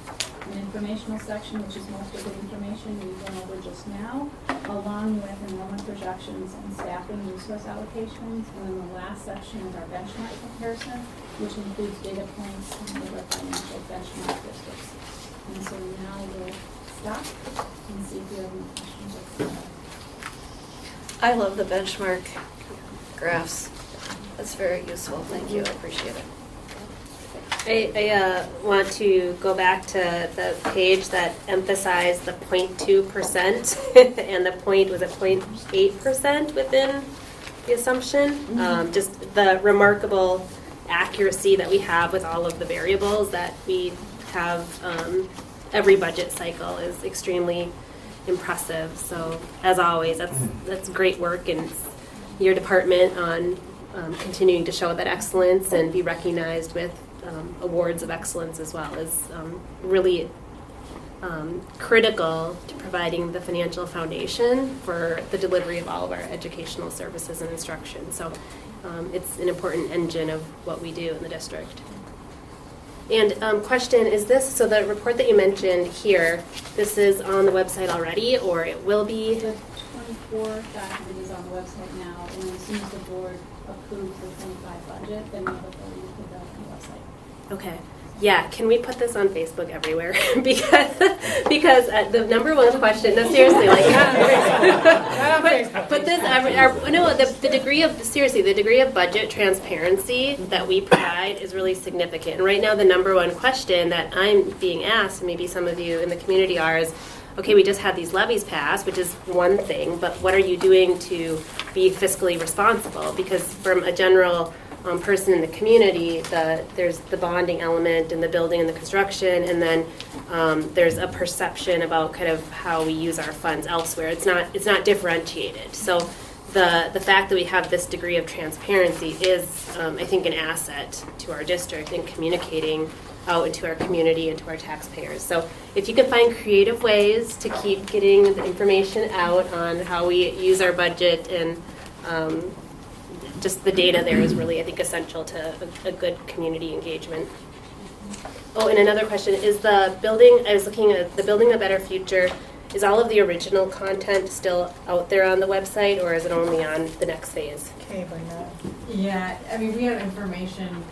An informational section, which is most of the information we went over just now, along with enrollment projections and staffing resource allocations. And then the last section is our benchmark comparison, which includes data points with our financial benchmark districts. And so now we'll stop and see if you have any questions. I love the benchmark graphs. That's very useful. Thank you. I appreciate it. I want to go back to the page that emphasized the 0.2% and the 0.8% within the assumption. Just the remarkable accuracy that we have with all of the variables that we have every budget cycle is extremely impressive. So as always, that's great work in your department on continuing to show that excellence and be recognized with awards of excellence as well is really critical to providing the financial foundation for the delivery of all of our educational services and instruction. So it's an important engine of what we do in the district. And question, is this, so the report that you mentioned here, this is on the website already, or it will be? The 24 document is on the website now, and as soon as the board approves the 25 budget, then we'll have authority to put that on the website. Okay. Yeah, can we put this on Facebook everywhere? because the number one question, no, seriously, like, put this, the degree of, seriously, the degree of budget transparency that we provide is really significant. And right now, the number one question that I'm being asked, and maybe some of you in the community are, is, okay, we just had these levies passed, which is one thing, but what are you doing to be fiscally responsible? Because from a general person in the community, there's the bonding element and the building and the construction, and then there's a perception about kind of how we use our funds elsewhere. It's not differentiated. So the fact that we have this degree of transparency is, I think, an asset to our district in communicating out into our community and to our taxpayers. So if you can find creative ways to keep getting the information out on how we use our budget, and just the data there is really, I think, essential to a good community engagement. Oh, and another question is the building, I was looking at the Building a Better Future. Is all of the original content still out there on the website, or is it only on the next phase? Okay, by now. Yeah, I mean, we have information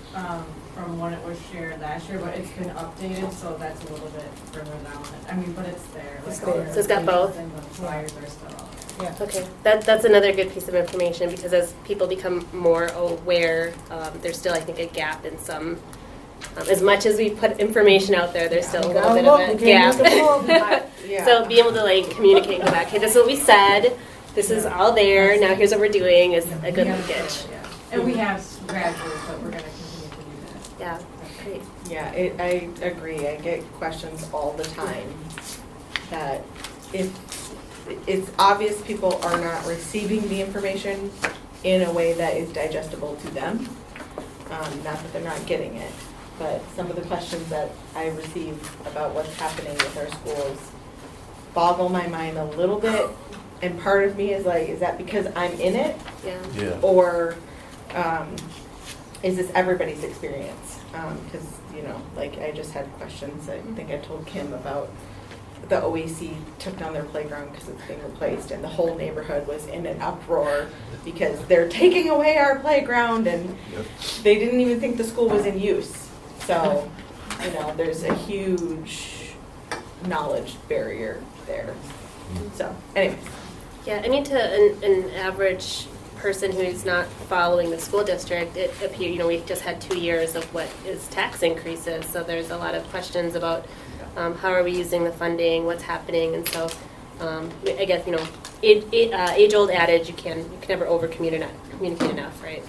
from when it was shared last year, but it's been updated, so that's a little bit further down. I mean, but it's there. It's like, there. So it's got both? And the flyers are still out there. Yeah. Okay, that's another good piece of information, because as people become more aware, there's still, I think, a gap in some. As much as we put information out there, there's still a little bit of a gap. So being able to like communicate and go back, hey, this is what we said, this is all there, now here's what we're doing, is a good linkage. And we have graduates, but we're going to continue to do that. Yeah, great. Yeah, I agree. I get questions all the time that if it's obvious people are not receiving the information in a way that is digestible to them. Not that they're not getting it, but some of the questions that I receive about what's happening with our schools boggle my mind a little bit. And part of me is like, is that because I'm in it? Yeah. Or is this everybody's experience? Because, like I just had questions, I think I told Kim about the OAC took down their playground because it's being replaced, and the whole neighborhood was in an uproar because they're taking away our playground, and they didn't even think the school was in use. So, there's a huge knowledge barrier there. So, anyways. Yeah, I mean, to an average person who's not following the school district, it appears, we just had 2 years of what is tax increases, so there's a lot of questions about how are we using the funding, what's happening, and so I guess, age-old adage, you can never over-communicate enough, right?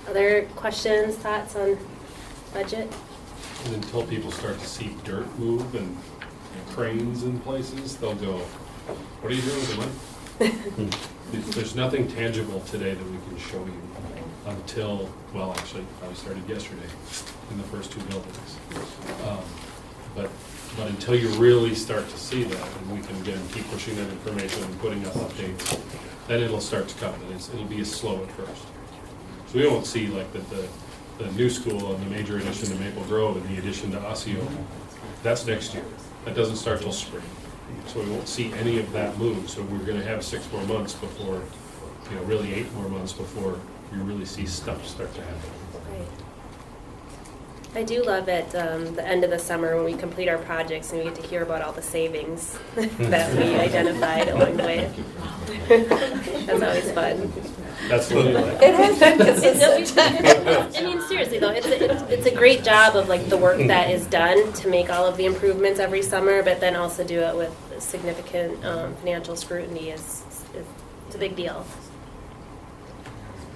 Other questions, thoughts on budget? And until people start to see dirt move and cranes in places, they'll go, what are you doing with the money? There's nothing tangible today that we can show you until, well, actually, probably started yesterday in the first 2 buildings. But until you really start to see that, and we can, again, keep pushing that information and putting up updates, then it'll start to come, and it'll be slow at first. So we won't see like the new school and the major addition to Maple Grove and the addition to Osseo. That's next year. That doesn't start till spring. So we won't see any of that move. So we're going to have 6 more months before, really 8 more months before you really see stuff start to happen. Right. I do love at the end of the summer when we complete our projects and we get to hear about all the savings that we identified along the way. That's always fun. That's what it has been consistent. I mean, seriously though, it's a great job of like the work that is done to make all of the improvements every summer, but then also do it with significant financial scrutiny is it's a big deal.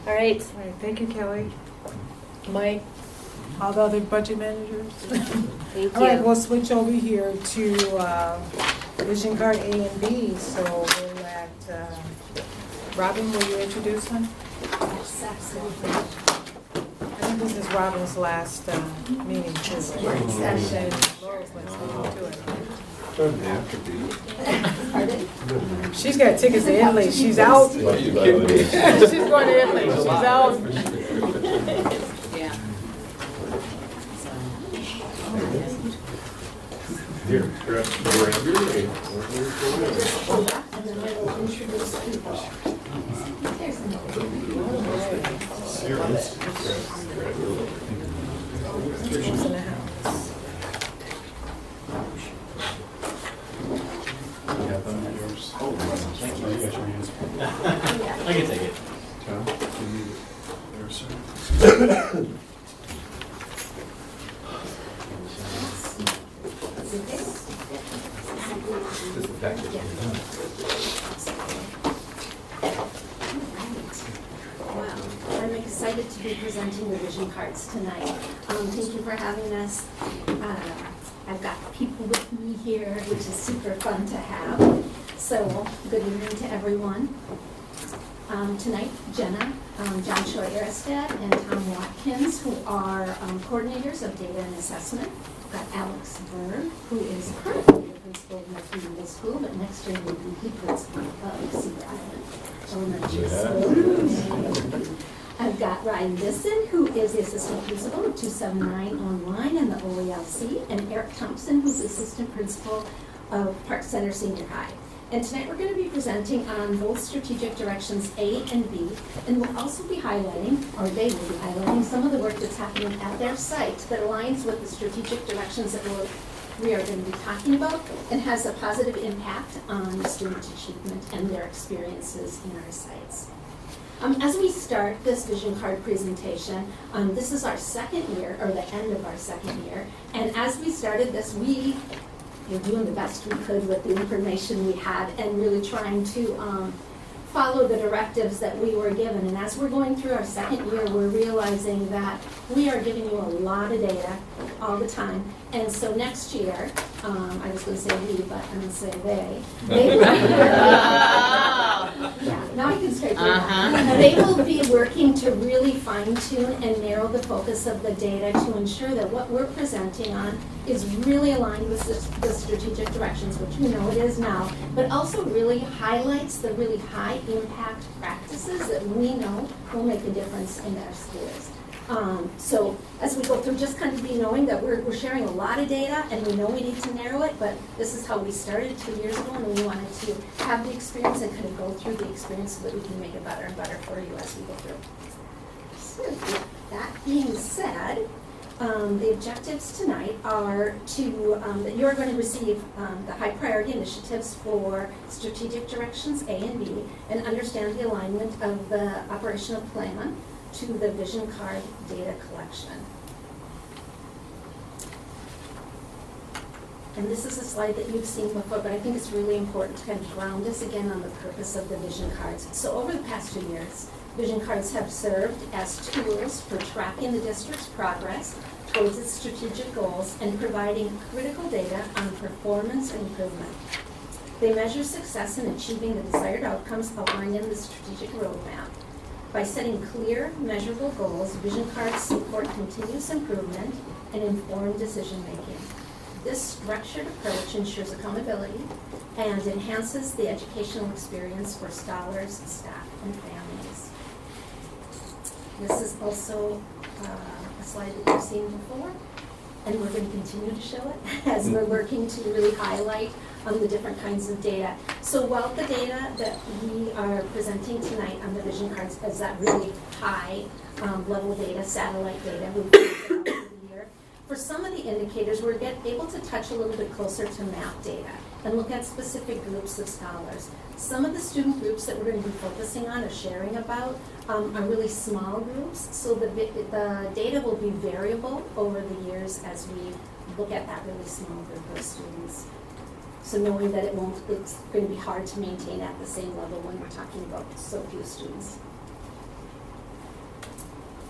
All right. All right, thank you, Kelly. Mike. All the other budget managers. Thank All right, you. we'll switch over here to vision card A and B. So we'll let Robin, will you introduce him? Yes, absolutely. I think this is Robin's last meeting too. Right? Session. Laurel's last meeting Pardon? She's got tickets to Italy. She's out. She's going to Italy. She's out. Yeah. Here, grab And then I will introduce people. There's She's in the house. I can take it. This is the package. excited to be presenting the vision cards tonight. Thank you for having us. I've got people with me here, which is super fun to have. So, good evening to everyone. Tonight, Jenna, John Shore Aristad, and Tom Watkins, who are coordinators of data and assessment. We've got Alex Berg, who is currently the principal of Northview Middle School, but next year will be the principal of Cedar Island Elementary School. I've got Ryan Bisson, who is the assistant principal of 279 Online and the OELC, and Eric Thompson, who's assistant principal of Park Center Senior High. And tonight we're going to be presenting on both strategic directions A and B, and we'll also be highlighting, or they will be highlighting, some of the work that's happening at their site that aligns with the strategic directions that we are going to be talking about and has a positive impact on student achievement and their experiences in our sites. As we start this vision card presentation, this is our second year, or the end of our second year, and as we started this, we were doing the best we could with the information we had and really trying to follow the directives that we were given. And as we're going through our second year, we're realizing that we are giving you a lot of data all the time. And so next year, I was going to say we, but I'm going to say they. Yeah, now I can start doing that. They will be working to really fine tune and narrow the focus of the data to ensure that what we're presenting on is really aligned with the strategic directions, which we know it is now, but also really highlights the really high impact practices that we know will make a difference in our schools. So as we go through, just kind of be knowing that we're sharing a lot of data and we know we need to narrow it, but this is how we started 2 years ago, and we wanted to have the experience and kind of go through the experience so that we can make it better and better for you as we go through. So with that being said, the objectives tonight are to, that you're going to receive the high priority initiatives for strategic directions A and B and understand the alignment of the operational plan to the vision card data collection. And this is a slide that you've seen before, but I think it's really important to kind of ground us again on the purpose of the vision cards. So over the past 2 years, vision cards have served as tools for tracking the district's progress towards its strategic goals and providing critical data on performance and improvement. They measure success in achieving the desired outcomes outlined in the strategic roadmap. By setting clear, measurable goals, vision cards support continuous improvement and informed decision-making. This structured approach ensures accountability and enhances the educational experience for scholars, staff, and families. This is also a slide that you've seen before, and we're going to continue to show it as we're working to really highlight the different kinds of data. So while the data that we are presenting tonight on the vision cards is that really high level data, satellite data, we've been here. For some of the indicators, we're able to touch a little bit closer to map data and look at specific groups of scholars. Some of the student groups that we're going to be focusing on or sharing about are really small groups, so the data will be variable over the years as we look at that really small group of students. So knowing that it's going to be hard to maintain at the same level when we're talking about so few students.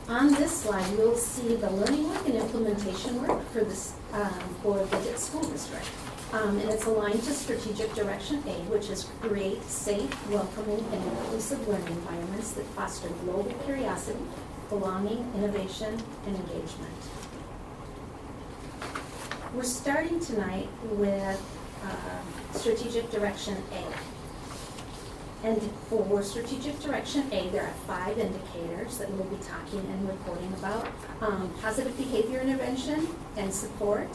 On this slide, you'll see the learning work and implementation work for this for the school district. And it's aligned to strategic direction A, which is create safe, welcoming, and inclusive learning environments that foster global curiosity, belonging, innovation, and engagement. We're starting tonight with strategic direction A. And for strategic direction A, there are 5 indicators that we'll be talking and reporting about. Positive behavior intervention and support,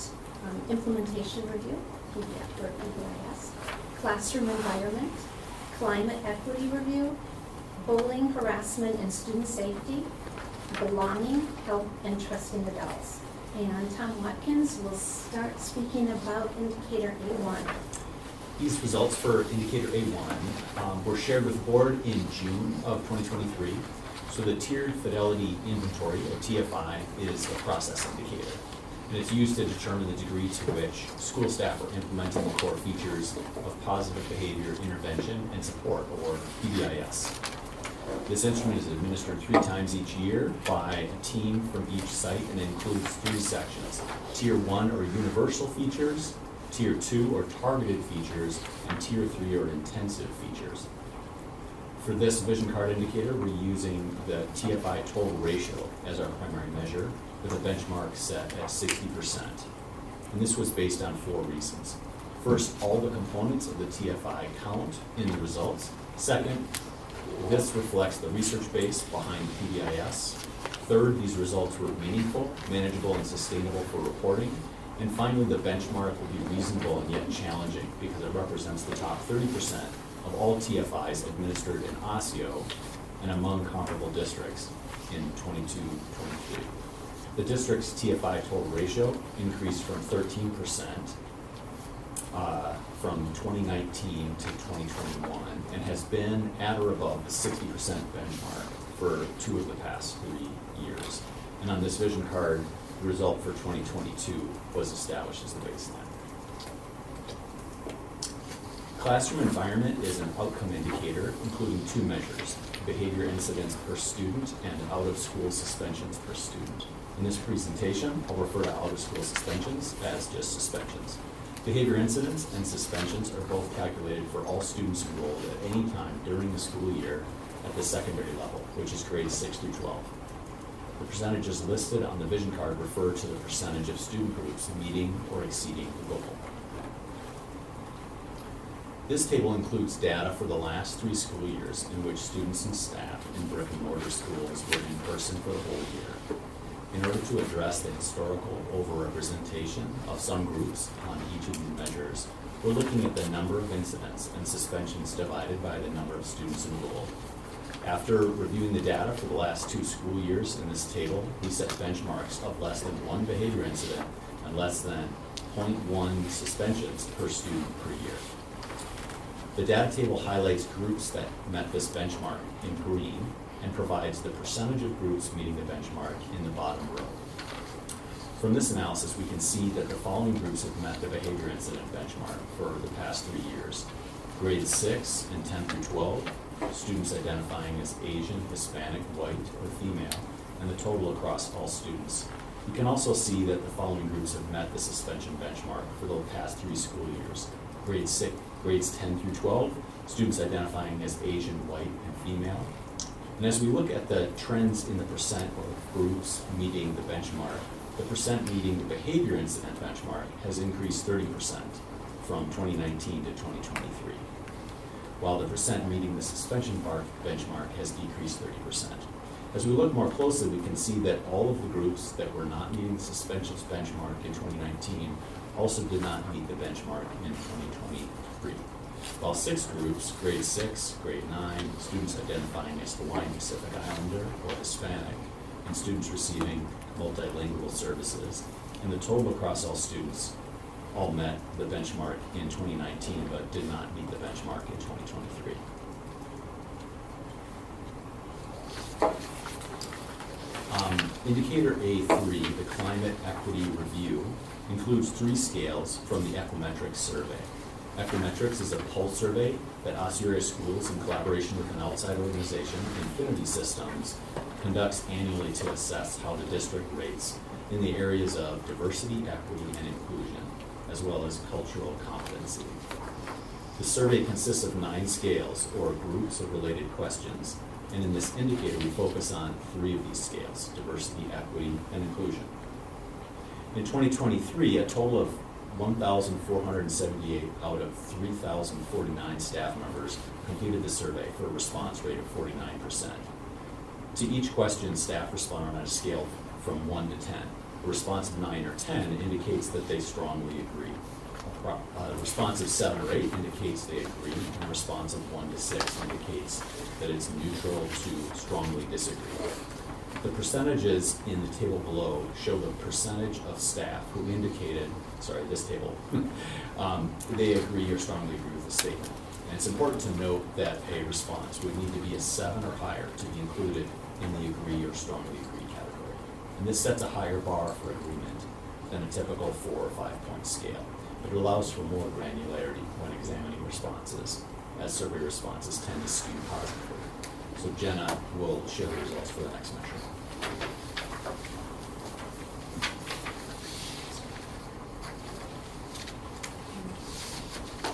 implementation review, PDF or PBIS, classroom environment, climate equity review, bullying, harassment, and student safety, belonging, help, and trusting adults. And Tom Watkins will start speaking about indicator A1. These results for indicator A1 were shared with the board in June of 2023. So the Tiered Fidelity Inventory, or TFI, is a process indicator. And it's used to determine the degree to which school staff are implementing the core features of positive behavior intervention and support, or PBIS. This instrument is administered 3 times each year by a team from each site and includes 3 sections: Tier 1 or universal features, Tier 2 or targeted features, and Tier 3 or intensive features. For this vision card indicator, we're using the TFI total ratio as our primary measure with a benchmark set at 60%. And this was based on 4 reasons. First, all the components of the TFI count in the results. Second, this reflects the research base behind PBIS. Third, these results were meaningful, manageable, and sustainable for reporting. And finally, the benchmark will be reasonable and yet challenging because it represents the top 30% of all TFIs administered in Osseo and among comparable districts in 22-23. The district's TFI total ratio increased from 13% from 2019 to 2021 and has been at or above the 60% benchmark for 2 of the past 3 years. And on this vision card, the result for 2022 was established as the baseline. Classroom environment is an outcome indicator, including 2 measures: behavior incidents per student and out-of-school suspensions per student. In this presentation, I'll refer to out-of-school suspensions as just suspensions. Behavior incidents and suspensions are both calculated for all students enrolled at any time during the school year at the secondary level, which is grades 6 through 12. The percentages listed on the vision card refer to the percentage of student groups meeting or exceeding the goal. This table includes data for the last 3 school years in which students and staff in brick-and-mortar schools were in person for the whole year. In order to address the historical overrepresentation of some groups on each of these measures, we're looking at the number of incidents and suspensions divided by the number of students enrolled. After reviewing the data for the last 2 school years in this table, we set benchmarks of less than 1 behavior incident and less than 0.1 suspensions per student per year. The data table highlights groups that met this benchmark in green and provides the percentage of groups meeting the benchmark in the bottom row. From this analysis, we can see that the following groups have met the behavior incident benchmark for the past 3 years. Grades 6 and 10 through 12, students identifying as Asian, Hispanic, white, or female, and the total across all students. You can also see that the following groups have met the suspension benchmark for the past 3 school years. Grades 10 through 12, students identifying as Asian, white, and female. And as we look at the trends in the percent of groups meeting the benchmark, the percent meeting the behavior incident benchmark has increased 30% from 2019 to 2023, while the percent meeting the suspension benchmark has decreased 30%. As we look more closely, we can see that all of the groups that were not meeting the suspensions benchmark in 2019 also did not meet the benchmark in 2023. While 6 groups, grade 6, grade 9, students identifying as Hawaiian Pacific Islander or Hispanic, and students receiving multilingual services, and the total across all students all met the benchmark in 2019 but did not meet the benchmark in 2023. Indicator A3, the Climate Equity Review, includes 3 scales from the Equimetrics survey. Equimetrics is a pulse survey that Osseo Area Schools, in collaboration with an outside organization, Infinity Systems, conducts annually to assess how the district rates in the areas of diversity, equity, and inclusion, as well as cultural competency. The survey consists of 9 scales, or groups of related questions, and in this indicator we focus on 3 of these scales: diversity, equity, and inclusion. In 2023, a total of 1,478 out of 3,049 staff members completed the survey for a response rate of 49%. To each question, staff responded on a scale from 1 to 10. A response of 9 or 10 indicates that they strongly agree. A response of 7 or 8 indicates they agree, and a response of 1 to 6 indicates that it's neutral to strongly disagree. The percentages in the table below show the percentage of staff who indicated, this table, they agree or strongly agree with the statement. And it's important to note that a response would need to be a 7 or higher to be included in the agree or strongly agree category. And this sets a higher bar for agreement than a typical 4 or 5 point scale, but it allows for more granularity when examining responses, as survey responses tend to skew positively. So Jenna will share the results for the next measure.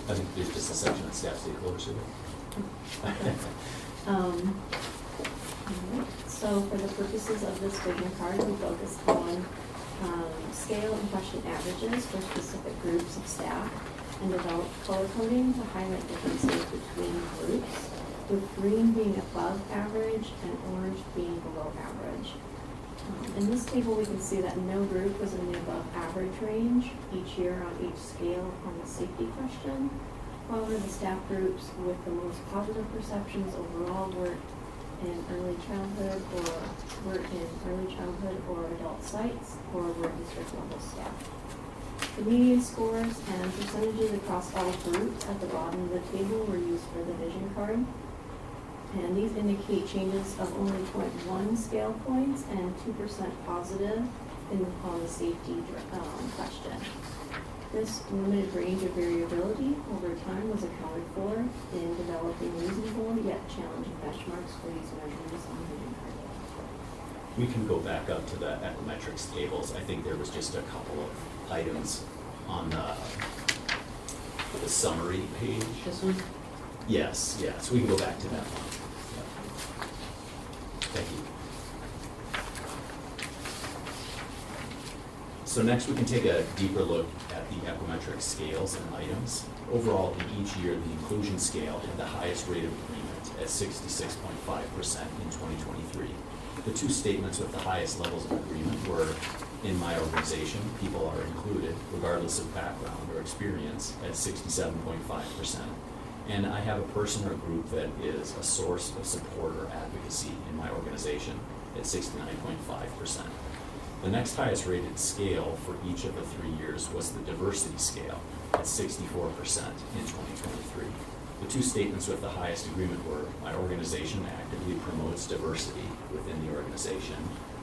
I think there's just a section on staff stakeholder survey. So for the purposes of this vision card, we focused on scale and question averages for specific groups of staff and developed color coding to highlight differences between groups, with green being above average and orange being below average. In this table, we can see that no group was in the above average range each year on each scale on the safety question. However, the staff groups with the most positive perceptions overall were in early childhood or adult sites or were district level staff. The median scores and percentages across all groups at the bottom of the table were used for the vision card. And these indicate changes of only 0.1 scale points and 2% positive on the safety question. This limited range of variability over time was accounted for in developing reasonable yet challenging benchmarks for these measures on the vision card. We can go back up to the econometrics tables. I think there was just a couple of items on the summary page. This one? Yes, we can go back to that one. Yep. Thank you. So next we can take a deeper look at the econometric scales and items. Overall, in each year, the inclusion scale had the highest rate of agreement at 66.5% in 2023. The two statements with the highest levels of agreement were, in my organization, people are included, regardless of background or experience, at 67.5%. And I have a person or group that is a source of support or advocacy in my organization at 69.5%. The next highest rated scale for each of the 3 years was the diversity scale at 64% in 2023. The two statements with the highest agreement were, my organization actively promotes diversity within the organization,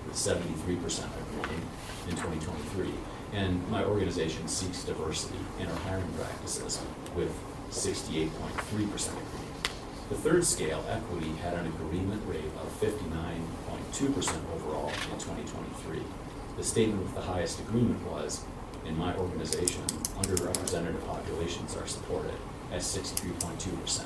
with 73% agreeing in 2023, and my organization seeks diversity in our hiring practices, with 68.3% agreement. The third scale, equity, had an agreement rate of 59.2% overall in 2023. The statement with the highest agreement was, in my organization, underrepresented populations are supported at 63.2%.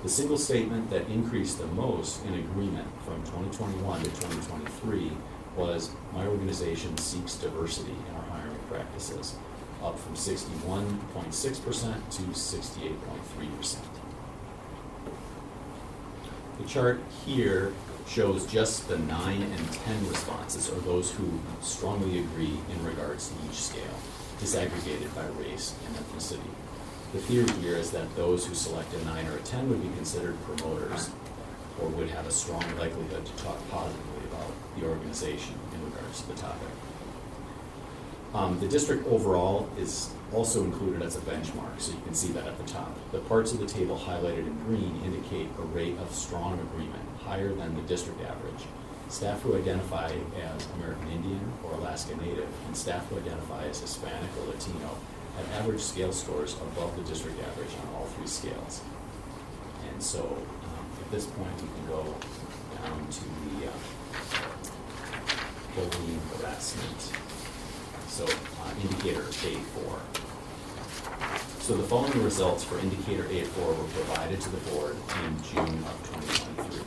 The single statement that increased the most in agreement from 2021 to 2023 was, my organization seeks diversity in our hiring practices, up from 61.6% to 68.3%. The chart here shows just the 9 and 10 responses, or those who strongly agree in regards to each scale, disaggregated by race and ethnicity. The theory here is that those who select a 9 or a 10 would be considered promoters, or would have a strong likelihood to talk positively about the organization in regards to the topic. The district overall is also included as a benchmark, so you can see that at the top. The parts of the table highlighted in green indicate a rate of strong agreement, higher than the district average. Staff who identify as American Indian or Alaska Native, and staff who identify as Hispanic or Latino have average scale scores above the district average on all 3 scales. And so at this point we can go down to the bullying, harassment. So indicator A4. So the following results for indicator A4 were provided to the board in June of 2023.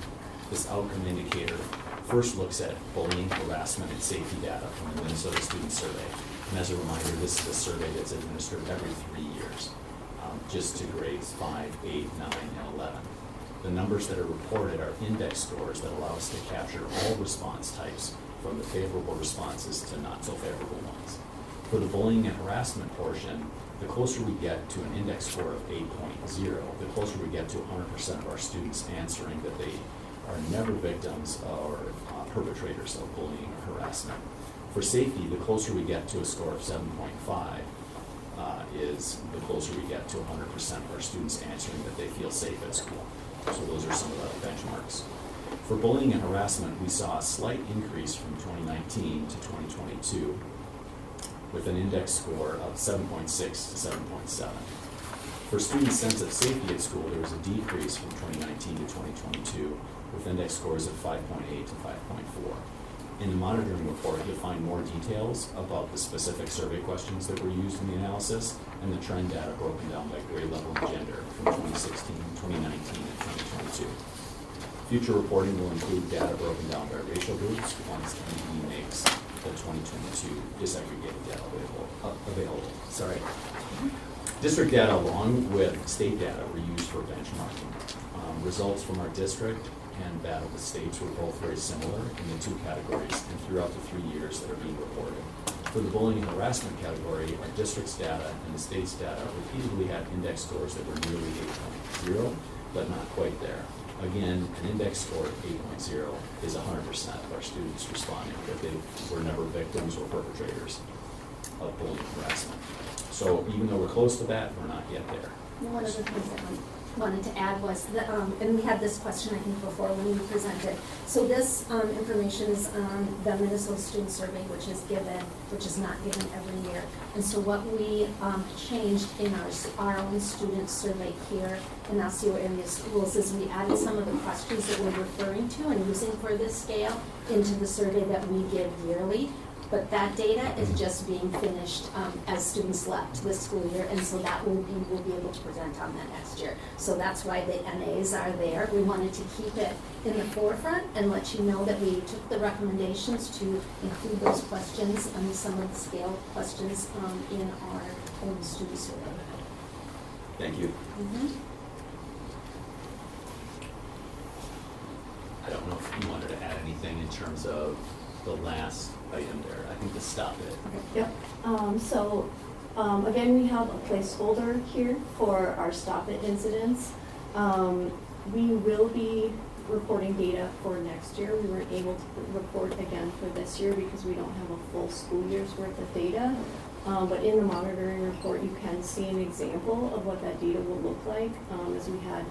This outcome indicator first looks at bullying, harassment, and safety data from the Minnesota Student Survey. And as a reminder, this is a survey that's administered every 3 years, just to grades 5, 8, 9, and 11. The numbers that are reported are index scores that allow us to capture all response types, from the favorable responses to not so favorable ones. For the bullying and harassment portion, the closer we get to an index score of 8.0, the closer we get to 100% of our students answering that they are never victims or perpetrators of bullying or harassment. For safety, the closer we get to a score of 7.5 is the closer we get to 100% of our students answering that they feel safe at school. So those are some of the benchmarks. For bullying and harassment, we saw a slight increase from 2019 to 2022 with an index score of 7.6 to 7.7. For students' sense of safety at school, there was a decrease from 2019 to 2022 with index scores of 5.8 to 5.4. In the monitoring report, you'll find more details about the specific survey questions that were used in the analysis and the trend data broken down by grade level and gender from 2016, 2019, and 2022. Future reporting will include data broken down by racial groups once DE makes the 2022 disaggregated data available. District data along with state data were used for benchmarking. Results from our district and that of the states were both very similar in the two categories and throughout the 3 years that are being reported. For the bullying and harassment category, our district's data and the state's data repeatedly had index scores that were nearly 8.0, but not quite there. Again, an index score of 8.0 is 100% of our students responding that they were never victims or perpetrators of bullying and harassment. So even though we're close to that, we're not yet there. One of the things that I wanted to add was that, and we had this question I think before when we presented. So this information is on the Minnesota Student Survey, which is not given every year. And so what we changed in our own student survey here in Osseo Area Schools is we added some of the questions that we're referring to and using for this scale into the survey that we give yearly. But that data is just being finished as students left this school year, and so that we'll be able to present on that next year. So that's why the NAs are there. We wanted to keep it in the forefront and let you know that we took the recommendations to include those questions and some of the scale questions in our own student survey. Thank you. I don't know if you wanted to add anything in terms of the last item there. I think to stop it. Yep. Again, we have a placeholder here for our stop it incidents. We will be reporting data for next year. We weren't able to report again for this year because we don't have a full school year's worth of data. But in the monitoring report, you can see an example of what that data will look like as we had,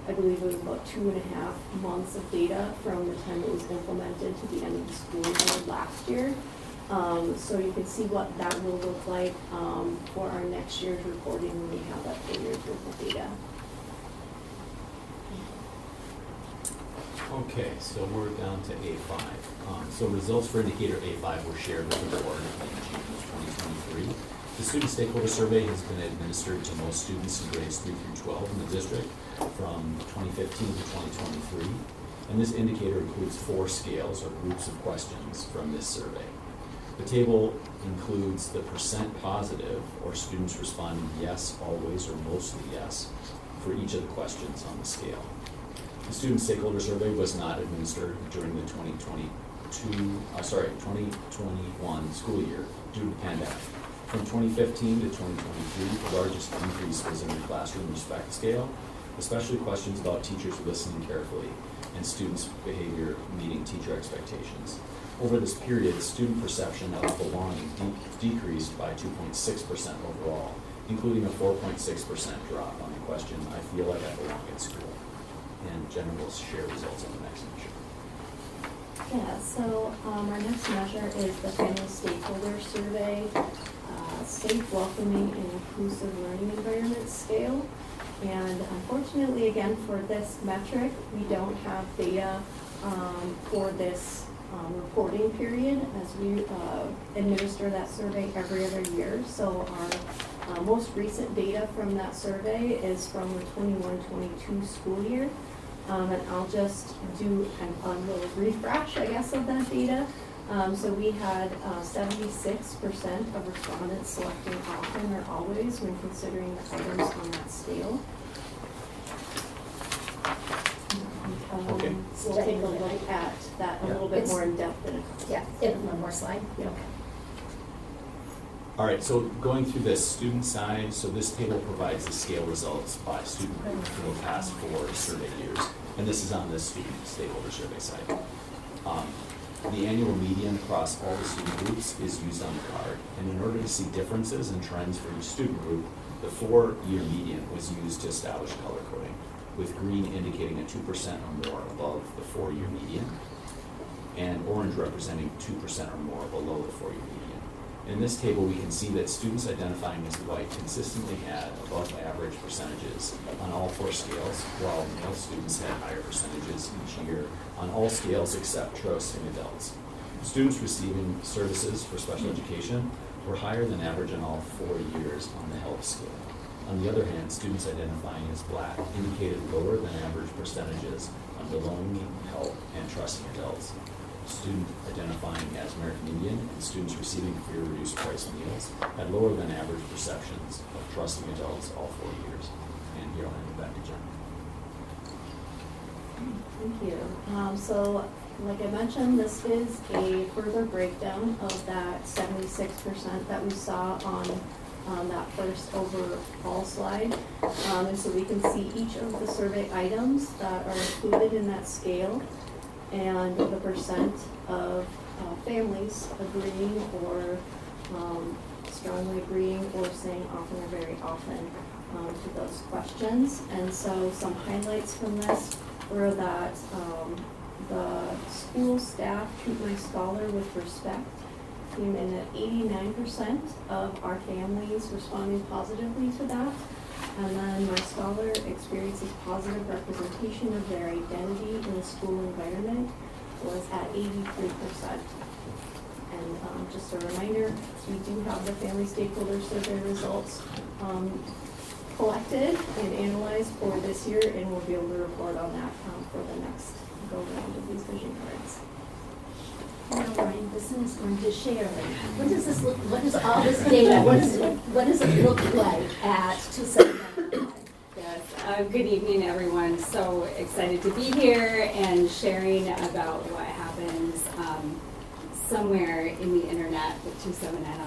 I believe it was about 2.5 months of data from the time it was implemented to the end of the school year last year. So you can see what that will look like for our next year's reporting when we have that full year's worth of data. Okay, so we're down to A5. So results for indicator A5 were shared with the board in June of 2023. The student stakeholder survey has been administered to most students in grades 3 through 12 in the district from 2015 to 2023. And this indicator includes 4 scales or groups of questions from this survey. The table includes the percent positive, or students responding yes, always, or mostly yes, for each of the questions on the scale. The student stakeholder survey was not administered during the 2021 school year due to the pandemic. From 2015 to 2023, the largest increase was in the classroom respect scale, especially questions about teachers listening carefully and students' behavior meeting teacher expectations. Over this period, student perception of belonging decreased by 2.6% overall, including a 4.6% drop on the question, I feel like I belong at school. And Jenna will share results on the next measure. Yeah, so our next measure is the family stakeholder survey, safe, welcoming, and inclusive learning environment scale. And unfortunately, again, for this metric, we don't have data for this reporting period as we administer that survey every other year. So our most recent data from that survey is from the 21-22 school year. And I'll just do a little refresh, I guess, of that data. So we had 76% of respondents selecting often or always when considering the items on that scale. Okay. So we'll take a look at that a little bit more in depth. One more slide. Yeah. All right, so going through the student side, so this table provides the scale results by student group for the past 4 survey years, and this is on the student stakeholder survey side. The annual median across all the student groups is used on the card, and in order to see differences and trends for each student group, the 4-year median was used to establish color coding, with green indicating a 2% or more above the 4-year median, and orange representing 2% or more below the 4-year median. In this table, we can see that students identifying as white consistently had above average percentages on all 4 scales, while male students had higher percentages each year on all scales except trusting adults. Students receiving services for special education were higher than average in all 4 years on the health scale. On the other hand, students identifying as Black indicated lower than average percentages on belonging, help, and trusting adults. Students identifying as American Indian and students receiving free or reduced price meals had lower than average perceptions of trusting adults all 4 years. And here I'll hand it back to Jen. Thank you. So, like I mentioned, this is a further breakdown of that 76% that we saw on that first overall slide. And so we can see each of the survey items that are included in that scale and the percent of families agreeing or strongly agreeing or saying often or very often to those questions. And so some highlights from this were that the school staff treat my scholar with respect came in at 89% of our families responding positively to that. And then my scholar experiences positive representation of their identity in the school environment was at 83%. And just a reminder, we do have the family stakeholder survey results collected and analyzed for this year, and we'll be able to report on that for the next go round of these vision cards. Now, Ryan Bisson is going to share. What does this look? What is all this data? What does it look like at 279? Yes. Good evening, everyone. So excited to be here and sharing about what happens somewhere in the internet with 279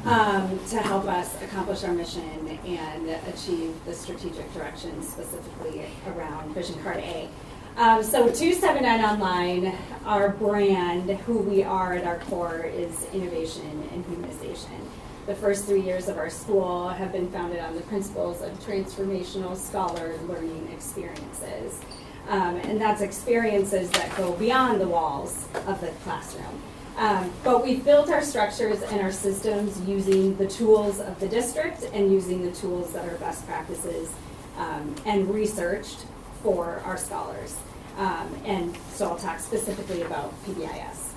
Online to help us accomplish our mission and achieve the strategic direction specifically around Vision Card A. So 279 Online, our brand, who we are at our core is innovation and humanization. The first 3 years of our school have been founded on the principles of transformational scholar learning experiences. And that's experiences that go beyond the walls of the classroom. But we've built our structures and our systems using the tools of the district and using the tools that are best practices and researched for our scholars. And so I'll talk specifically about PBIS.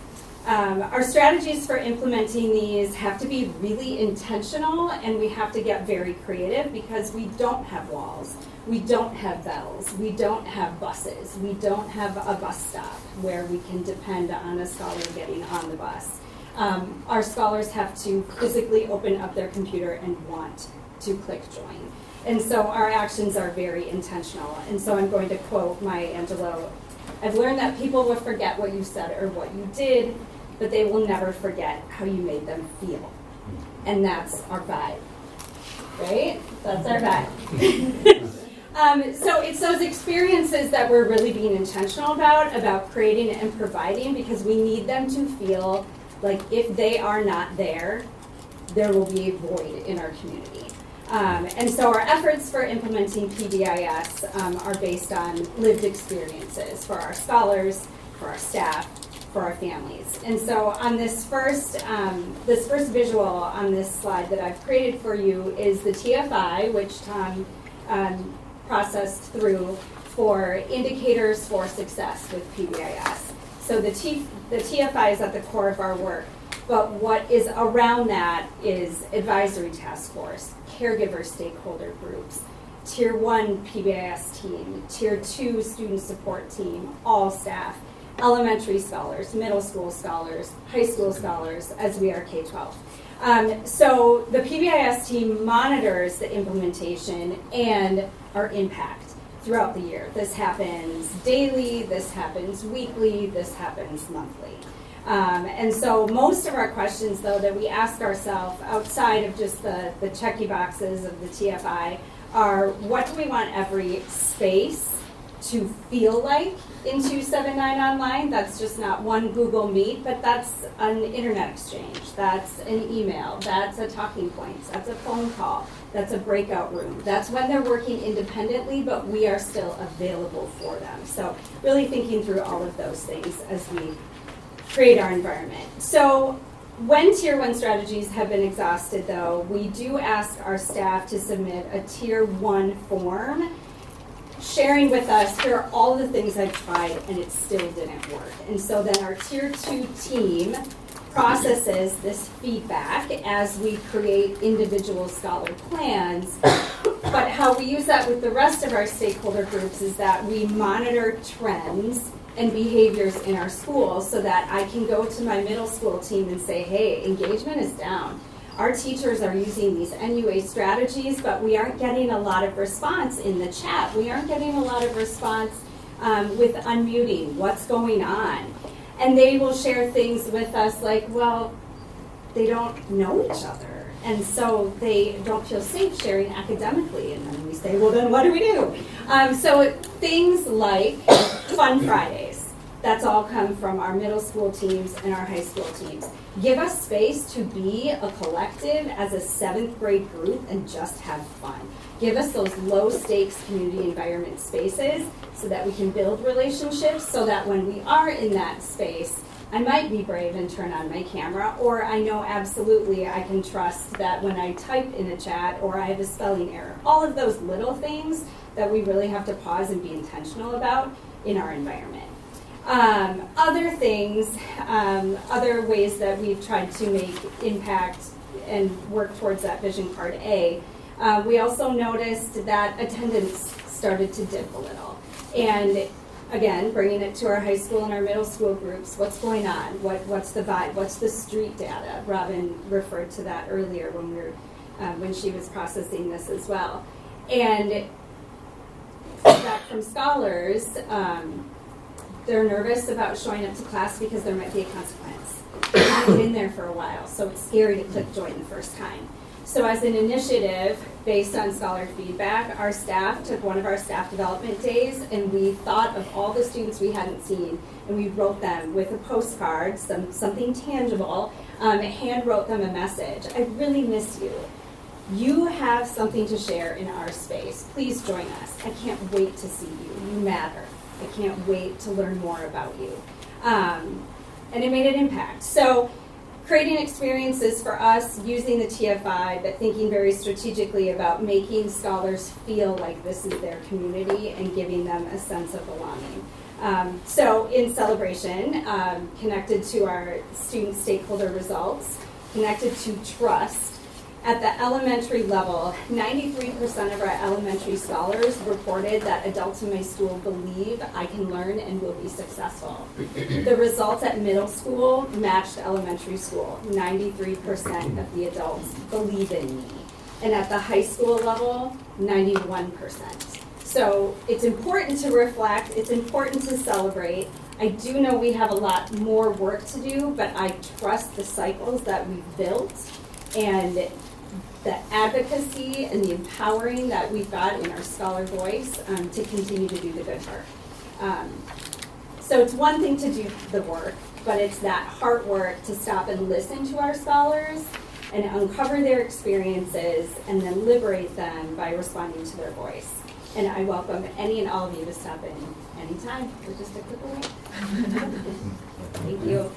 Our strategies for implementing these have to be really intentional, and we have to get very creative because we don't have walls, we don't have bells, we don't have buses, we don't have a bus stop where we can depend on a scholar getting on the bus. Our scholars have to physically open up their computer and want to click join. And so our actions are very intentional. And so I'm going to quote Maya Angelou. I've learned that people will forget what you said or what you did, but they will never forget how you made them feel. And that's our vibe, right? That's our vibe. So it's those experiences that we're really being intentional about creating and providing, because we need them to feel like if they are not there, there will be a void in our community. And so our efforts for implementing PBIS are based on lived experiences for our scholars, for our staff, for our families. And so on this first visual on this slide that I've created for you is the TFI, which Tom processed through for indicators for success with PBIS. So the TFI is at the core of our work, but what is around that is advisory task force, caregiver stakeholder groups, Tier 1 PBIS team, Tier 2 student support team, all staff, elementary scholars, middle school scholars, high school scholars, as we are K-12. So the PBIS team monitors the implementation and our impact throughout the year. This happens daily, this happens weekly, this happens monthly. And so most of our questions, though, that we ask ourselves outside of just the checky boxes of the TFI are, what do we want every space to feel like in 279 Online? That's just not one Google Meet, but that's an internet exchange, that's an email, that's a talking points, that's a phone call, that's a breakout room. That's when they're working independently, but we are still available for them. So really thinking through all of those things as we create our environment. So When Tier 1 strategies have been exhausted, though, we do ask our staff to submit a Tier 1 form, sharing with us, here are all the things I've tried and it still didn't work. And so then our Tier 2 team processes this feedback as we create individual scholar plans. But how we use that with the rest of our stakeholder groups is that we monitor trends and behaviors in our schools so that I can go to my middle school team and say, hey, engagement is down. Our teachers are using these NUA strategies, but we aren't getting a lot of response in the chat. We aren't getting a lot of response with unmuting. What's going on? And they will share things with us like, well, they don't know each other. And so they don't feel safe sharing academically. And then we say, well, then what do we do? So things like Fun Fridays. That's all come from our middle school teams and our high school teams. Give us space to be a collective as a 7th grade group and just have fun. Give us those low stakes community environment spaces so that we can build relationships so that when we are in that space, I might be brave and turn on my camera, or I know absolutely I can trust that when I type in a chat or I have a spelling error. All of those little things that we really have to pause and be intentional about in our environment. Other things, other ways that we've tried to make impact and work towards that vision card A, we also noticed that attendance started to dip a little. And again, bringing it to our high school and our middle school groups, what's going on? What's the vibe? What's the street data? Robin referred to that earlier when she was processing this as well. And feedback from scholars, they're nervous about showing up to class because there might be a consequence. They haven't been there for a while, so it's scary to click join the first time. So as an initiative, based on scholar feedback, our staff took one of our staff development days and we thought of all the students we hadn't seen and we wrote them with a postcard, something tangible, hand wrote them a message. I really miss you. You have something to share in our space. Please join us. I can't wait to see you. You matter. I can't wait to learn more about you. And it made an impact. So creating experiences for us using the TFI, but thinking very strategically about making scholars feel like this is their community and giving them a sense of belonging. So in celebration, connected to our student stakeholder results, connected to trust, at the elementary level, 93% of our elementary scholars reported that adults in my school believe I can learn and will be successful. The results at middle school matched elementary school. 93% of the adults believe in me. And at the high school level, 91%. So it's important to reflect, it's important to celebrate. I do know we have a lot more work to do, but I trust the cycles that we've built and the advocacy and the empowering that we've got in our scholar voice to continue to do the good work. So it's one thing to do the work, but it's that heart work to stop and listen to our scholars and uncover their experiences and then liberate them by responding to their voice. And I welcome any and all of you to stop in anytime. We're just a click away. Thank you.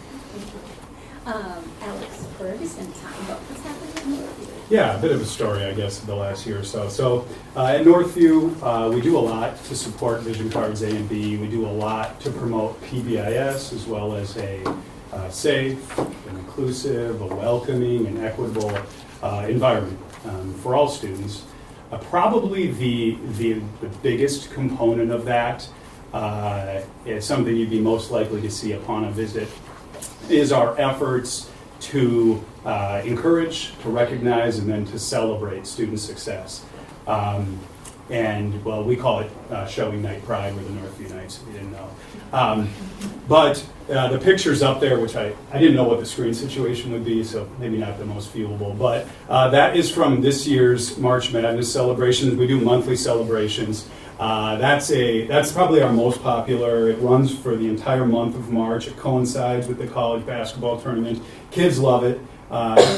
Alex Ferguson, time about what's happening in Northview. Yeah, a bit of a story, I guess, of the last year or so. So at Northview, we do a lot to support Vision Cards A and B. We do a lot to promote PBIS as well as a safe, an inclusive, a welcoming, and equitable environment for all students. Probably the biggest component of that is something you'd be most likely to see upon a visit is our efforts to encourage, to recognize, and then to celebrate student success. And, well, we call it Showing Night Pride. We're the Northview Knights, if you didn't know. But the picture's up there, which I didn't know what the screen situation would be, so maybe not the most viewable. But that is from this year's March Madness celebrations. We do monthly celebrations. That's probably our most popular. It runs for the entire month of March. It coincides with the college basketball tournament. Kids love it.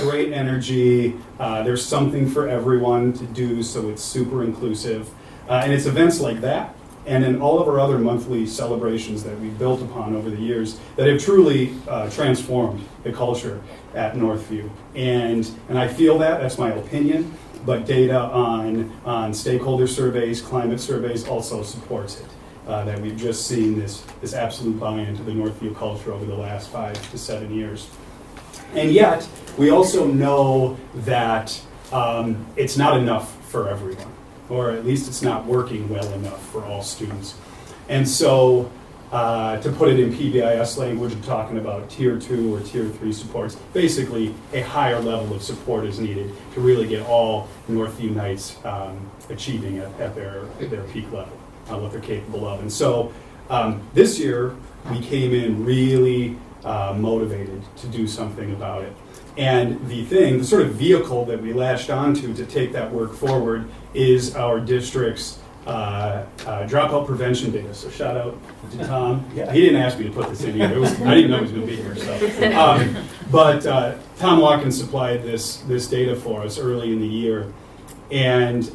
Great energy. There's something for everyone to do, so it's super inclusive. And it's events like that and in all of our other monthly celebrations that we've built upon over the years that have truly transformed the culture at Northview. And I feel that's my opinion, but data on stakeholder surveys, climate surveys also supports it. That we've just seen this absolute buy-in to the Northview culture over the last 5 to 7 years. And yet, we also know that it's not enough for everyone, or at least it's not working well enough for all students. And so, to put it in PBIS language, I'm talking about Tier 2 or Tier 3 supports. Basically, a higher level of support is needed to really get all Northview Knights achieving at their peak level, what they're capable of. And so, this year, we came in really motivated to do something about it. And the sort of vehicle that we latched onto to take that work forward is our district's dropout prevention data. So shout out to Tom. Yeah, he didn't ask me to put this in either. I didn't even know he was going to be here. So, but Tom Watkins supplied this data for us early in the year, and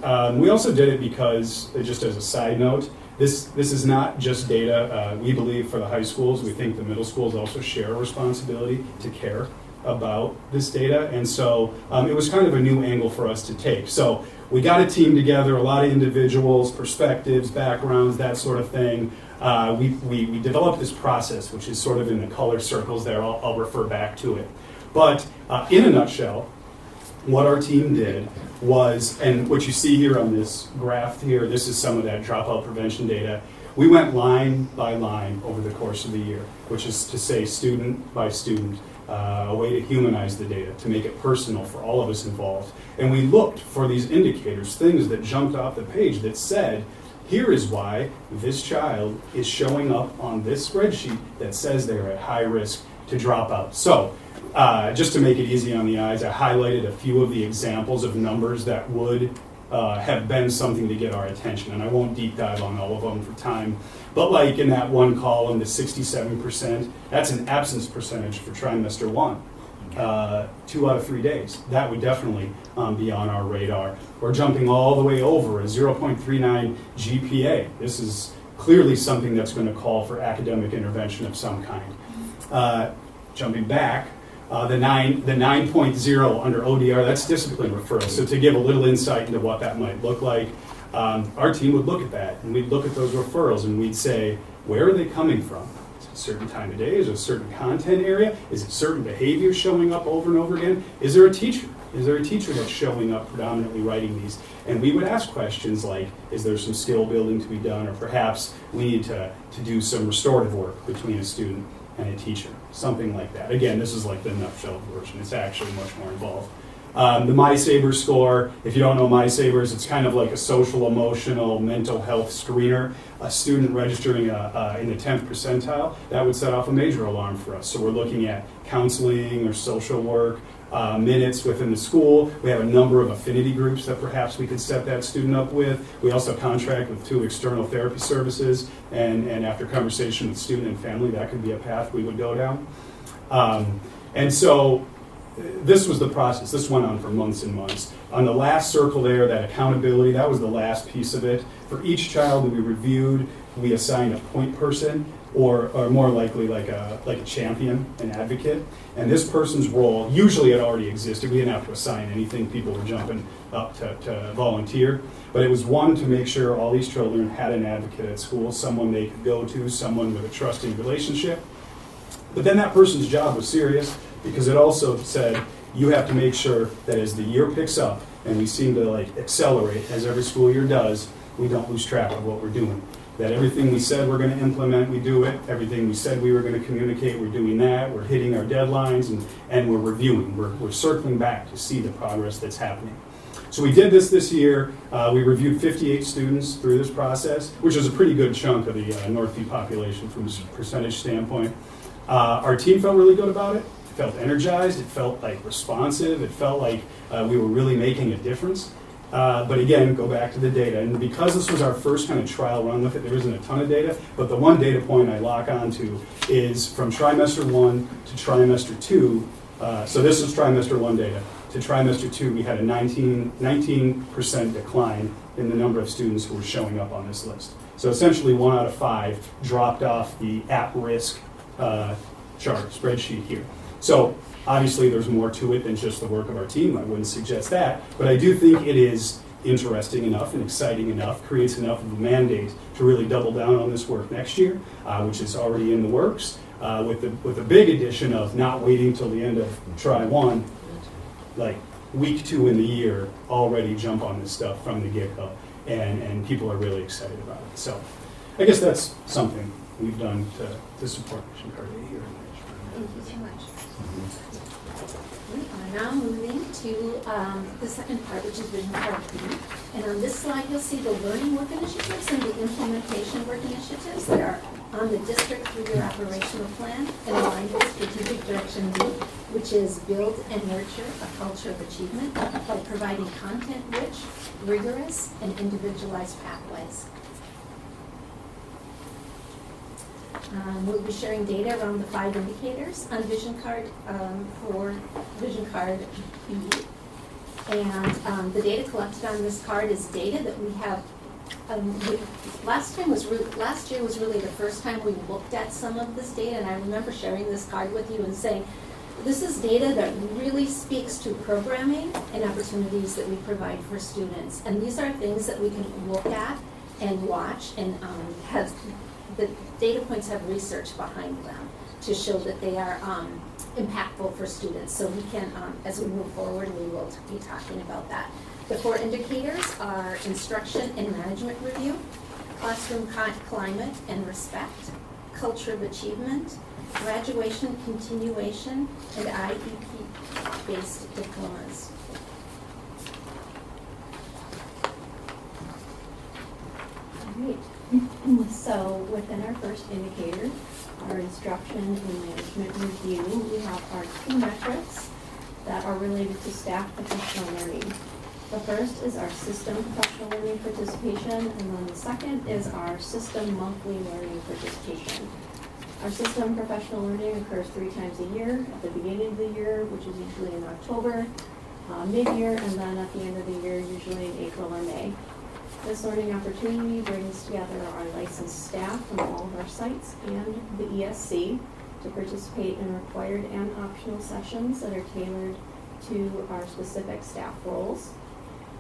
we also did it because, just as a side note, this is not just data. We believe for the high schools. We think the middle schools also share a responsibility to care about this data, and so it was kind of a new angle for us to take. So we got a team together, a lot of individuals, perspectives, backgrounds, that sort of thing. We developed this process, which is sort of in the color circles there. I'll refer back to it. But in a nutshell, what our team did was, and what you see here on this graph here, this is some of that dropout prevention data. We went line by line over the course of the year, which is to say student by student, a way to humanize the data, to make it personal for all of us involved. And we looked for these indicators, things that jumped off the page that said, here is why this child is showing up on this spreadsheet that says they're at high risk to drop out. So, just to make it easy on the eyes, I highlighted a few of the examples of numbers that would have been something to get our attention, and I won't deep dive on all of them for time. But like in that one column, the 67%, that's an absence percentage for trimester 1. 2 out of 3 days. That would definitely be on our radar. We're jumping all the way over a 0.39 GPA. This is clearly something that's going to call for academic intervention of some kind. Jumping back, the 9.0 under ODR, that's discipline referral. So to give a little insight into what that might look like, our team would look at that, and we'd look at those referrals, and we'd say, where are they coming from? Is it a certain time of day? Is it a certain content area? Is it certain behavior showing up over and over again? Is there a teacher? Is there a teacher that's showing up predominantly writing these? And we would ask questions like, is there some skill building to be done, or perhaps we need to do some restorative work between a student and a teacher, something like that. Again, this is like the nutshell version. It's actually much more involved. The MySabers score, if you don't know MySabers, it's kind of like a social, emotional, mental health screener. A student registering in the 10th percentile, that would set off a major alarm for us. So we're looking at counseling or social work, minutes within the school. We have a number of affinity groups that perhaps we could set that student up with. We also contract with 2 external therapy services, and after conversation with student and family, that could be a path we would go down. And so this was the process. This went on for months and months. On the last circle there, that accountability, that was the last piece of it. For each child that we reviewed, we assigned a point person, or more likely like a champion, an advocate. And this person's role, usually it already existed. We didn't have to assign anything. People were jumping up to volunteer. But it was one, to make sure all these children had an advocate at school, someone they could go to, someone with a trusting relationship. But then that person's job was serious, because it also said you have to make sure that as the year picks up, and we seem to accelerate as every school year does, we don't lose track of what we're doing. That everything we said we're going to implement, we do it. Everything we said we were going to communicate, we're doing that. We're hitting our deadlines, and we're reviewing. We're circling back to see the progress that's happening. So we did this year. We reviewed 58 students through this process, which is a pretty good chunk of the Northview population from a percentage standpoint. Our team felt really good about it. It felt energized. It felt responsive. It felt like we were really making a difference. But again, go back to the data. And because this was our first kind of trial run with it, there isn't a ton of data. But the one data point I lock onto is from trimester 1 to trimester 2. So this is trimester 1 data. To trimester 2, we had a 19% decline in the number of students who were showing up on this list. So essentially, 1 out of 5 dropped off the at-risk chart spreadsheet here. So obviously, there's more to it than just the work of our team. I wouldn't suggest that, but I do think it is interesting enough and exciting enough, creates enough of a mandate to really double down on this work next year, which is already in the works, with the big addition of not waiting till the end of try 1, like week 2 in the year, already jump on this stuff from the get-go, and people are really excited about it. So I guess that's something we've done to support Vision Card A here. Thank you so much. We are now moving to the second part, which is Vision Card B. And on this slide, you'll see the learning work initiatives and the implementation work initiatives that are on the district three-year operational plan and aligned with strategic direction B, which is build and nurture a culture of achievement by providing content-rich, rigorous, and individualized pathways. We'll be sharing data around the 5 indicators on Vision Card for Vision Card B. And the data collected on this card is data that we have. Last year was really the first time we looked at some of this data, and I remember sharing this card with you and saying, this is data that really speaks to programming and opportunities that we provide for students. And these are things that we can look at and watch, and the data points have research behind them to show that they are impactful for students. So we can, as we move forward, we will be talking about that. The 4 indicators are instruction and management review, classroom climate and respect, culture of achievement, graduation continuation, and IEP-based diplomas. All right. So within our first indicator, our instruction and management review, we have our 2 metrics that are related to staff professional learning. The first is our system professional learning participation, and then the second is our system monthly learning participation. Our system professional learning occurs 3 times a year, at the beginning of the year, which is usually in October, mid-year, and then at the end of the year, usually in April or May. This learning opportunity brings together our licensed staff from all of our sites and the ESC to participate in required and optional sessions that are tailored to our specific staff roles.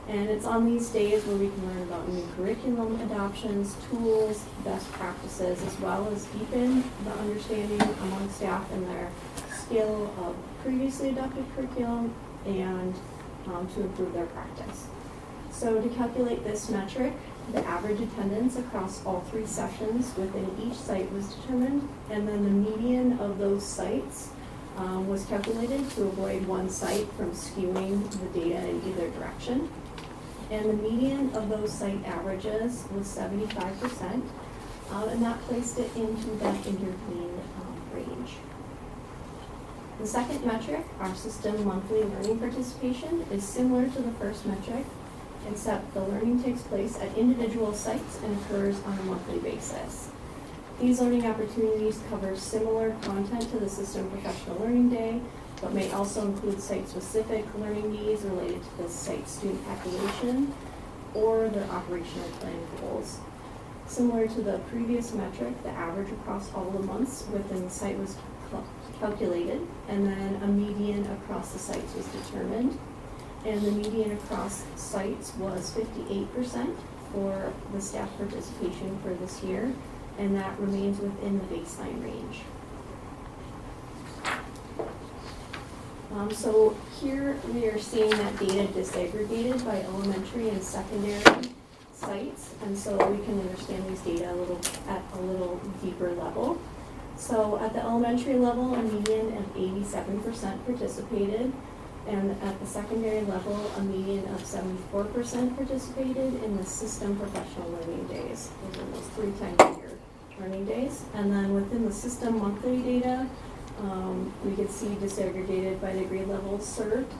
And it's on these days where we can learn about new curriculum adoptions, tools, best practices, as well as deepen the understanding among staff and their skill of previously adopted curriculum and to improve their practice. So to calculate this metric, the average attendance across all 3 sessions within each site was determined, and then the median of those sites was calculated to avoid one site from skewing the data in either direction. And the median of those site averages was 75%, and that placed it into that intermediate range. The second metric, our system monthly learning participation, is similar to the first metric, except the learning takes place at individual sites and occurs on a monthly basis. These learning opportunities cover similar content to the System Professional Learning Day, but may also include site-specific learning needs related to the site student population or their operational plan goals. Similar to the previous metric, the average across all the months within the site was calculated, and then a median across the sites was determined. And the median across sites was 58% for the staff participation for this year, and that remains within the baseline range. So here we are seeing that data disaggregated by elementary and secondary sites, and so we can understand these data at a little deeper level. So at the elementary level, a median of 87% participated, and at the secondary level, a median of 74% participated in the system professional learning days. Those are those 3 times a year learning days. And then within the system monthly data, we could see disaggregated by the grade levels served.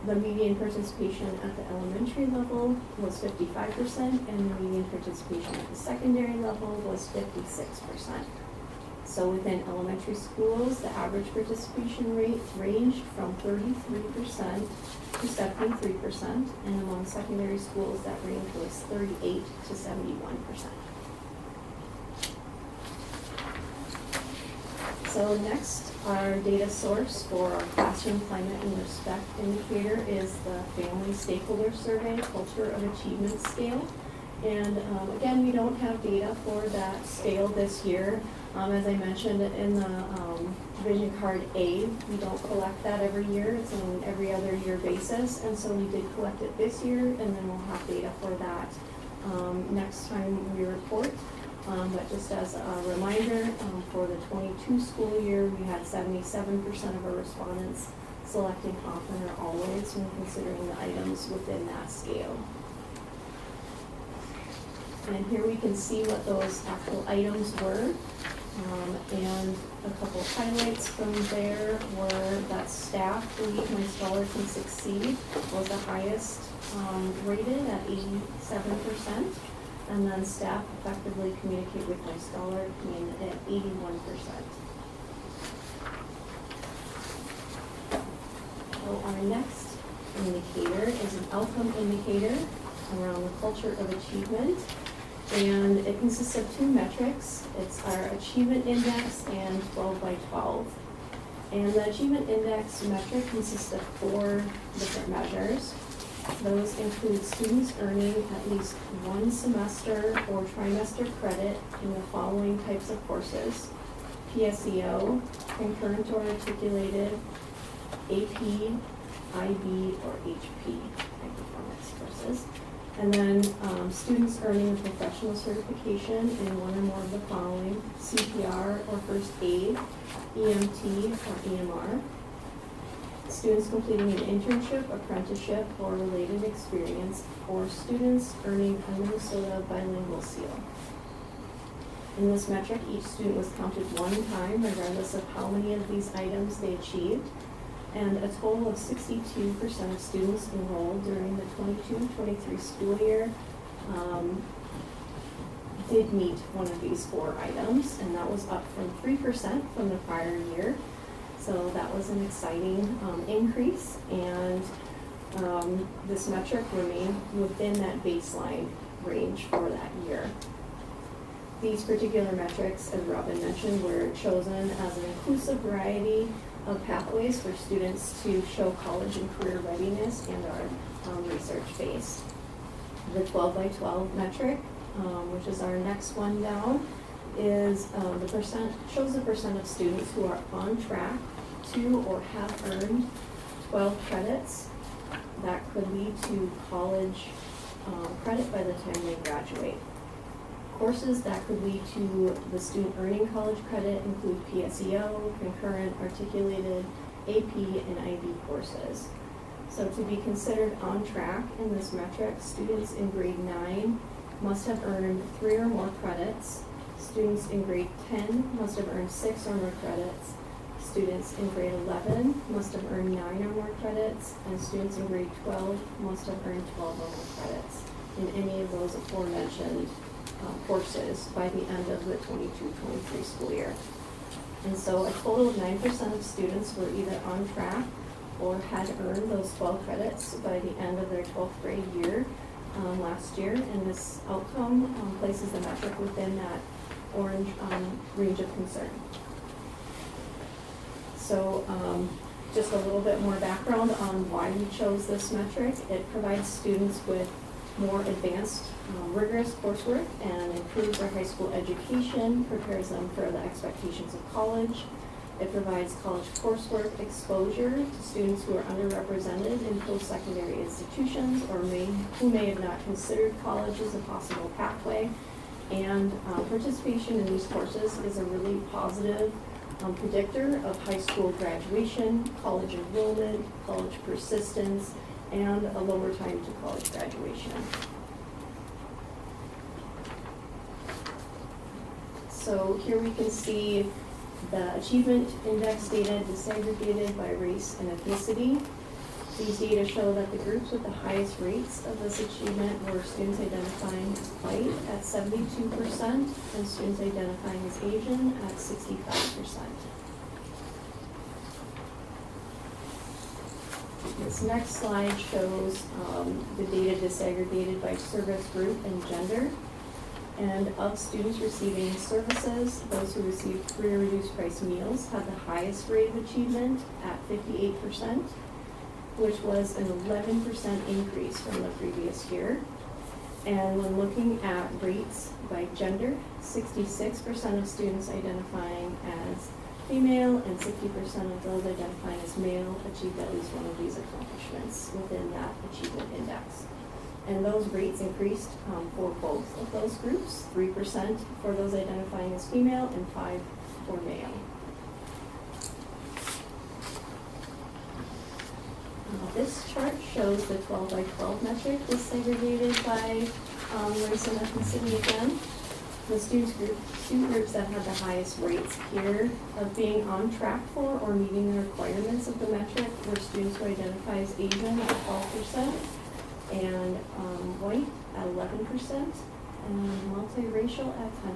The median participation at the elementary level was 55%, and the median participation at the secondary level was 56%. So within elementary schools, the average participation rate ranged from 33% to 73%, and among secondary schools, that range was 38 to 71%. So next, our data source for our classroom climate and respect indicator is the Family Stakeholder Survey Culture of Achievement Scale. And again, we don't have data for that scale this year. As I mentioned in the Vision Card A, we don't collect that every year. It's on an every other year basis. And so we did collect it this year, and then we'll have data for that next time we report. But just as a reminder, for the 22 school year, we had 77% of our respondents selecting often or always when considering the items within that scale. And here we can see what those actual items were. And a couple of highlights from there were that staff believe My Scholar Can Succeed was the highest rated at 87%. And then staff effectively communicate with My Scholar came in at 81%. So our next indicator is an outcome indicator around the culture of achievement. And it consists of two metrics. It's our achievement index and 12 by 12. And the achievement index metric consists of 4 different measures. Those include students earning at least 1 semester or trimester credit in the following types of courses: PSEO, concurrent or articulated, AP, IB, or HP, high performance courses. And then students earning a professional certification in one or more of the following: CPR or first aid, EMT or EMR. Students completing an internship, apprenticeship, or related experience, or students earning a Minnesota bilingual seal. In this metric, each student was counted 1 time, regardless of how many of these items they achieved. And a total of 62% of students enrolled during the 22-23 school year did meet one of these 4 items, and that was up from 3% from the prior year. So that was an exciting increase, and this metric remained within that baseline range for that year. These particular metrics, as Robin mentioned, were chosen as an inclusive variety of pathways for students to show college and career readiness and are research-based. The 12 by 12 metric, which is our next one down, is shows the percent of students who are on track to or have earned 12 credits that could lead to college credit by the time they graduate. Courses that could lead to the student earning college credit include PSEO, concurrent, articulated, AP, and IB courses. So to be considered on track in this metric, students in grade 9 must have earned 3 or more credits. Students in grade 10 must have earned 6 or more credits. Students in grade 11 must have earned 9 or more credits, and students in grade 12 must have earned 12 or more credits in any of those aforementioned courses by the end of the 22-23 school year. And so a total of 9% of students were either on track or had earned those 12 credits by the end of their 12th grade year last year, and this outcome places the metric within that orange range of concern. So just a little bit more background on why we chose this metric. It provides students with more advanced, rigorous coursework and improves their high school education, prepares them for the expectations of college. It provides college coursework exposure to students who are underrepresented in post-secondary institutions or who may have not considered college as a possible pathway. And participation in these courses is a really positive predictor of high school graduation, college enrollment, college persistence, and a lower time to college graduation. So here we can see the achievement index data disaggregated by race and ethnicity. These data show that the groups with the highest rates of this achievement were students identifying as white at 72% and students identifying as Asian at 65%. This next slide shows the data disaggregated by service group and gender. And of students receiving services, those who received free or reduced price meals had the highest rate of achievement at 58%, which was an 11% increase from the previous year. And when looking at rates by gender, 66% of students identifying as female and 60% of those identifying as male achieved at least one of these accomplishments within that achievement index. And those rates increased for both of those groups, 3% for those identifying as female and 5% for male. This chart shows the 12 by 12 metric was segregated by race and ethnicity again. The student groups that had the highest rates here of being on track for or meeting the requirements of the metric were students who identify as Asian at 12%, and white at 11%, and multiracial at 10%.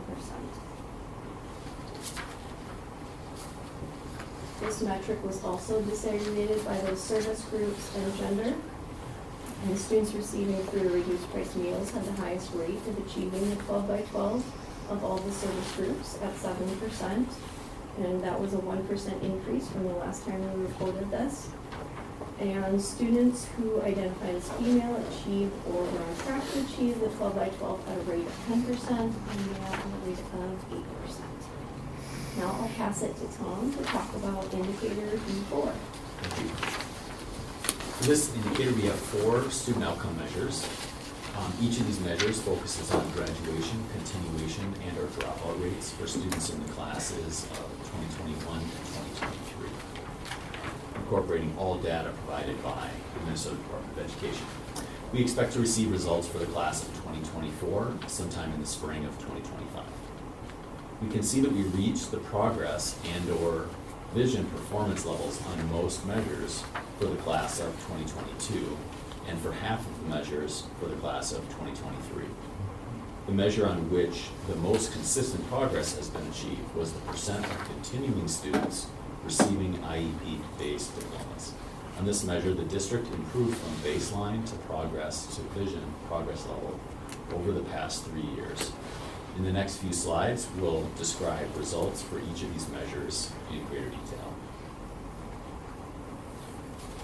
This metric was also desegregated by those service groups and gender. And students receiving free or reduced price meals had the highest rate of achieving the 12 by 12 of all the service groups at 7%. And that was a 1% increase from the last time we reported this. And students who identified as female achieved or were on track to achieve the 12 by 12 at a rate of 10% and male at a rate of 8%. Now I'll pass it to Tom to talk about indicator E4. Thank you. For this indicator, we have 4 student outcome measures. Each of these measures focuses on graduation, continuation, and/or dropout rates for students in the classes of 2021 and 2023, incorporating all data provided by the Minnesota Department of Education. We expect to receive results for the class of 2024 sometime in the spring of 2025. We can see that we reached the progress and/or vision performance levels on most measures for the class of 2022 and for half of the measures for the class of 2023. The measure on which the most consistent progress has been achieved was the percent of continuing students receiving IEP-based diplomas. On this measure, the district improved from baseline to progress to vision progress level over the past 3 years. In the next few slides, we'll describe results for each of these measures in greater detail.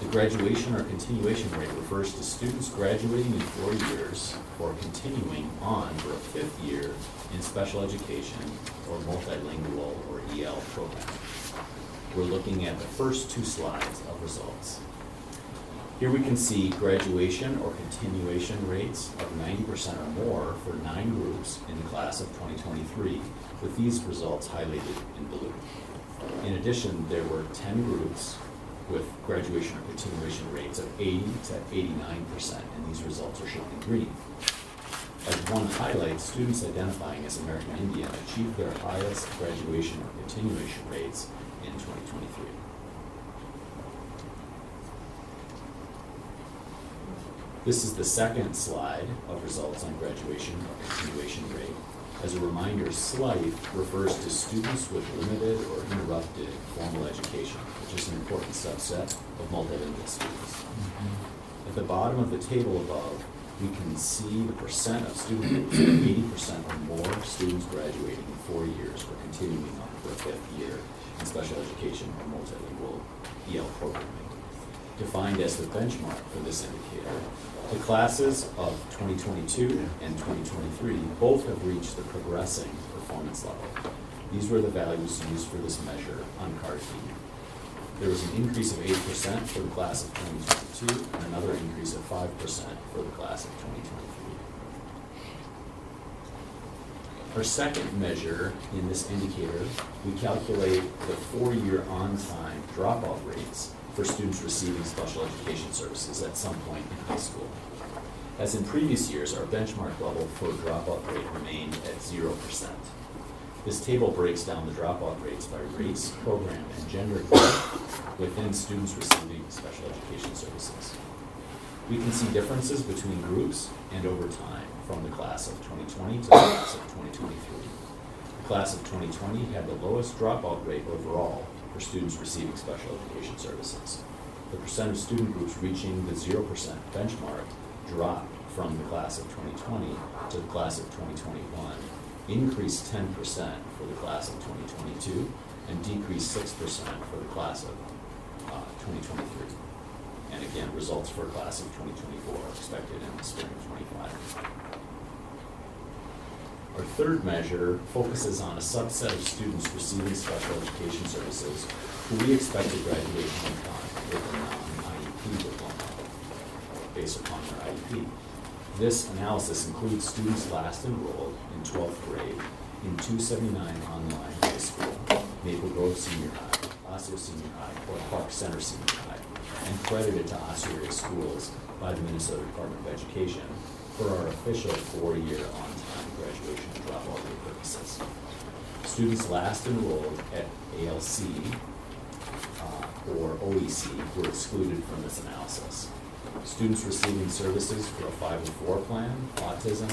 The graduation or continuation rate refers to students graduating in 4 years or continuing on for a 5th year in special education or multilingual or EL program. We're looking at the first 2 slides of results. Here we can see graduation or continuation rates of 90% or more for 9 groups in the class of 2023, with these results highlighted in blue. In addition, there were 10 groups with graduation or continuation rates of 80 to 89%, and these results are shown in green. As one highlight, students identifying as American Indian achieved their highest graduation or continuation rates in 2023. This is the second slide of results on graduation or continuation rate. As a reminder, SLIFE refers to students with limited or interrupted formal education, which is an important subset of multilingual students. At the bottom of the table above, we can see the percent of student groups with 80% or more students graduating in 4 years or continuing on for a 5th year in special education or multilingual EL programming, defined as the benchmark for this indicator. The classes of 2022 and 2023 both have reached the progressing performance level. These were the values used for this measure on card B. There was an increase of 8% for the class of 2022 and another increase of 5% for the class of 2023. Our second measure in this indicator, we calculate the 4-year on-time dropout rates for students receiving special education services at some point in high school. As in previous years, our benchmark level for dropout rate remained at 0%. This table breaks down the dropout rates by race, program, and gender group within students receiving special education services. We can see differences between groups and over time from the class of 2020 to the class of 2023. The class of 2020 had the lowest dropout rate overall for students receiving special education services. The percent of student groups reaching the 0% benchmark dropped from the class of 2020 to the class of 2021 increased 10% for the class of 2022 and decreased 6% for the class of 2023. And again, results for class of 2024 are expected in the spring of 25. Our third measure focuses on a subset of students receiving special education services who we expect to graduate on time with a non-IEP diploma based upon their IEP. This analysis includes students last enrolled in 12th grade in 279 online high school, Maple Grove Senior High, Osseo Senior High, or Park Center Senior High, and credited to Osseo area schools by the Minnesota Department of Education for our official 4-year on-time graduation and dropout rate purposes. Students last enrolled at ALC or OEC were excluded from this analysis. Students receiving services for a 504 plan, autism,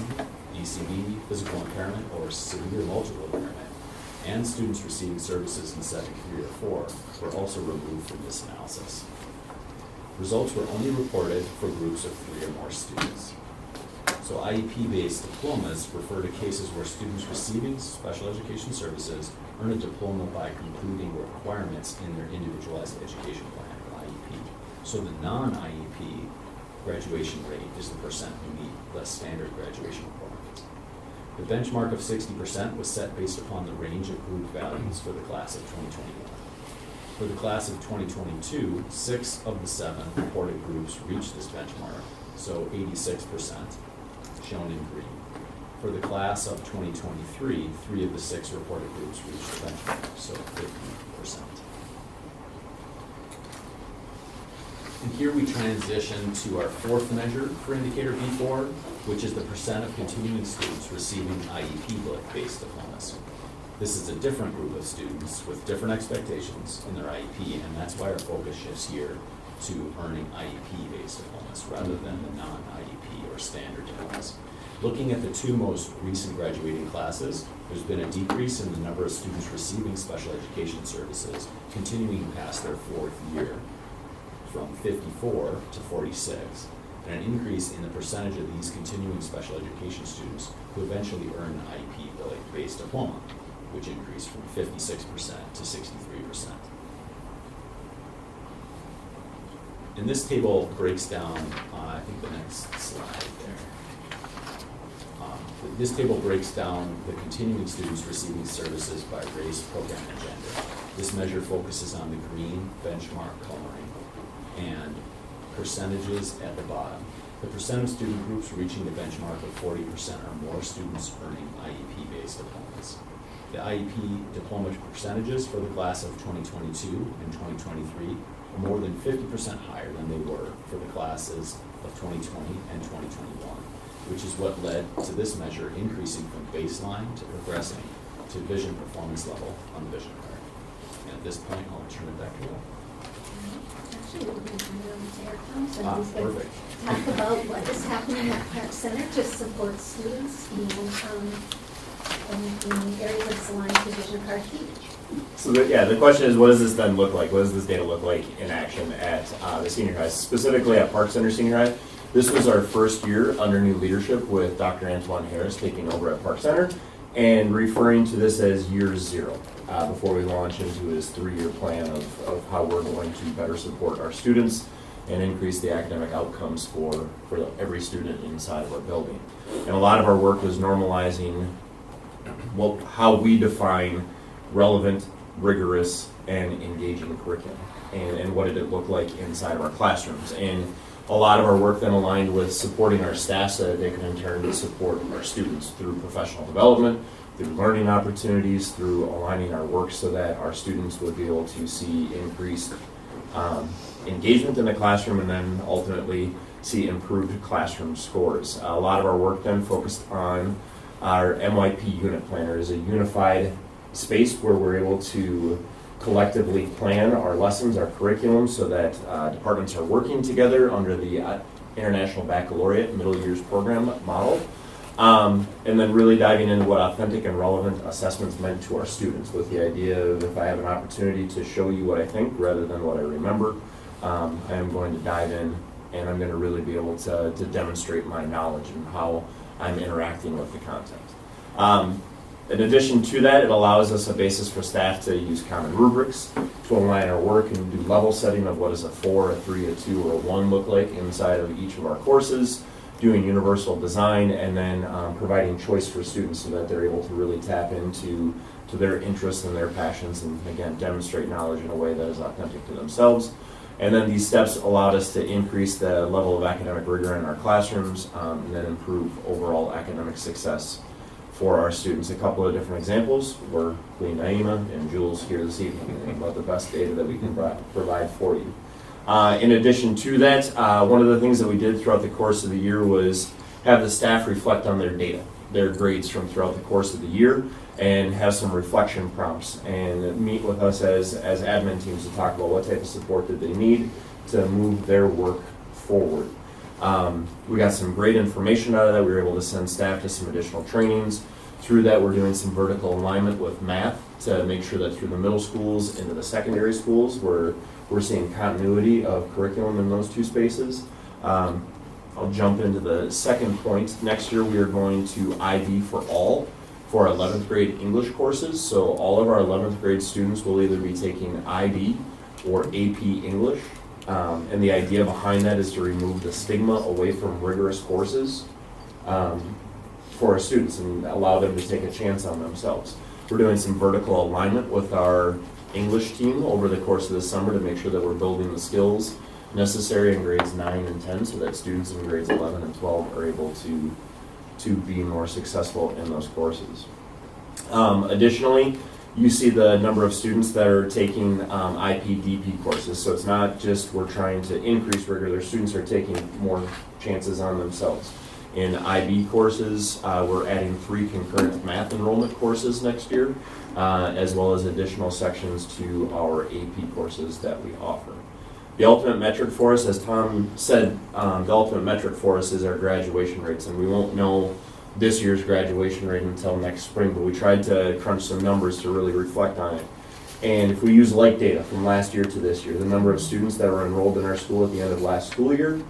ECD, physical impairment, or severe multiple impairment, and students receiving services in setting 3 or 4 were also removed from this analysis. Results were only reported for groups of 3 or more students. So IEP-based diplomas refer to cases where students receiving special education services earn a diploma by completing requirements in their individualized education plan, or IEP. So the non-IEP graduation rate is the percent who meet the standard graduation requirements. The benchmark of 60% was set based upon the range of group values for the class of 2021. For the class of 2022, 6 of the 7 reported groups reached this benchmark, so 86%, shown in green. For the class of 2023, 3 of the 6 reported groups reached the benchmark, so 50%. And here we transition to our fourth measure for indicator B4, which is the percent of continuing students receiving IEP-based diplomas. This is a different group of students with different expectations in their IEP, and that's why our focus shifts here to earning IEP-based diplomas rather than the non-IEP or standard diplomas. Looking at the 2 most recent graduating classes, there's been a decrease in the number of students receiving special education services continuing past their 4th year, from 54 to 46, and an increase in the percentage of these continuing special education students who eventually earn an IEP-based diploma, which increased from 56% to 63%. And this table breaks down, I think the next slide there. This table breaks down the continuing students receiving services by race, program, and gender. This measure focuses on the green benchmark coloring and percentages at the bottom. The percent of student groups reaching the benchmark of 40% or more students earning IEP-based diplomas. The IEP diploma percentages for the class of 2022 and 2023 are more than 50% higher than they were for the classes of 2020 and 2021, which is what led to this measure increasing from baseline to progressing to vision performance level on the vision card. And at this point, I'll turn it back to you. Actually, we're going to turn it over to Eric Thompson. He's going to Perfect. talk about what is happening at Park Center to support students in areas of Salina Vision Card Key. So the question is, what does this then look like? What does this data look like in action at the senior high, specifically at Park Center Senior High? This was our first year under new leadership with Dr. Antoine Harris taking over at Park Center and referring to this as year 0 before we launch into his 3-year plan of how we're going to better support our students and increase the academic outcomes for every student inside of our building. And a lot of our work was normalizing how we define relevant, rigorous, and engaging curriculum, and what did it look like inside of our classrooms. And a lot of our work then aligned with supporting our staff so that they can in turn support our students through professional development, through learning opportunities, through aligning our work so that our students would be able to see increased engagement in the classroom and then ultimately see improved classroom scores. A lot of our work then focused on our MYP unit planner as a unified space where we're able to collectively plan our lessons, our curriculum, so that departments are working together under the International Baccalaureate Middle Years Program model. And then really diving into what authentic and relevant assessments meant to our students with the idea of if I have an opportunity to show you what I think rather than what I remember, I am going to dive in and I'm going to really be able to demonstrate my knowledge and how I'm interacting with the content. In addition to that, it allows us a basis for staff to use common rubrics to align our work and do level setting of what does a 4, a 3, a 2, or a 1 look like inside of each of our courses, doing universal design, and then providing choice for students so that they're able to really tap into their interests and their passions, and again, demonstrate knowledge in a way that is authentic to themselves. And then these steps allowed us to increase the level of academic rigor in our classrooms, and then improve overall academic success for our students. A couple of different examples were Queen Naima and Jules here this evening about the best data that we can provide for you. In addition to that, one of the things that we did throughout the course of the year was have the staff reflect on their data, their grades from throughout the course of the year, and have some reflection prompts and meet with us as admin teams to talk about what type of support that they need to move their work forward. We got some great information out of that. We were able to send staff to some additional trainings. Through that, we're doing some vertical alignment with math to make sure that through the middle schools into the secondary schools, we're seeing continuity of curriculum in those two spaces. I'll jump into the second point. Next year, we are going to IB for all for our 11th grade English courses. So all of our 11th grade students will either be taking IB or AP English. And the idea behind that is to remove the stigma away from rigorous courses for our students and allow them to take a chance on themselves. We're doing some vertical alignment with our English team over the course of the summer to make sure that we're building the skills necessary in grades 9 and 10 so that students in grades 11 and 12 are able to be more successful in those courses. Additionally, you see the number of students that are taking IPDP courses. So it's not just we're trying to increase rigor, their students are taking more chances on themselves. In IB courses, we're adding 3 concurrent math enrollment courses next year, as well as additional sections to our AP courses that we offer. The ultimate metric for us, as Tom said, the ultimate metric for us is our graduation rates, and we won't know this year's graduation rate until next spring, but we tried to crunch some numbers to really reflect on it. And if we use like data from last year to this year, the number of students that were enrolled in our school at the end of last school year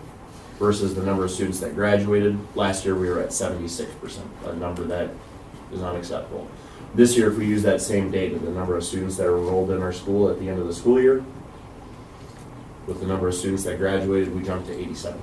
versus the number of students that graduated, last year we were at 76%, a number that is unacceptable. This year, if we use that same data, the number of students that are enrolled in our school at the end of the school year, with the number of students that graduated, we jumped to 87%.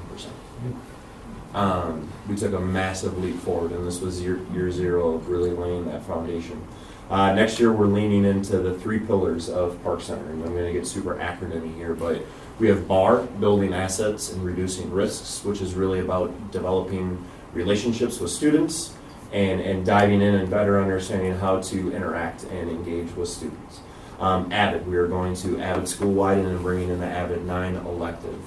We took a massive leap forward, and this was year 0 of really laying that foundation. Next year, we're leaning into the 3 pillars of Park Center, and I'm going to get super acronym here, but we have BAR, building assets and reducing risks, which is really about developing relationships with students and diving in and better understanding how to interact and engage with students. Avid, we are going to Avid school-wide and then bringing in the Avid 9 elective.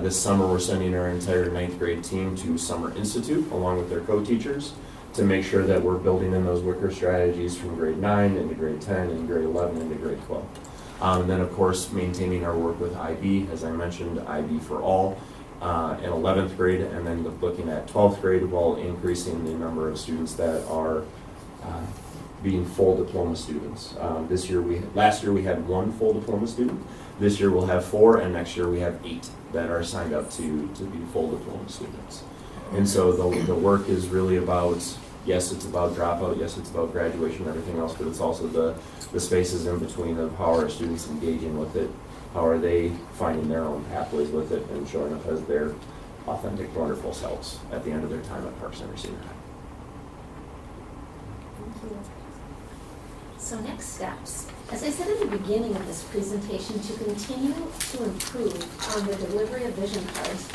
This summer, we're sending our entire 9th grade team to Summer Institute along with their co-teachers to make sure that we're building in those wicker strategies from grade 9 into grade 10 and grade 11 into grade 12. And then, of course, maintaining our work with IB, as I mentioned, IB for all in 11th grade, and then looking at 12th grade while increasing the number of students that are being full diploma students. Last year we had 1 full diploma student. This year we'll have 4, and next year we have 8 that are signed up to be full diploma students. And so the work is really about, yes, it's about dropout, yes, it's about graduation and everything else, but it's also the spaces in between of how are students engaging with it, how are they finding their own pathways with it and showing up as their authentic, wonderful selves at the end of their time at Park Center Senior High. Thank you. So next steps. As I said at the beginning of this presentation, to continue to improve on the delivery of vision cards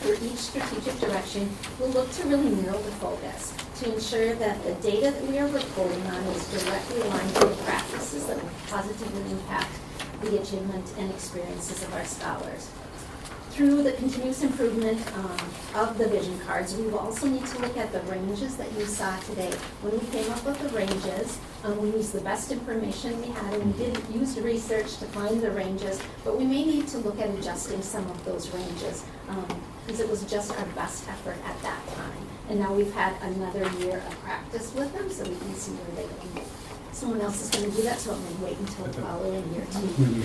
for each strategic direction, we'll look to really narrow the focus to ensure that the data that we are reporting on is directly aligned with the practices that will positively impact the achievement and experiences of our scholars. Through the continuous improvement of the vision cards, we will also need to look at the ranges that you saw today. When we came up with the ranges, we used the best information we had, and we did use the research to find the ranges, but we may need to look at adjusting some of those ranges because it was just our best effort at that time. And now we've had another year of practice with them, so we can see where they go. Someone else is going to do that, so I'm going to wait until the following year too.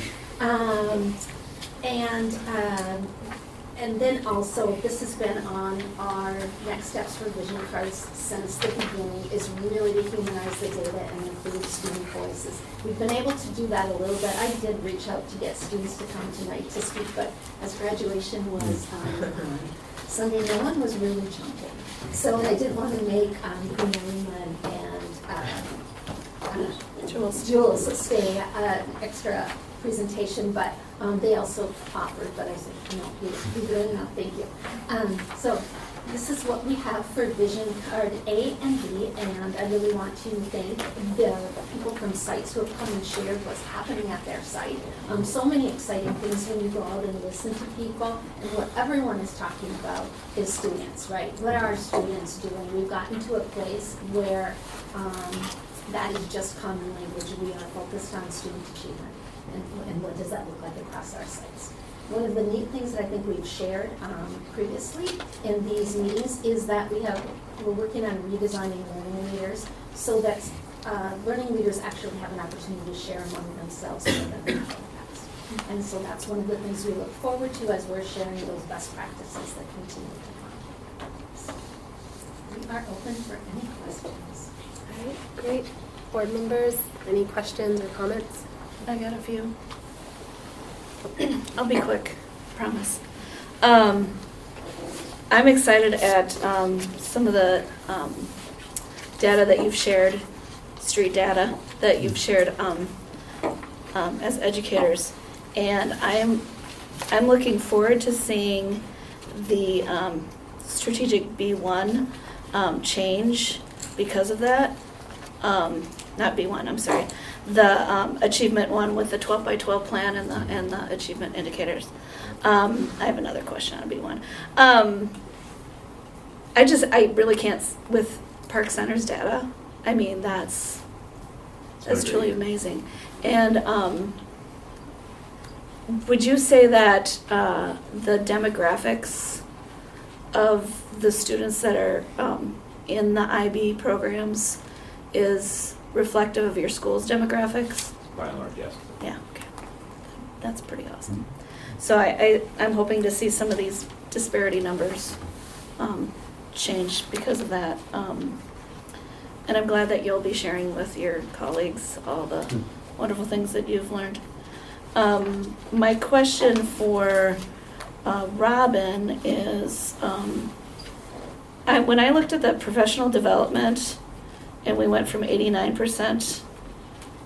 And then also, this has been on our next steps for vision cards since the beginning, is really to humanize the data and include student voices. We've been able to do that a little bit. I did reach out to get students to come tonight to speak, but as graduation was Sunday, no one was really jumping. So I did want to make Naiman and Jules stay extra presentation, but they also offered, but I said, no, you're good enough, thank you. So this is what we have for Vision Card A and B, and I really want to thank the people from sites who have come and shared what's happening at their site. So many exciting things when you go out and listen to people, and what everyone is talking about is students, right? What are our students doing? We've gotten to a place where that is just common language. We are focused on student achievement. And what does that look like across our sites? One of the neat things that I think we've shared previously in these meetings is that we're working on redesigning learning leaders so that learning leaders actually have an opportunity to share among themselves more than they have in the past. And so that's one of the things we look forward to as we're sharing those best practices that continue to come. So we are open for any questions. All right, great. Board members, any questions or comments? I got a few. I'll be quick, promise. I'm excited at some of the data that you've shared, street data that you've shared as educators, and I'm looking forward to seeing the strategic B1 change because of that. Not B1, I'm sorry. The achievement one with the 12 by 12 plan and the achievement indicators. I have another question on B1. I really can't, with Park Center's data, I mean, that's truly amazing. And would you say that the demographics of the students that are in the IB programs is reflective of your school's demographics? By and large, yes. Yeah, okay. That's pretty awesome. So I'm hoping to see some of these disparity numbers change because of that. And I'm glad that you'll be sharing with your colleagues all the wonderful things that you've learned. My question for Robin is, when I looked at the professional development, and we went from 89%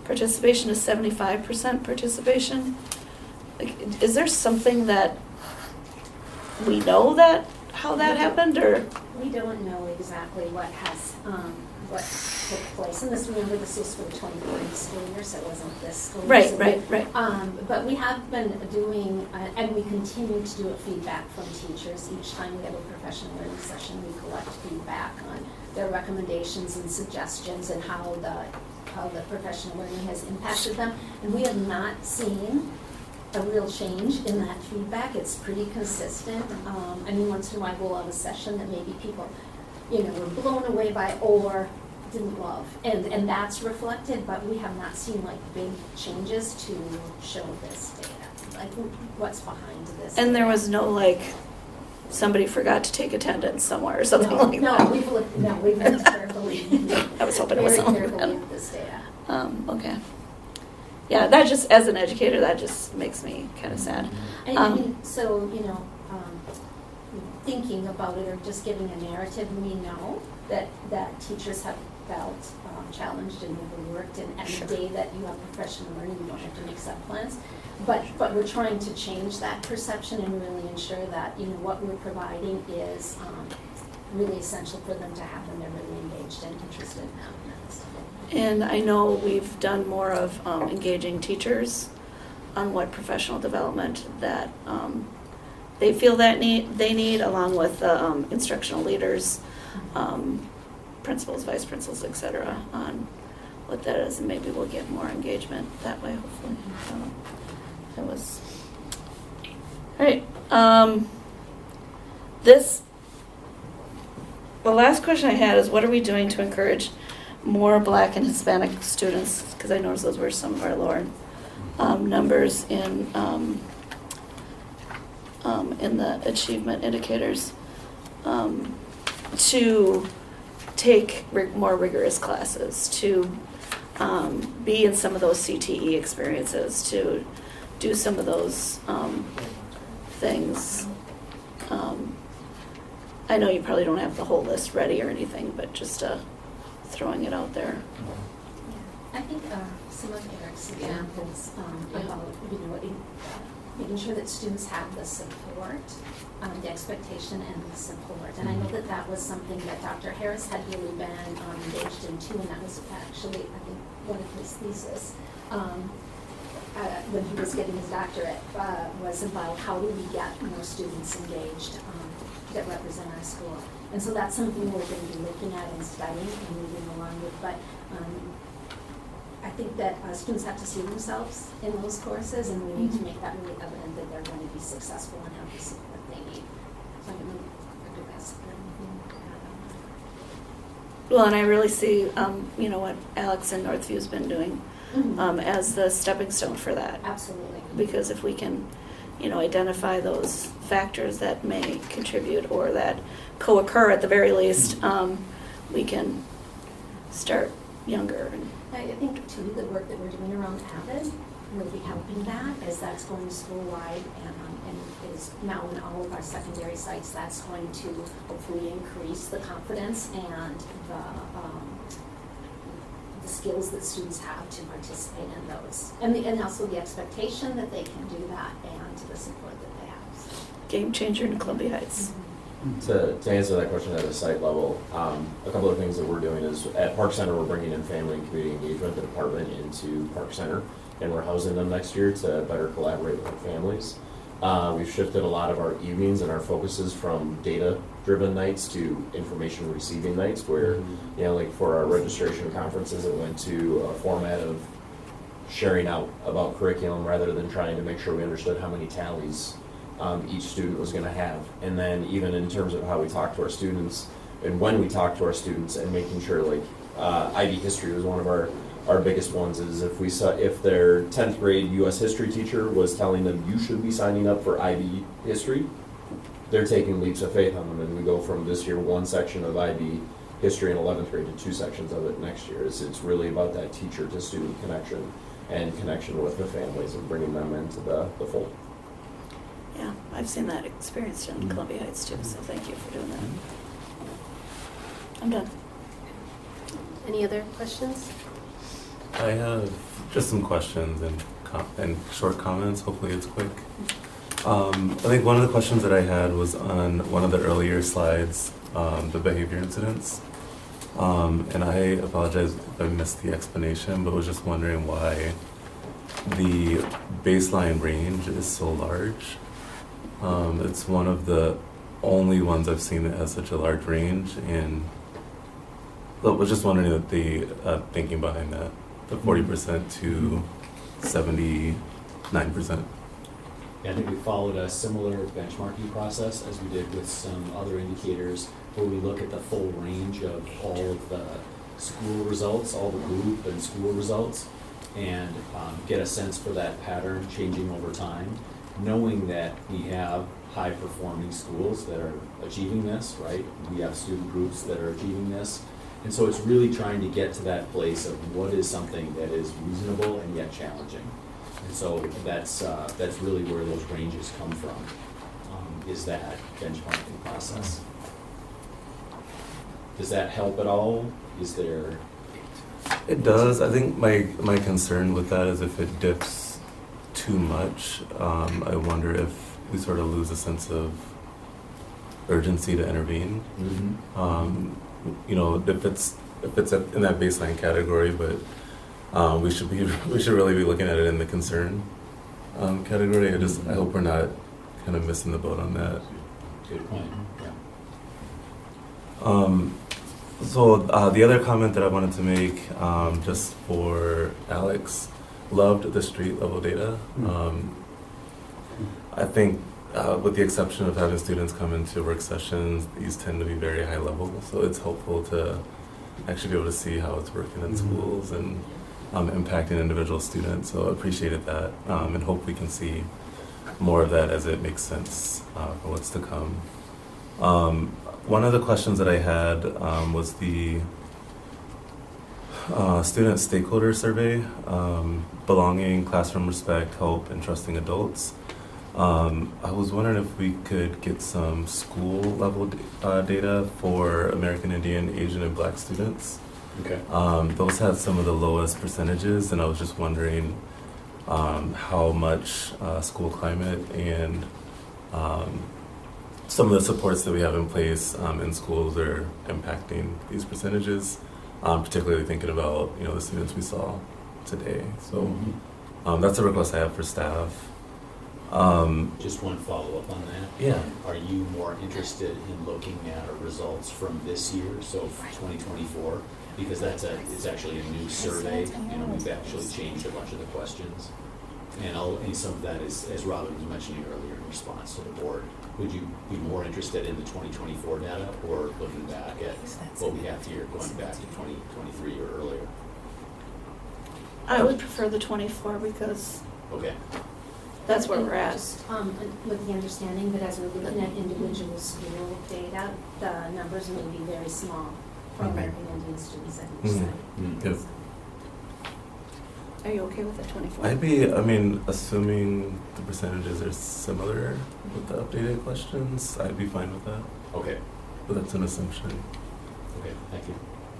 participation to 75% participation. Like, is there something that we know that how that happened, or? We don't know exactly what took place. And remember, this was for the 2020 school year, so it wasn't this school year. Right. But we have been doing, and we continue to do feedback from teachers. Each time we have a professional learning session, we collect feedback on their recommendations and suggestions and how the professional learning has impacted them. And we have not seen a real change in that feedback. It's pretty consistent. I mean, once in a while we'll have a session that maybe people, were blown away by or didn't love. And that's reflected, but we have not seen like big changes to show this data. Like what's behind this. And there was no like somebody forgot to take attendance somewhere or something like that. We've looked carefully. I was hoping it was very carefully at this data. Okay. Yeah, that just, as an educator, that just makes me kind of sad. So, thinking about it or just giving a narrative, we know that teachers have felt challenged and overworked, and the day that you have professional learning, you don't have to make sub-plans. But we're trying to change that perception and really ensure that, what we're providing is really essential for them to have when they're really engaged and interested in having this. And I know we've done more of engaging teachers on what professional development that they feel that they need, along with the instructional leaders, principals, vice principals, etc., on what that is, and maybe we'll get more engagement that way, hopefully. That was all right. The last question I had is, what are we doing to encourage more Black and Hispanic students? Because I noticed those were some of our lower numbers in in the achievement indicators to take more rigorous classes, to be in some of those CTE experiences, to do some of those things. I know you probably don't have the whole list ready or anything, but just throwing it out there. I think some of Eric's examples about, making sure that students have the support, the expectation and the support. And I know that that was something that Dr. Harris had really been engaged in too, and that was actually, I think, one of his thesis. When he was getting his doctorate, was about how do we get more students engaged that represent our school. And so that's something we're going to be looking at and studying and moving along with. But I think that students have to see themselves in those courses, and we need to make that really evident that they're going to be successful and have the support they need. So I don't know if Dr. Bass had anything to add on that. Well, and I really see, what Alex in Northview's been doing as the stepping stone for that. Absolutely. Because if we can, identify those factors that may contribute or that co-occur at the very least, we can start younger. I think too, the work that we're doing around AVID will be helping that, as that's going school-wide and is now in all of our secondary sites. That's going to hopefully increase the confidence and the skills that students have to participate in those. And also the expectation that they can do that and the support that they have. Game changer in Columbia Heights. To answer that question at a site level, a couple of things that we're doing is at Park Center, we're bringing in family and community engagement, the department, into Park Center, and we're housing them next year to better collaborate with their families. We've shifted a lot of our evenings and our focuses from data-driven nights to information receiving nights, where, like for our registration conferences, it went to a format of sharing out about curriculum rather than trying to make sure we understood how many tallies each student was going to have. And then even in terms of how we talk to our students and when we talk to our students, and making sure, like IB history was one of our biggest ones, is if their 10th grade US history teacher was telling them you should be signing up for IB history, they're taking leaps of faith on them, and we go from this year one section of IB history in 11th grade to 2 sections of it next year. It's really about that teacher to student connection and connection with the families and bringing them into the fold. Yeah, I've seen that experience in Columbia Heights too, so thank you for doing that. I'm done. Any other questions? I have just some questions and short comments. Hopefully it's quick. I think one of the questions that I had was on one of the earlier slides, the behavior incidents. And I apologize if I missed the explanation, but was just wondering why the baseline range is so large. It's one of the only ones I've seen that has such a large range, and I was just wondering that the thinking behind that, the 40% to 79%. Yeah, I think we followed a similar benchmarking process as we did with some other indicators, where we look at the full range of all of the school results, all the group and school results, and get a sense for that pattern changing over time, knowing that we have high-performing schools that are achieving this, right? We have student groups that are achieving this. And so it's really trying to get to that place of what is something that is reasonable and yet challenging. And so that's really where those ranges come from, is that benchmarking process. Does that help at all? Is there... It does. I think my concern with that is if it dips too much, I wonder if we sort of lose a sense of urgency to intervene. Mm-hmm. If it's in that baseline category, but we should really be looking at it in the concern category. I hope we're not kind of missing the boat on that. Good point. Yeah. So the other comment that I wanted to make, just for Alex, loved the street level data. I think with the exception of having students come into work sessions, these tend to be very high level, so it's helpful to actually be able to see how it's working in schools and impacting individual students. So I appreciated that, and hope we can see more of that as it makes sense for what's to come. One of the questions that I had was the student stakeholder survey, belonging, classroom respect, hope, and trusting adults. I was wondering if we could get some school level data for American Indian, Asian, and Black students. Okay. Those had some of the lowest percentages, and I was just wondering how much school climate and some of the supports that we have in place in schools are impacting these percentages, particularly thinking about the students we saw today. So that's a request I have for staff. Just one follow-up on that. Yeah. Are you more interested in looking at results from this year, so 2024? Because it's actually a new survey. We've actually changed a bunch of the questions. And some of that is, as Robin was mentioning earlier in response to the board, would you be more interested in the 2024 data or looking back at what we have here going back to 2023 or earlier? I would prefer the 24 because Okay. that's where we're at. Just, with the understanding that as we're looking at individual school data, the numbers may be very small for American Indian students at each site. Yep. Are you okay with the 24? Assuming the percentages are similar with the updated questions, I'd be fine with that. Okay. But that's an assumption. Okay, thank you.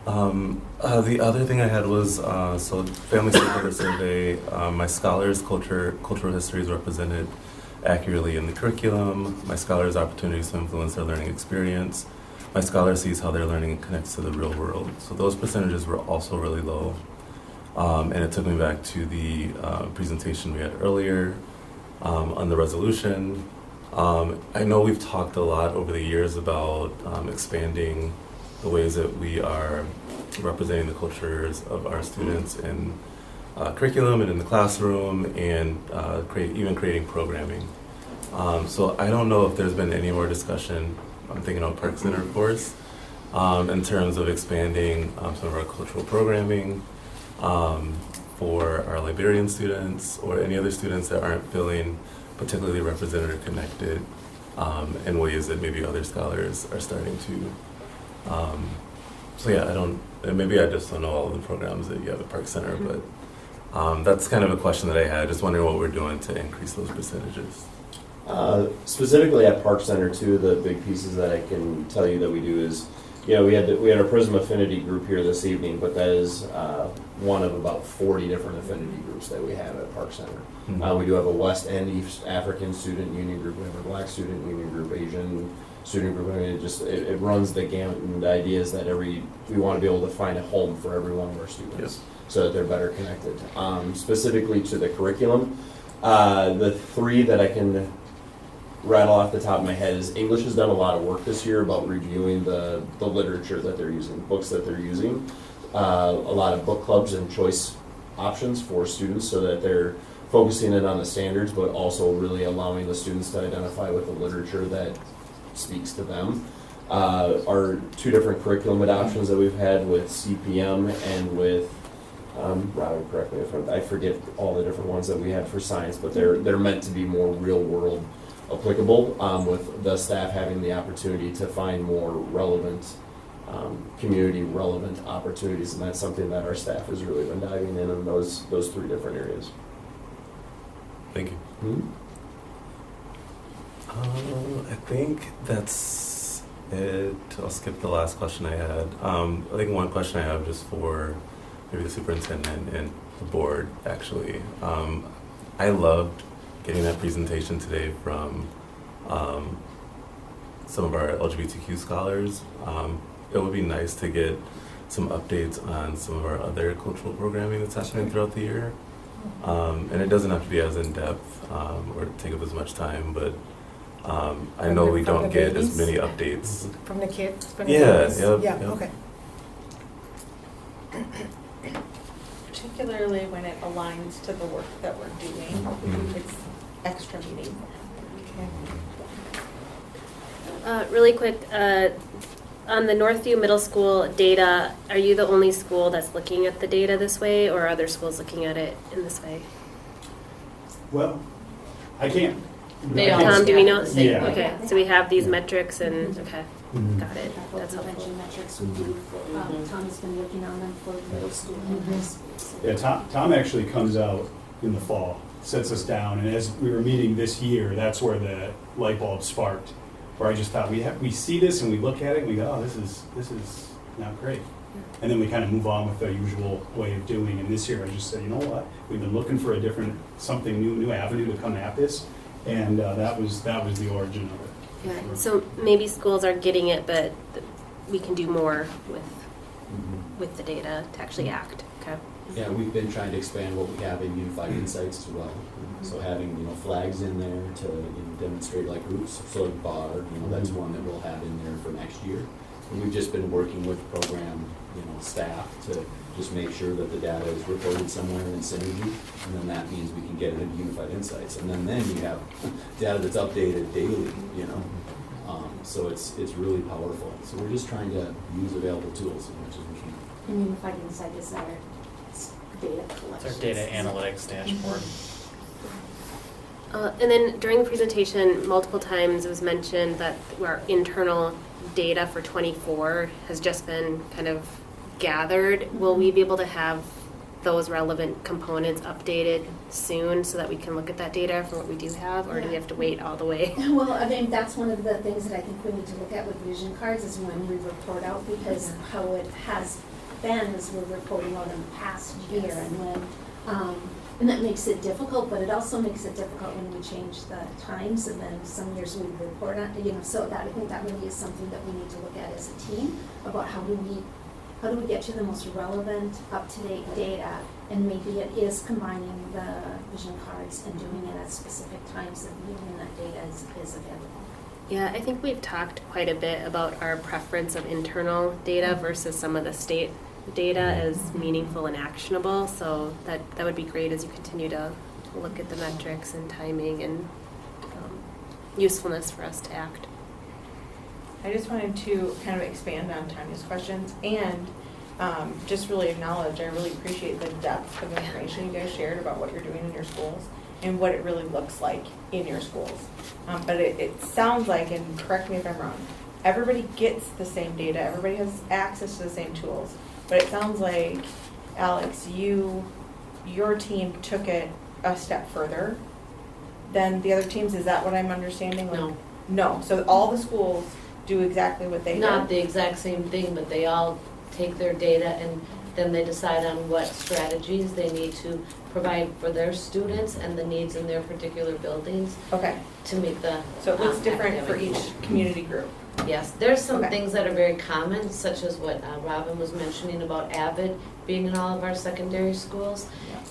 The other thing I had was, so family stakeholder survey, my scholars' cultural history is represented accurately in the curriculum. My scholars' opportunities to influence their learning experience. My scholar sees how their learning connects to the real world. So those percentages were also really low. And it took me back to the presentation we had earlier on the resolution. I know we've talked a lot over the years about expanding the ways that we are representing the cultures of our students in curriculum and in the classroom, and even creating programming. So I don't know if there's been any more discussion, I'm thinking of Park Center, of course, in terms of expanding some of our cultural programming for our Liberian students or any other students that aren't feeling particularly represented or connected in ways that maybe other scholars are starting to. Maybe I just don't know all of the programs that you have at Park Center, but that's kind of a question that I had, just wondering what we're doing to increase those percentages. Specifically at Park Center too, the big pieces that I can tell you that we do is, we had our Prism Affinity group here this evening, but that is one of about 40 different affinity groups that we have at Park Center. Mm-hmm. We do have a West and East African student union group, we have a Black student union group, Asian student group. It runs the gamut, and the idea is that we want to be able to find a home for every one of our students, so that they're better connected. Specifically to the curriculum, the three that I can rattle off the top of my head is English has done a lot of work this year about reviewing the literature that they're using, books that they're using, a lot of book clubs and choice options for students so that they're focusing in on the standards, but also really allowing the students to identify with the literature that speaks to them. Our two different curriculum adoptions that we've had with CPM and with Robin, correct me if I forget all the different ones that we had for science, but they're meant to be more real world applicable, with the staff having the opportunity to find more relevant, community relevant opportunities, and that's something that our staff has really been diving in those three different areas. Thank you. Mm-hmm. I think that's it. I'll skip the last question I had. I think one question I have just for maybe the superintendent and the board, actually. I loved getting that presentation today from some of our LGBTQ scholars. It would be nice to get some updates on some of our other cultural programming that's happening throughout the year. And it doesn't have to be as in-depth or take up as much time, but I know we don't get as many updates. From the kids? Okay. Particularly when it aligns to the work that we're doing, it's extra meeting. Really quick, on the Northview Middle School data, are you the only school that's looking at the data this way, or are other schools looking at it in this way? Well, I can't. They all Tom, do we know? Yeah. Okay, so we have these metrics and, okay, Mhm. got it. That's helpful. Prevention metrics we do, Tom has been working on them for middle school and high school. Yeah, Tom actually comes out in the fall, sits us down, and as we were meeting this year, that's where the light bulb sparked, where I just thought, we see this and we look at it and we go, oh, this is not great. And then we kind of move on with the usual way of doing, and this year I just said, you know what, we've been looking for a different, something new avenue to come at this, and that was the origin of it. Yeah, so maybe schools are getting it, but we can do more with the data to actually act, okay? Yeah, we've been trying to expand what we have in Unified Insights as well. So having, flags in there to demonstrate like routes, so bar, that's one that we'll have in there for next year. And we've just been working with program, staff to just make sure that the data is reported somewhere in Synergy, and then that means we can get it into Unified Insights. And then you have data that's updated daily, so it's really powerful. So we're just trying to use available tools as much as we can. And Unified Insight is our data collection. It's our data analytics dashboard. And then during the presentation, multiple times it was mentioned that our internal data for 24 has just been kind of gathered. Will we be able to have those relevant components updated soon so that we can look at that data for what we do have, or do we have to wait all the way? Well, I mean, that's one of the things that I think we need to look at with vision cards is when we report out, because how it has been is we're reporting out in the past year, and when and that makes it difficult, but it also makes it difficult when we change the times, and then some years we report on, so that I think that really is something that we need to look at as a team about how do we get to the most relevant, up-to-date data, and maybe it is combining the vision cards and doing it at specific times of year when that data is available. Yeah, I think we've talked quite a bit about our preference of internal data versus some of the state data as meaningful and actionable, so that would be great as you continue to look at the metrics and timing and usefulness for us to act. I just wanted to kind of expand on Tanya's questions and just really acknowledge, I really appreciate the depth of information you guys shared about what you're doing in your schools and what it really looks like in your schools. But it sounds like, and correct me if I'm wrong, everybody gets the same data, everybody has access to the same tools, but it sounds like, Alex, your team took it a step further than the other teams. Is that what I'm understanding? No. No, so all the schools do exactly what they Not did? the exact same thing, but they all take their data and then they decide on what strategies they need to provide for their students and the needs in their particular buildings. Okay. To meet the So it looks different for academic each goals. community group? Yes, there's some Okay. things that are very common, such as what Robin was mentioning about Avid being in all of our secondary schools.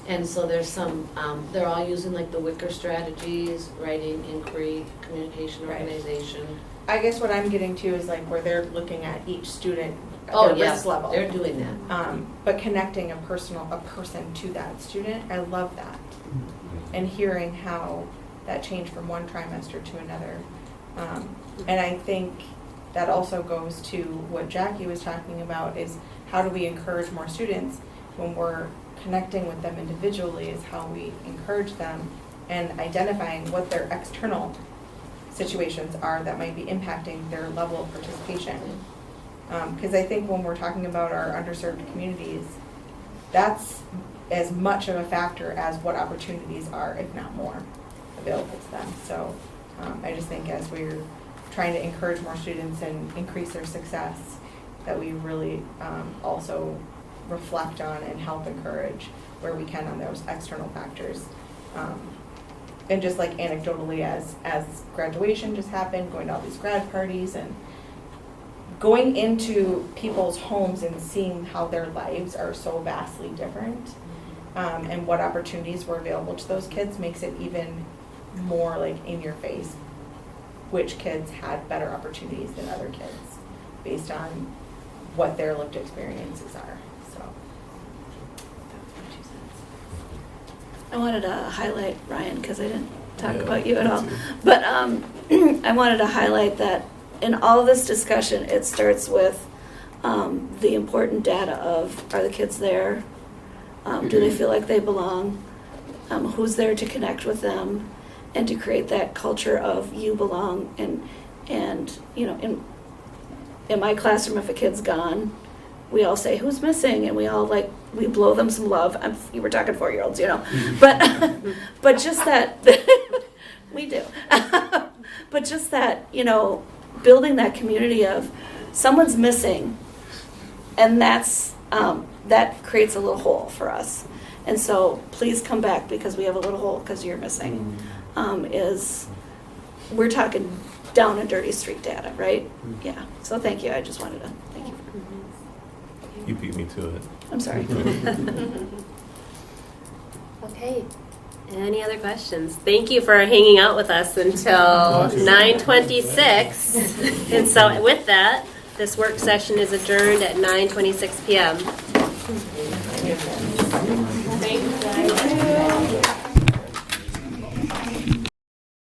And so there's some, they're all using like the Wicker strategies, writing, inquiry, communication, Right. organization. I guess what I'm getting to is like where they're looking at each student, Oh, their yes, risk level. they're doing that. But connecting a person to that student, I love that. And hearing how that changed from one trimester to another. And I think that also goes to what Jackie was talking about, is how do we encourage more students when we're connecting with them individually, is how we encourage them and identifying what their external situations are that might be impacting their level of participation. Because I think when we're talking about our underserved communities, that's as much of a factor as what opportunities are, if not more, available to them. So I just think as we're trying to encourage more students and increase their success, that we really also reflect on and help encourage where we can on those external factors. And just like anecdotally, as graduation just happened, going to all these grad parties and going into people's homes and seeing how their lives are so vastly different, and what opportunities were available to those kids makes it even more like in your face which kids had better opportunities than other kids based on what their lived experiences are. So I wanted to highlight, Ryan, because I didn't talk about you at all, but I wanted to highlight that in all of this discussion, it starts with the important data of, are the kids there? Do they feel like they belong? Who's there to connect with them? and to create that culture of you belong. And you know, in my classroom, if a kid's gone, we all say, who's missing? And we all we blow them some love. You were talking 4-year-olds, you know. But just that, we do. But just that, you know, building that community of someone's missing, and that creates a little hole for us. And so please come back because we have a little hole because you're missing. We're talking down and dirty street data, right? Yeah. So thank you. I just wanted to thank you. You beat me to it. I'm sorry. Okay. Any other questions? Thank you for hanging out with us until 9:26. And so with that, this work session is adjourned at 9:26 p.m.